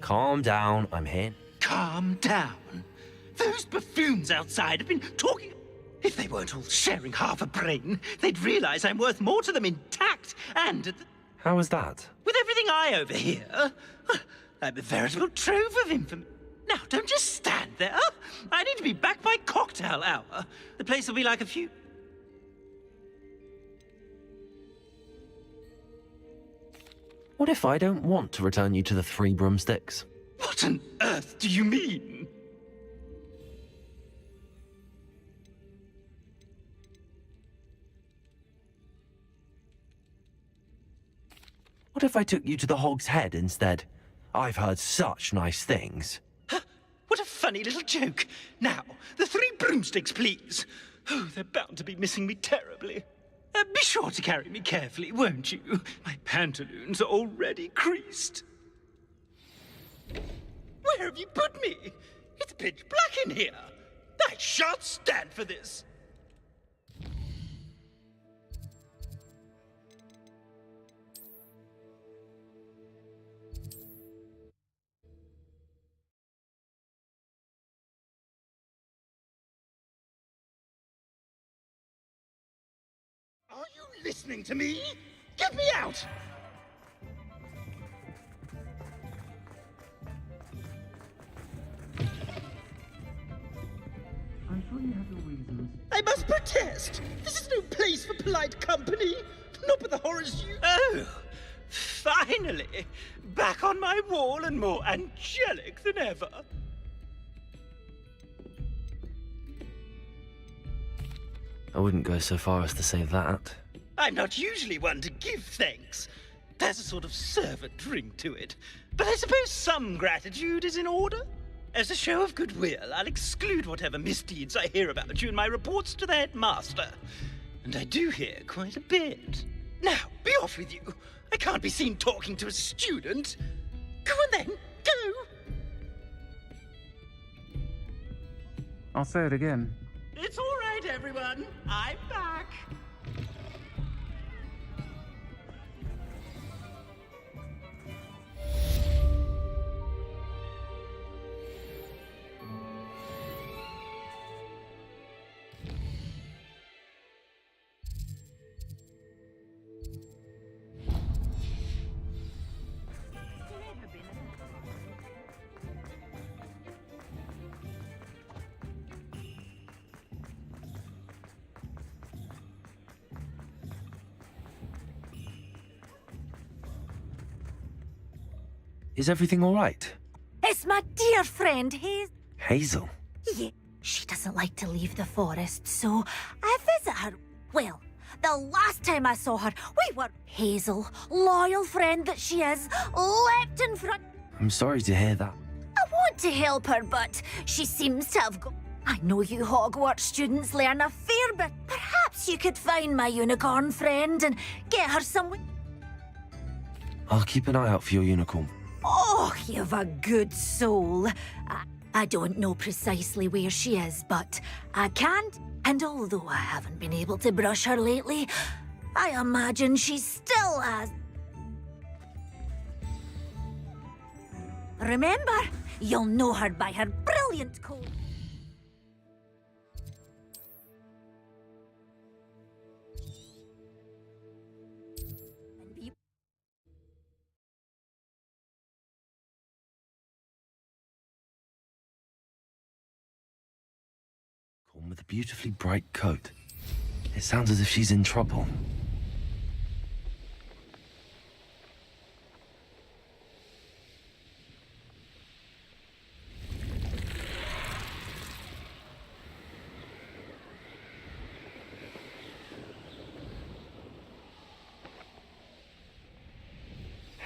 Calm down, I'm here. Calm down. Those buffoons outside have been talking. If they weren't all sharing half a brain, they'd realize I'm worth more to them intact and... How was that? With everything I overhear, I'm a veritable trove of infamy. Now, don't just stand there. I need to be back by cocktail hour. The place will be like a few... What if I don't want to return you to the Three Broomsticks? What on earth do you mean? What if I took you to the Hog's Head instead? I've heard such nice things. What a funny little joke. Now, the Three Broomsticks, please. Oh, they're bound to be missing me terribly. Be sure to carry me carefully, won't you? My pantaloons are already creased. Where have you put me? It's pitch black in here. I shan't stand for this. Are you listening to me? Get me out! I'm sure you have your reasons. I must protest! This is no place for polite company! Not with the horrors you... Oh! finally! Back on my wall and more angelic than ever. I wouldn't go so far as to say that. I'm not usually one to give thanks. There's a sort of servant ring to it. But I suppose some gratitude is in order. As a show of goodwill, I'll exclude whatever misdeeds I hear about you in my reports to the headmaster. And I do hear quite a bit. Now, be off with you. I can't be seen talking to a student. Go on then, go! I'll say it again. It's all right, everyone. I'm back. Is everything all right? It's my dear friend, Hazel? Yeah, she doesn't like to leave the forest, so I visit her. Well, the last time I saw her, we were... Hazel, loyal friend that she is, leapt in front... I'm sorry to hear that. I want to help her, but she seems to have got... I know you Hogwarts students learn a fair bit. Perhaps you could find my unicorn friend and get her somewhere... I'll keep an eye out for your unicorn. Oh, you've a good soul. I don't know precisely where she is, but I can't. And although I haven't been able to brush her lately, I imagine she still has. Remember, you'll know her by her brilliant coat. With a beautifully bright coat. It sounds as if she's in trouble.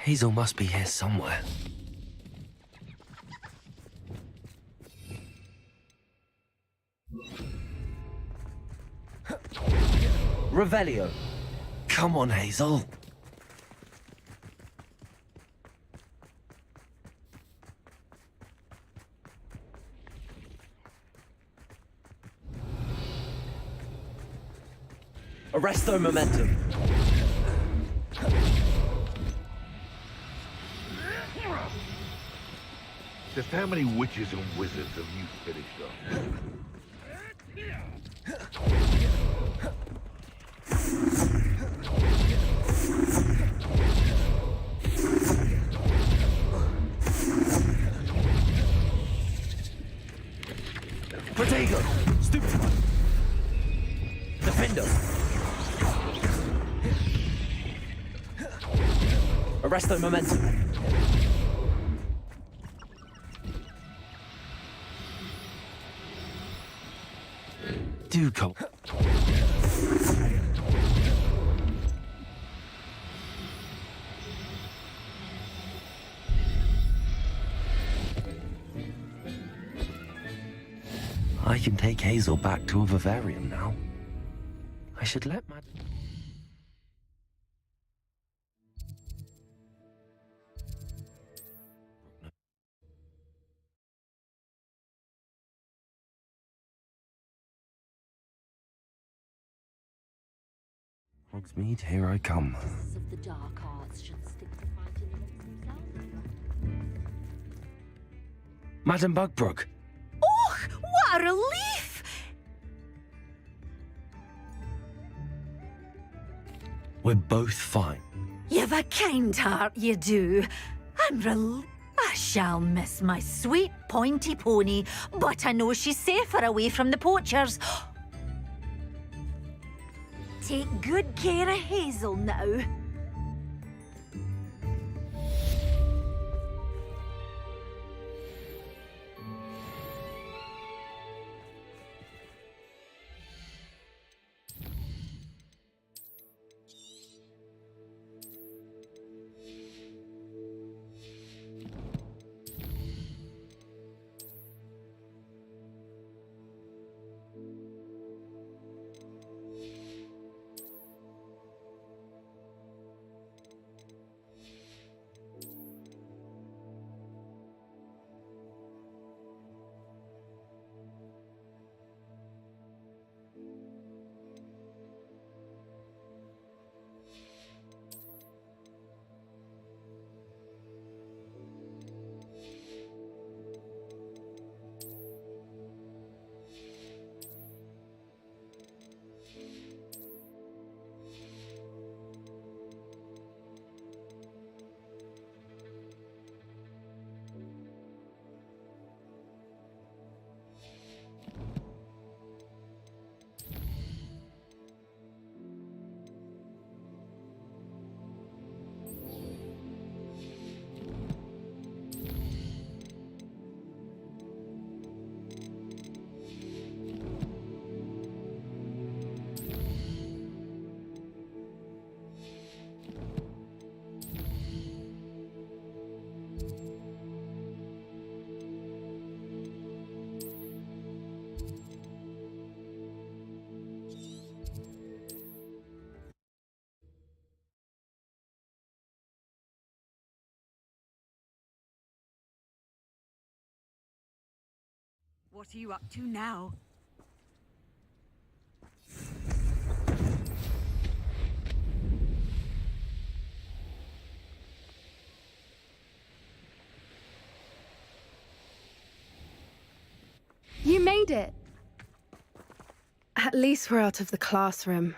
Hazel must be here somewhere. Revelio. Come on, Hazel. Arresto momentum. Just how many witches and wizards have you finished off? Protego! Stupid! Defender! Arresto momentum. Duco. I can take Hazel back to a vivarium now. I should let my... Hogsmeade, here I come. Of the dark arts should stick to fighting amongst themselves. Madam Bugbrook! Oh, what a relief! We're both fine. You've a kind heart, you do. I shall miss my sweet pointy pony, but I know she's safer away from the poachers. Take good care of Hazel now. What are you up to now? You made it! At least we're out of the classroom.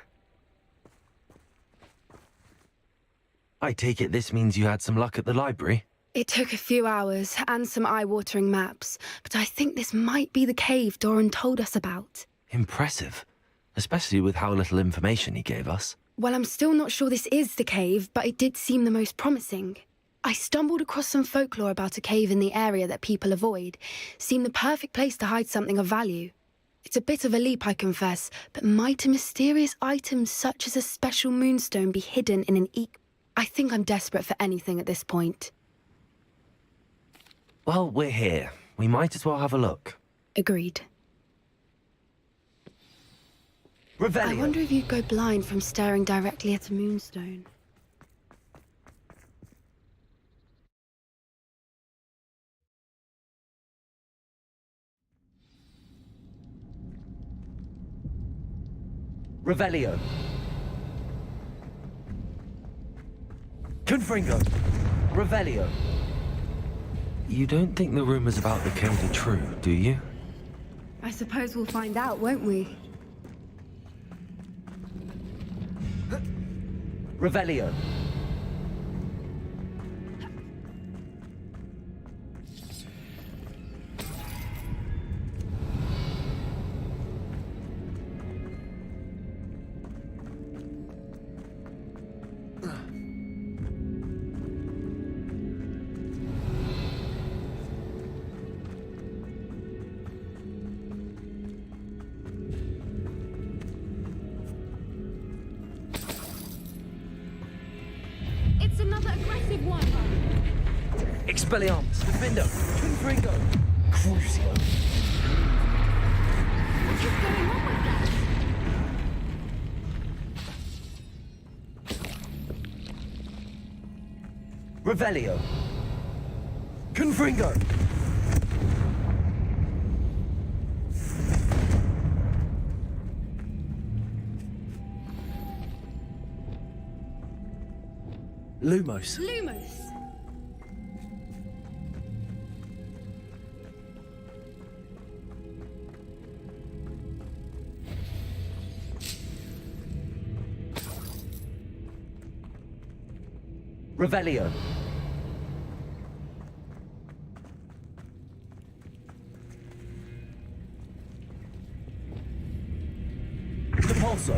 I take it this means you had some luck at the library? It took a few hours and some eye-watering maps, but I think this might be the cave Doran told us about. Impressive. Especially with how little information he gave us. Well, I'm still not sure this is the cave, but it did seem the most promising. I stumbled across some folklore about a cave in the area that people avoid. Seemed the perfect place to hide something of value. It's a bit of a leap, I confess, but might a mysterious item such as a special moonstone be hidden in an I think I'm desperate for anything at this point. Well, we're here. We might as well have a look. Agreed. Revelio. I wonder if you'd go blind from staring directly at a moonstone. Revelio. Confringo. Revelio. You don't think the rumors about the cave are true, do you? I suppose we'll find out, won't we? Revelio. It's another aggressive one! Expelliarmus. Defendo. Confringo. Crucio. What is going on with that? Revelio. Confringo. Lumos. Lumos! Revelio. Depulso.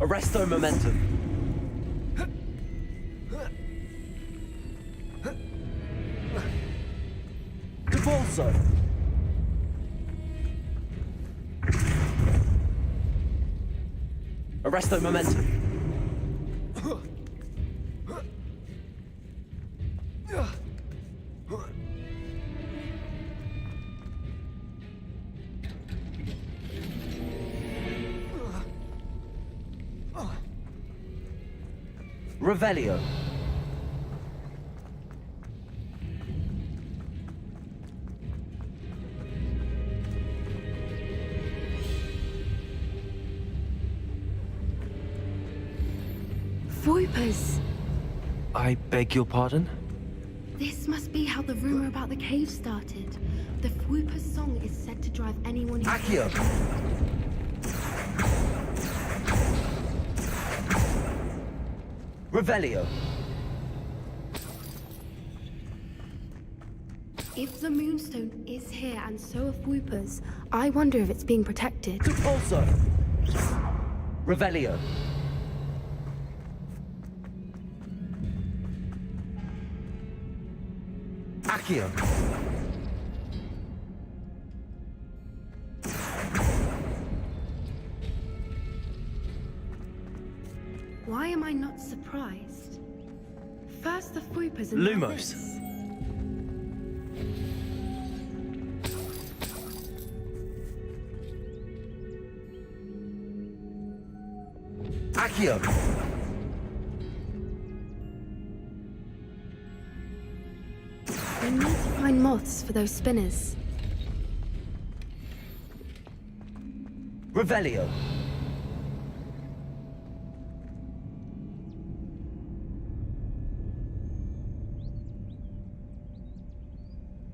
Arresto momentum. Depulso. Arresto momentum. Revelio. Voipers! I beg your pardon? This must be how the rumor about the cave started. The Fwooper's song is said to drive anyone who... Accio! Revelio. If the moonstone is here and so are Fwoopers, I wonder if it's being protected. Depulso. Revelio. Accio. Why am I not surprised? First the Fwoopers and now Lumos. this. Accio! We need to find moths for those spinners. Revelio!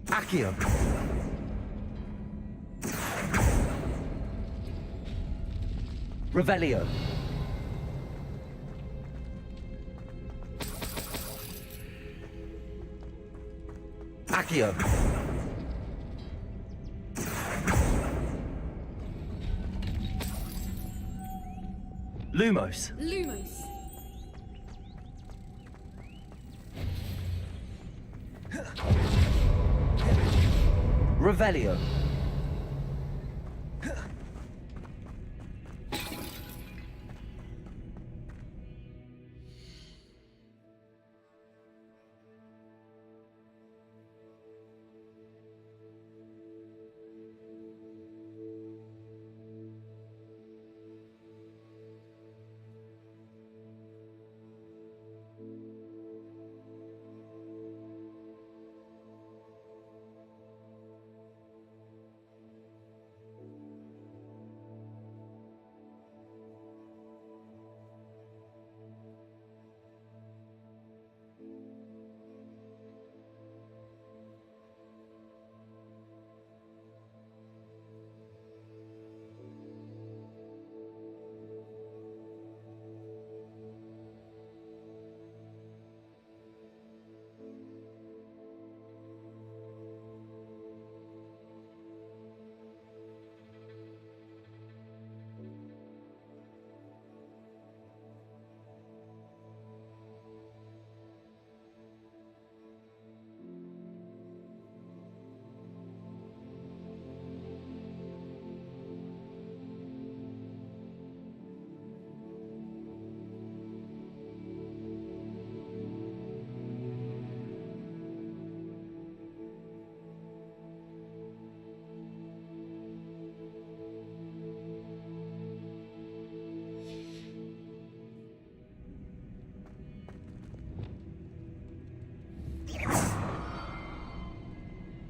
Accio! Revelio! Accio! Lumos! Lumos. Revelio!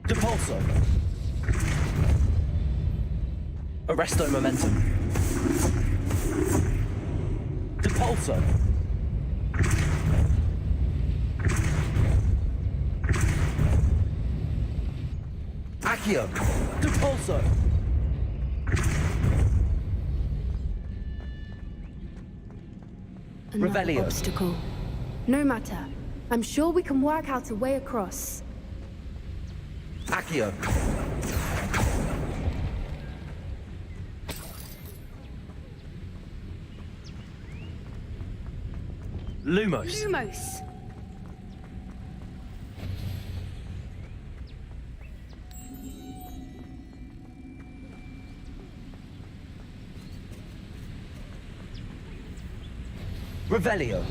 Depulso. Arresto momentum. Depulso. Accio. Depulso. Another Revelio. obstacle. No matter. I'm sure we can work out a way across. Accio. Lumos. Lumos. Revelio.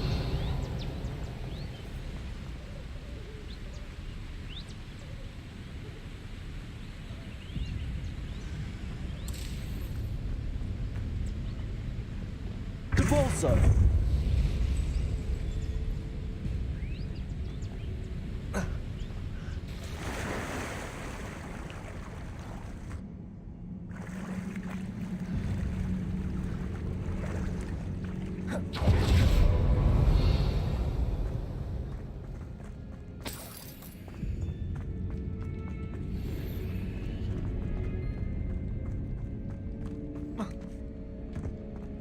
Depulso.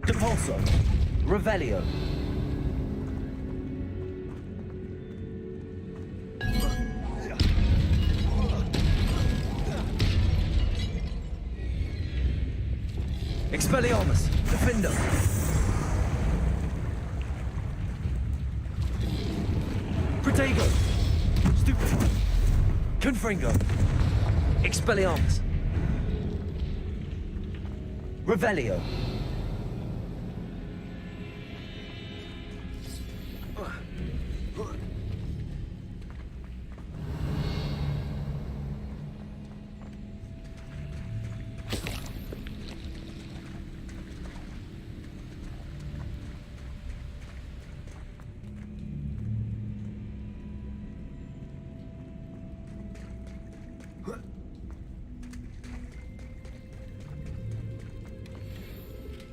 Depulso. Revelio. Expelliarmus. Defender. Protego. Stupid. Confringo. Expelliarmus. Revelio.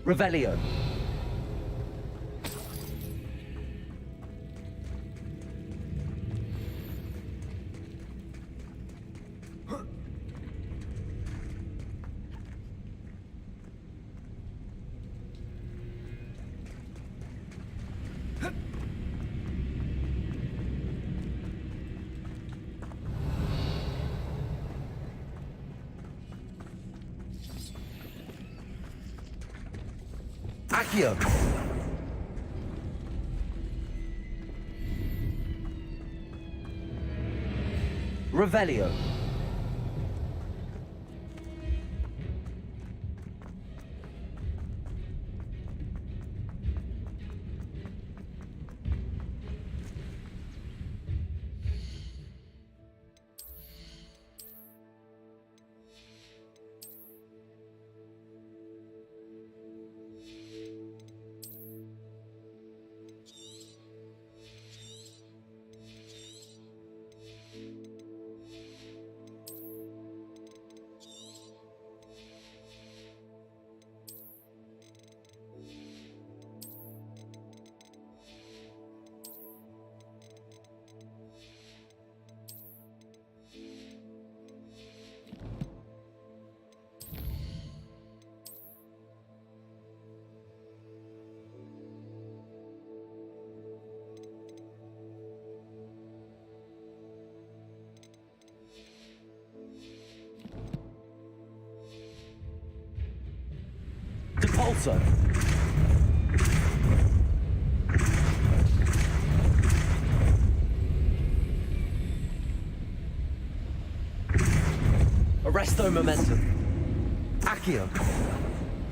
Revelio. Accio. Revelio. Depulso. Arresto momentum. Accio.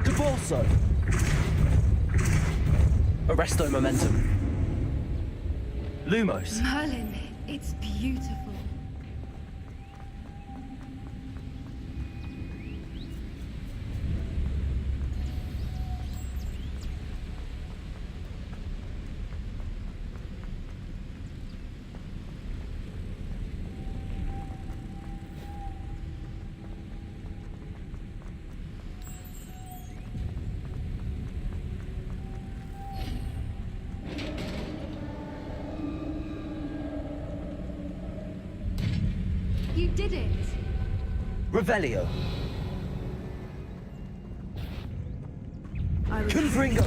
Depulso. Arresto momentum. Lumos. Merlin, it's beautiful. You did it! Revelio. I Confringo.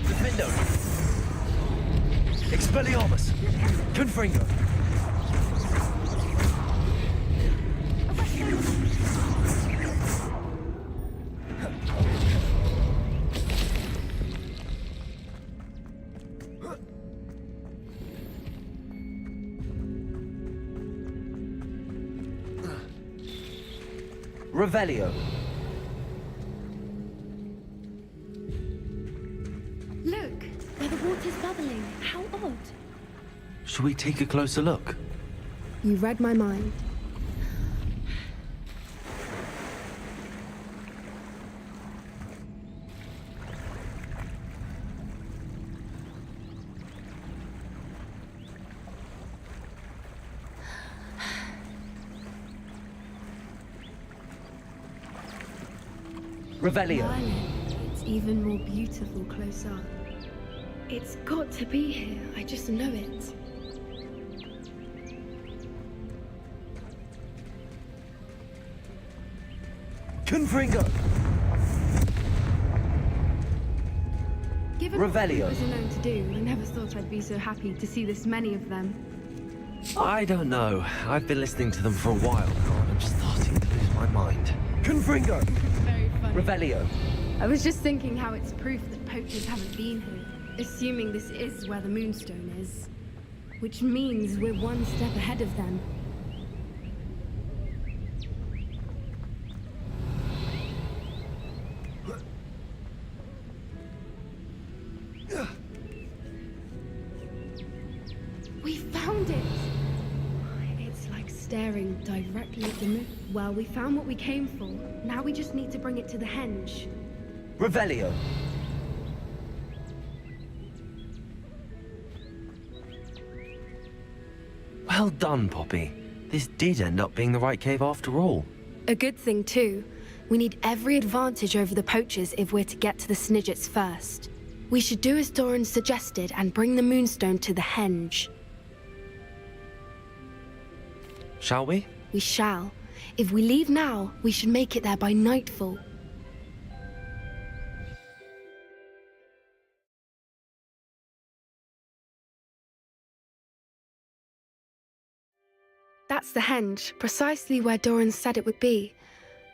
Defendo. Expelliarmus. Confringo. Revelio. Look, where the water's bubbling. How odd. Shall we take a closer look? You read my mind. Revelio. Violet, it's even more beautiful close up. It's got to be here. I just know it. Confringo. Given what Revelio. creepers are known to do, I never thought I'd be so happy to see this many of them. I don't know. I've been listening to them for a while now, and I'm just starting to lose my mind. Confringo. Very funny. Revelio. I was just thinking how it's proof that poachers haven't been here, assuming this is where the Moonstone is. Which means we're one step ahead of them. We found it! It's like staring directly at the moon. Well, we found what we came for. Now we just need to bring it to the henge. Revelio. Well done, Poppy. This did end up being the right cave after all. A good thing, too. We need every advantage over the poachers if we're to get to the Snidgets first. We should do as Doran suggested and bring the Moonstone to the Henge. Shall we? We shall. If we leave now, we should make it there by nightfall. That's the Henge, precisely where Doran said it would be.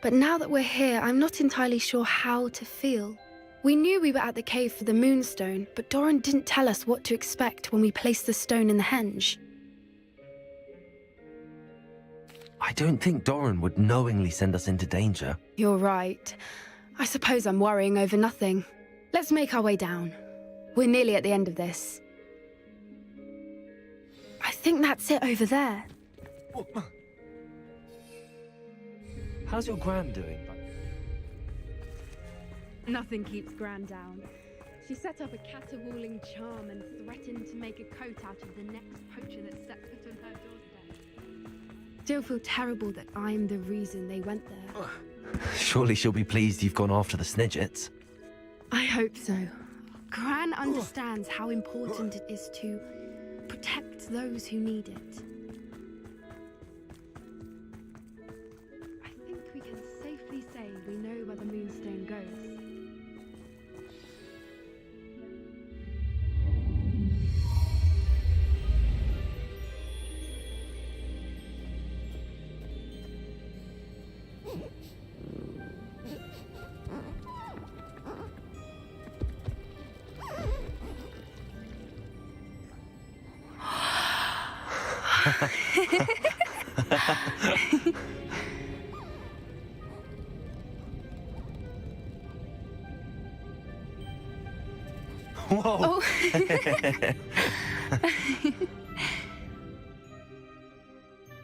But now that we're here, I'm not entirely sure how to feel. We knew we were at the cave for the Moonstone, but Doran didn't tell us what to expect when we placed the stone in the Henge. I don't think Doran would knowingly send us into danger. You're right. I suppose I'm worrying over nothing. Let's make our way down. We're nearly at the end of this. I think that's it over there. How's your Gran doing? Nothing keeps Gran down. She set up a caterwauling charm and threatened to make a coat out of the next poacher that set foot on her doorstep. Still feel terrible that I'm the reason they went there. Surely she'll be pleased you've gone after the Snidgets. I hope so. Gran understands how important it is to protect those who need it. I think we can safely say we know where the Moonstone goes. Whoa! Oh.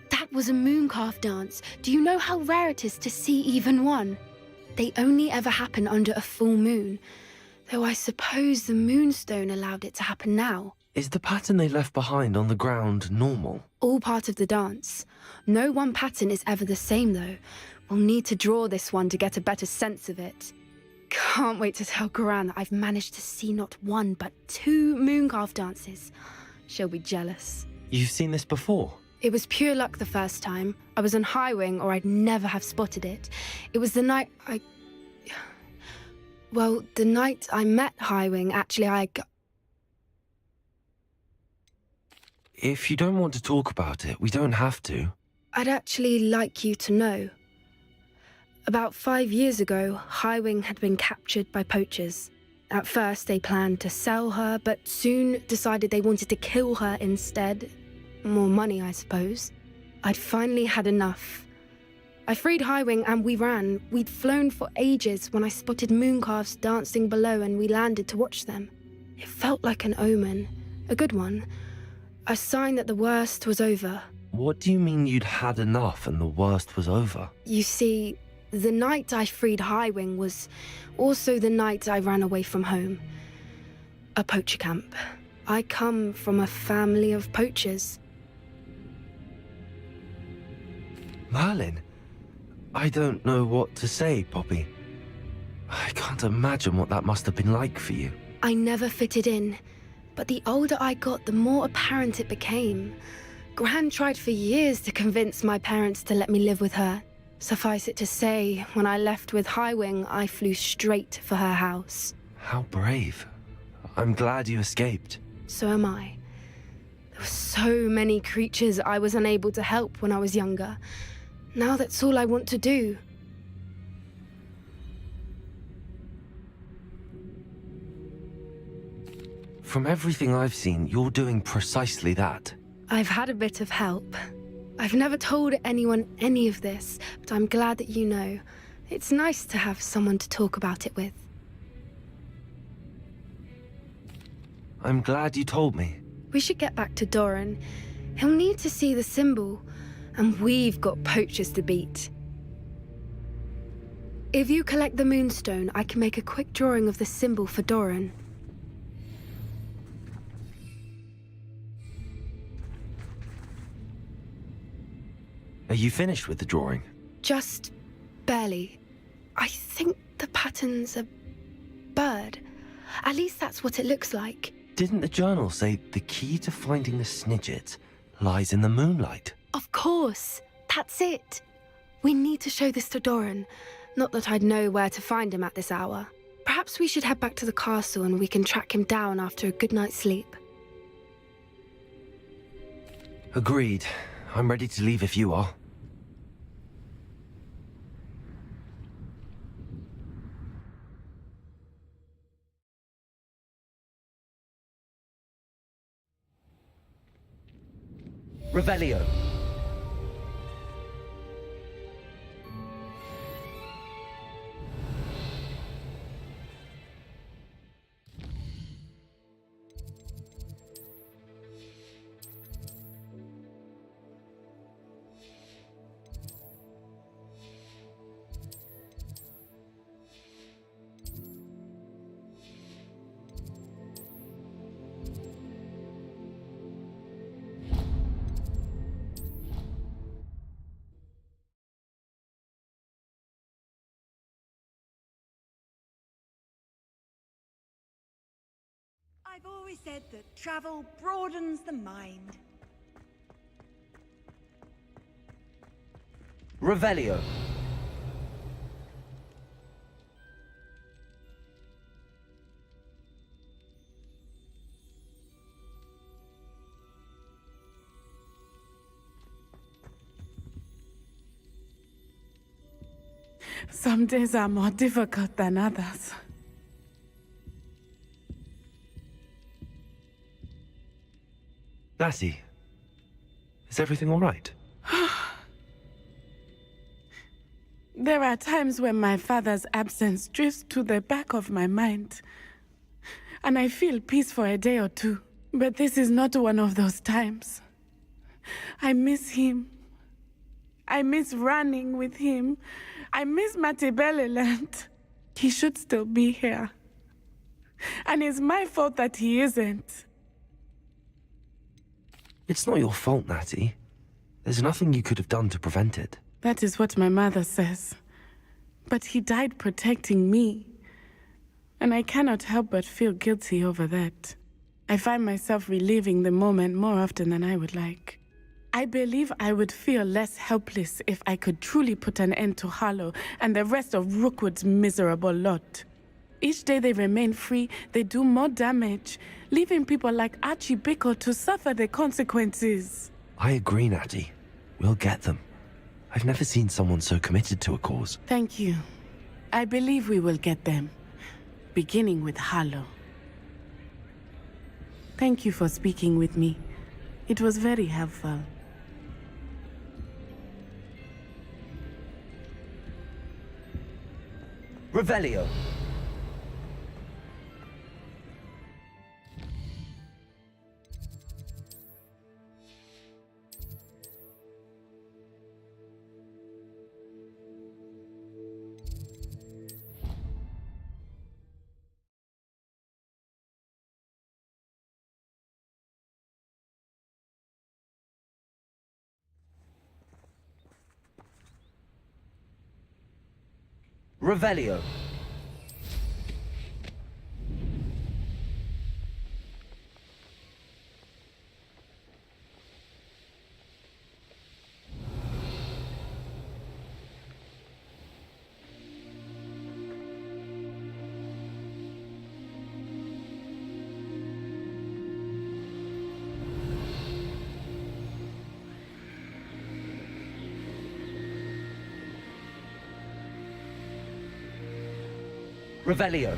That was a mooncalf dance. Do you know how rare it is to see even one? They only ever happen under a full moon. Though I suppose the Moonstone allowed it to happen now. Is the pattern they left behind on the ground normal? All part of the dance. No one pattern is ever the same, though. We'll need to draw this one to get a better sense of it. Can't wait to tell Gran that I've managed to see not one, but 2 mooncalf dances. She'll be jealous. You've seen this before? It was pure luck the first time. I was on Highwing, or I'd never have spotted it. It was the night Well, the night I met Highwing, actually, If you don't want to talk about it, we don't have to. I'd actually like you to know. About 5 years ago, Highwing had been captured by poachers. At first, they planned to sell her, but soon decided they wanted to kill her instead. More money, I suppose. I'd finally had enough. I freed Highwing and we ran. We'd flown for ages when I spotted mooncalves dancing below and we landed to watch them. It felt like an omen. A good one. A sign that the worst was over. What do you mean you'd had enough and the worst was over? You see, the night I freed Highwing was also the night I ran away from home. A poacher camp. I come from a family of poachers. Merlin? I don't know what to say, Poppy. I can't imagine what that must have been like for you. I never fitted in, but the older I got, the more apparent it became. Gran tried for years to convince my parents to let me live with her. Suffice it to say, when I left with Highwing, I flew straight for her house. How brave. I'm glad you escaped. So am I. There were so many creatures I was unable to help when I was younger. Now that's all I want to do. From everything I've seen, you're doing precisely that. I've had a bit of help. I've never told anyone any of this, but I'm glad that you know. It's nice to have someone to talk about it with. I'm glad you told me. We should get back to Doran. He'll need to see the symbol, and we've got poachers to beat. If you collect the Moonstone, I can make a quick drawing of the symbol for Doran. Are you finished with the drawing? Just barely. I think the pattern's a bird. At least that's what it looks like. Didn't the journal say the key to finding the Snidget lies in the moonlight? Of course. That's it. We need to show this to Doran. Not that I'd know where to find him at this hour. Perhaps we should head back to the castle and we can track him down after a good night's sleep. Agreed. I'm ready to leave if you are. Revelio. I've always said that travel broadens the mind. Revelio. Some days are more difficult than others. Lassie, is everything all right? There are times when my father's absence drifts to the back of my mind, and I feel peace for a day or two. But this is not one of those times. I miss him. I miss running with him. I miss Matibeleland. He should still be here. And it's my fault that he isn't. It's not your fault, Natty. There's nothing you could have done to prevent it. That is what my mother says. But he died protecting me. And I cannot help but feel guilty over that. I find myself reliving the moment more often than I would like. I believe I would feel less helpless if I could truly put an end to Harlow and the rest of Rookwood's miserable lot. Each day they remain free, they do more damage, leaving people like Archie Bickle to suffer the consequences. I agree, Natty. We'll get them. I've never seen someone so committed to a cause. Thank you. I believe we will get them, beginning with Harlow. Thank you for speaking with me. It was very helpful. Revelio. Revelio. Revelio.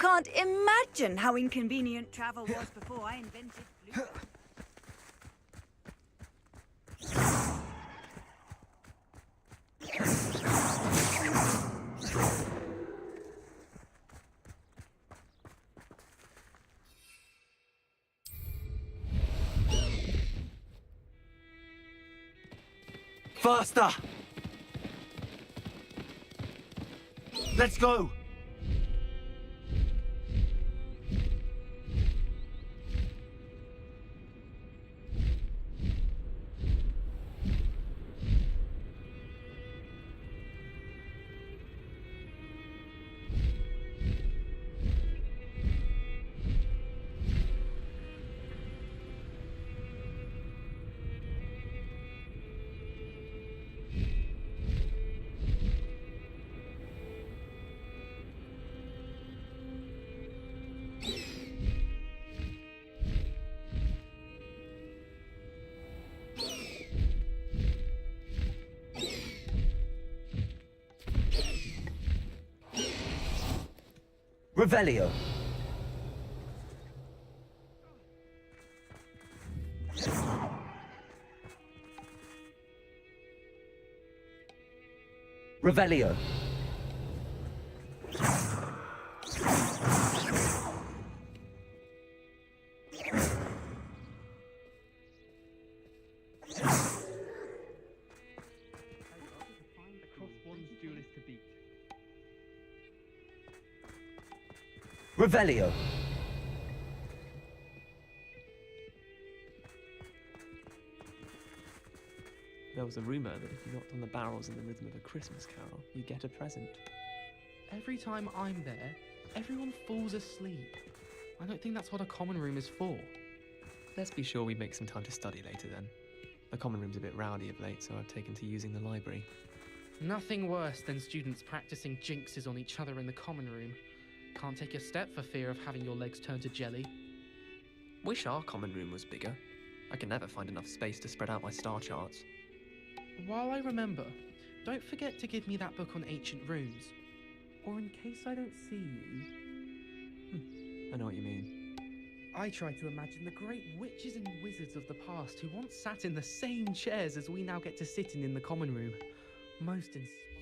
can't imagine how inconvenient travel was before I invented Blue. Faster! Let's go! Revelio. Revelio. Revelio. There was a rumour that if you knocked on the barrels in the rhythm of a Christmas carol, you get a present. Every time I'm there, everyone falls asleep. I don't think that's what a common room is for. Let's be sure we make some time to study later then. The common room's a bit rowdy of late, so I've taken to using the library. Nothing worse than students practicing jinxes on each other in the common room. Can't take a step for fear of having your legs turn to jelly. Wish our common room was bigger. I can never find enough space to spread out my star charts. While I remember, don't forget to give me that book on ancient runes. Or in case I don't see you. I know what you mean. I try to imagine the great witches and wizards of the past who once sat in the same chairs as we now get to sit in the common room. Most inspiring.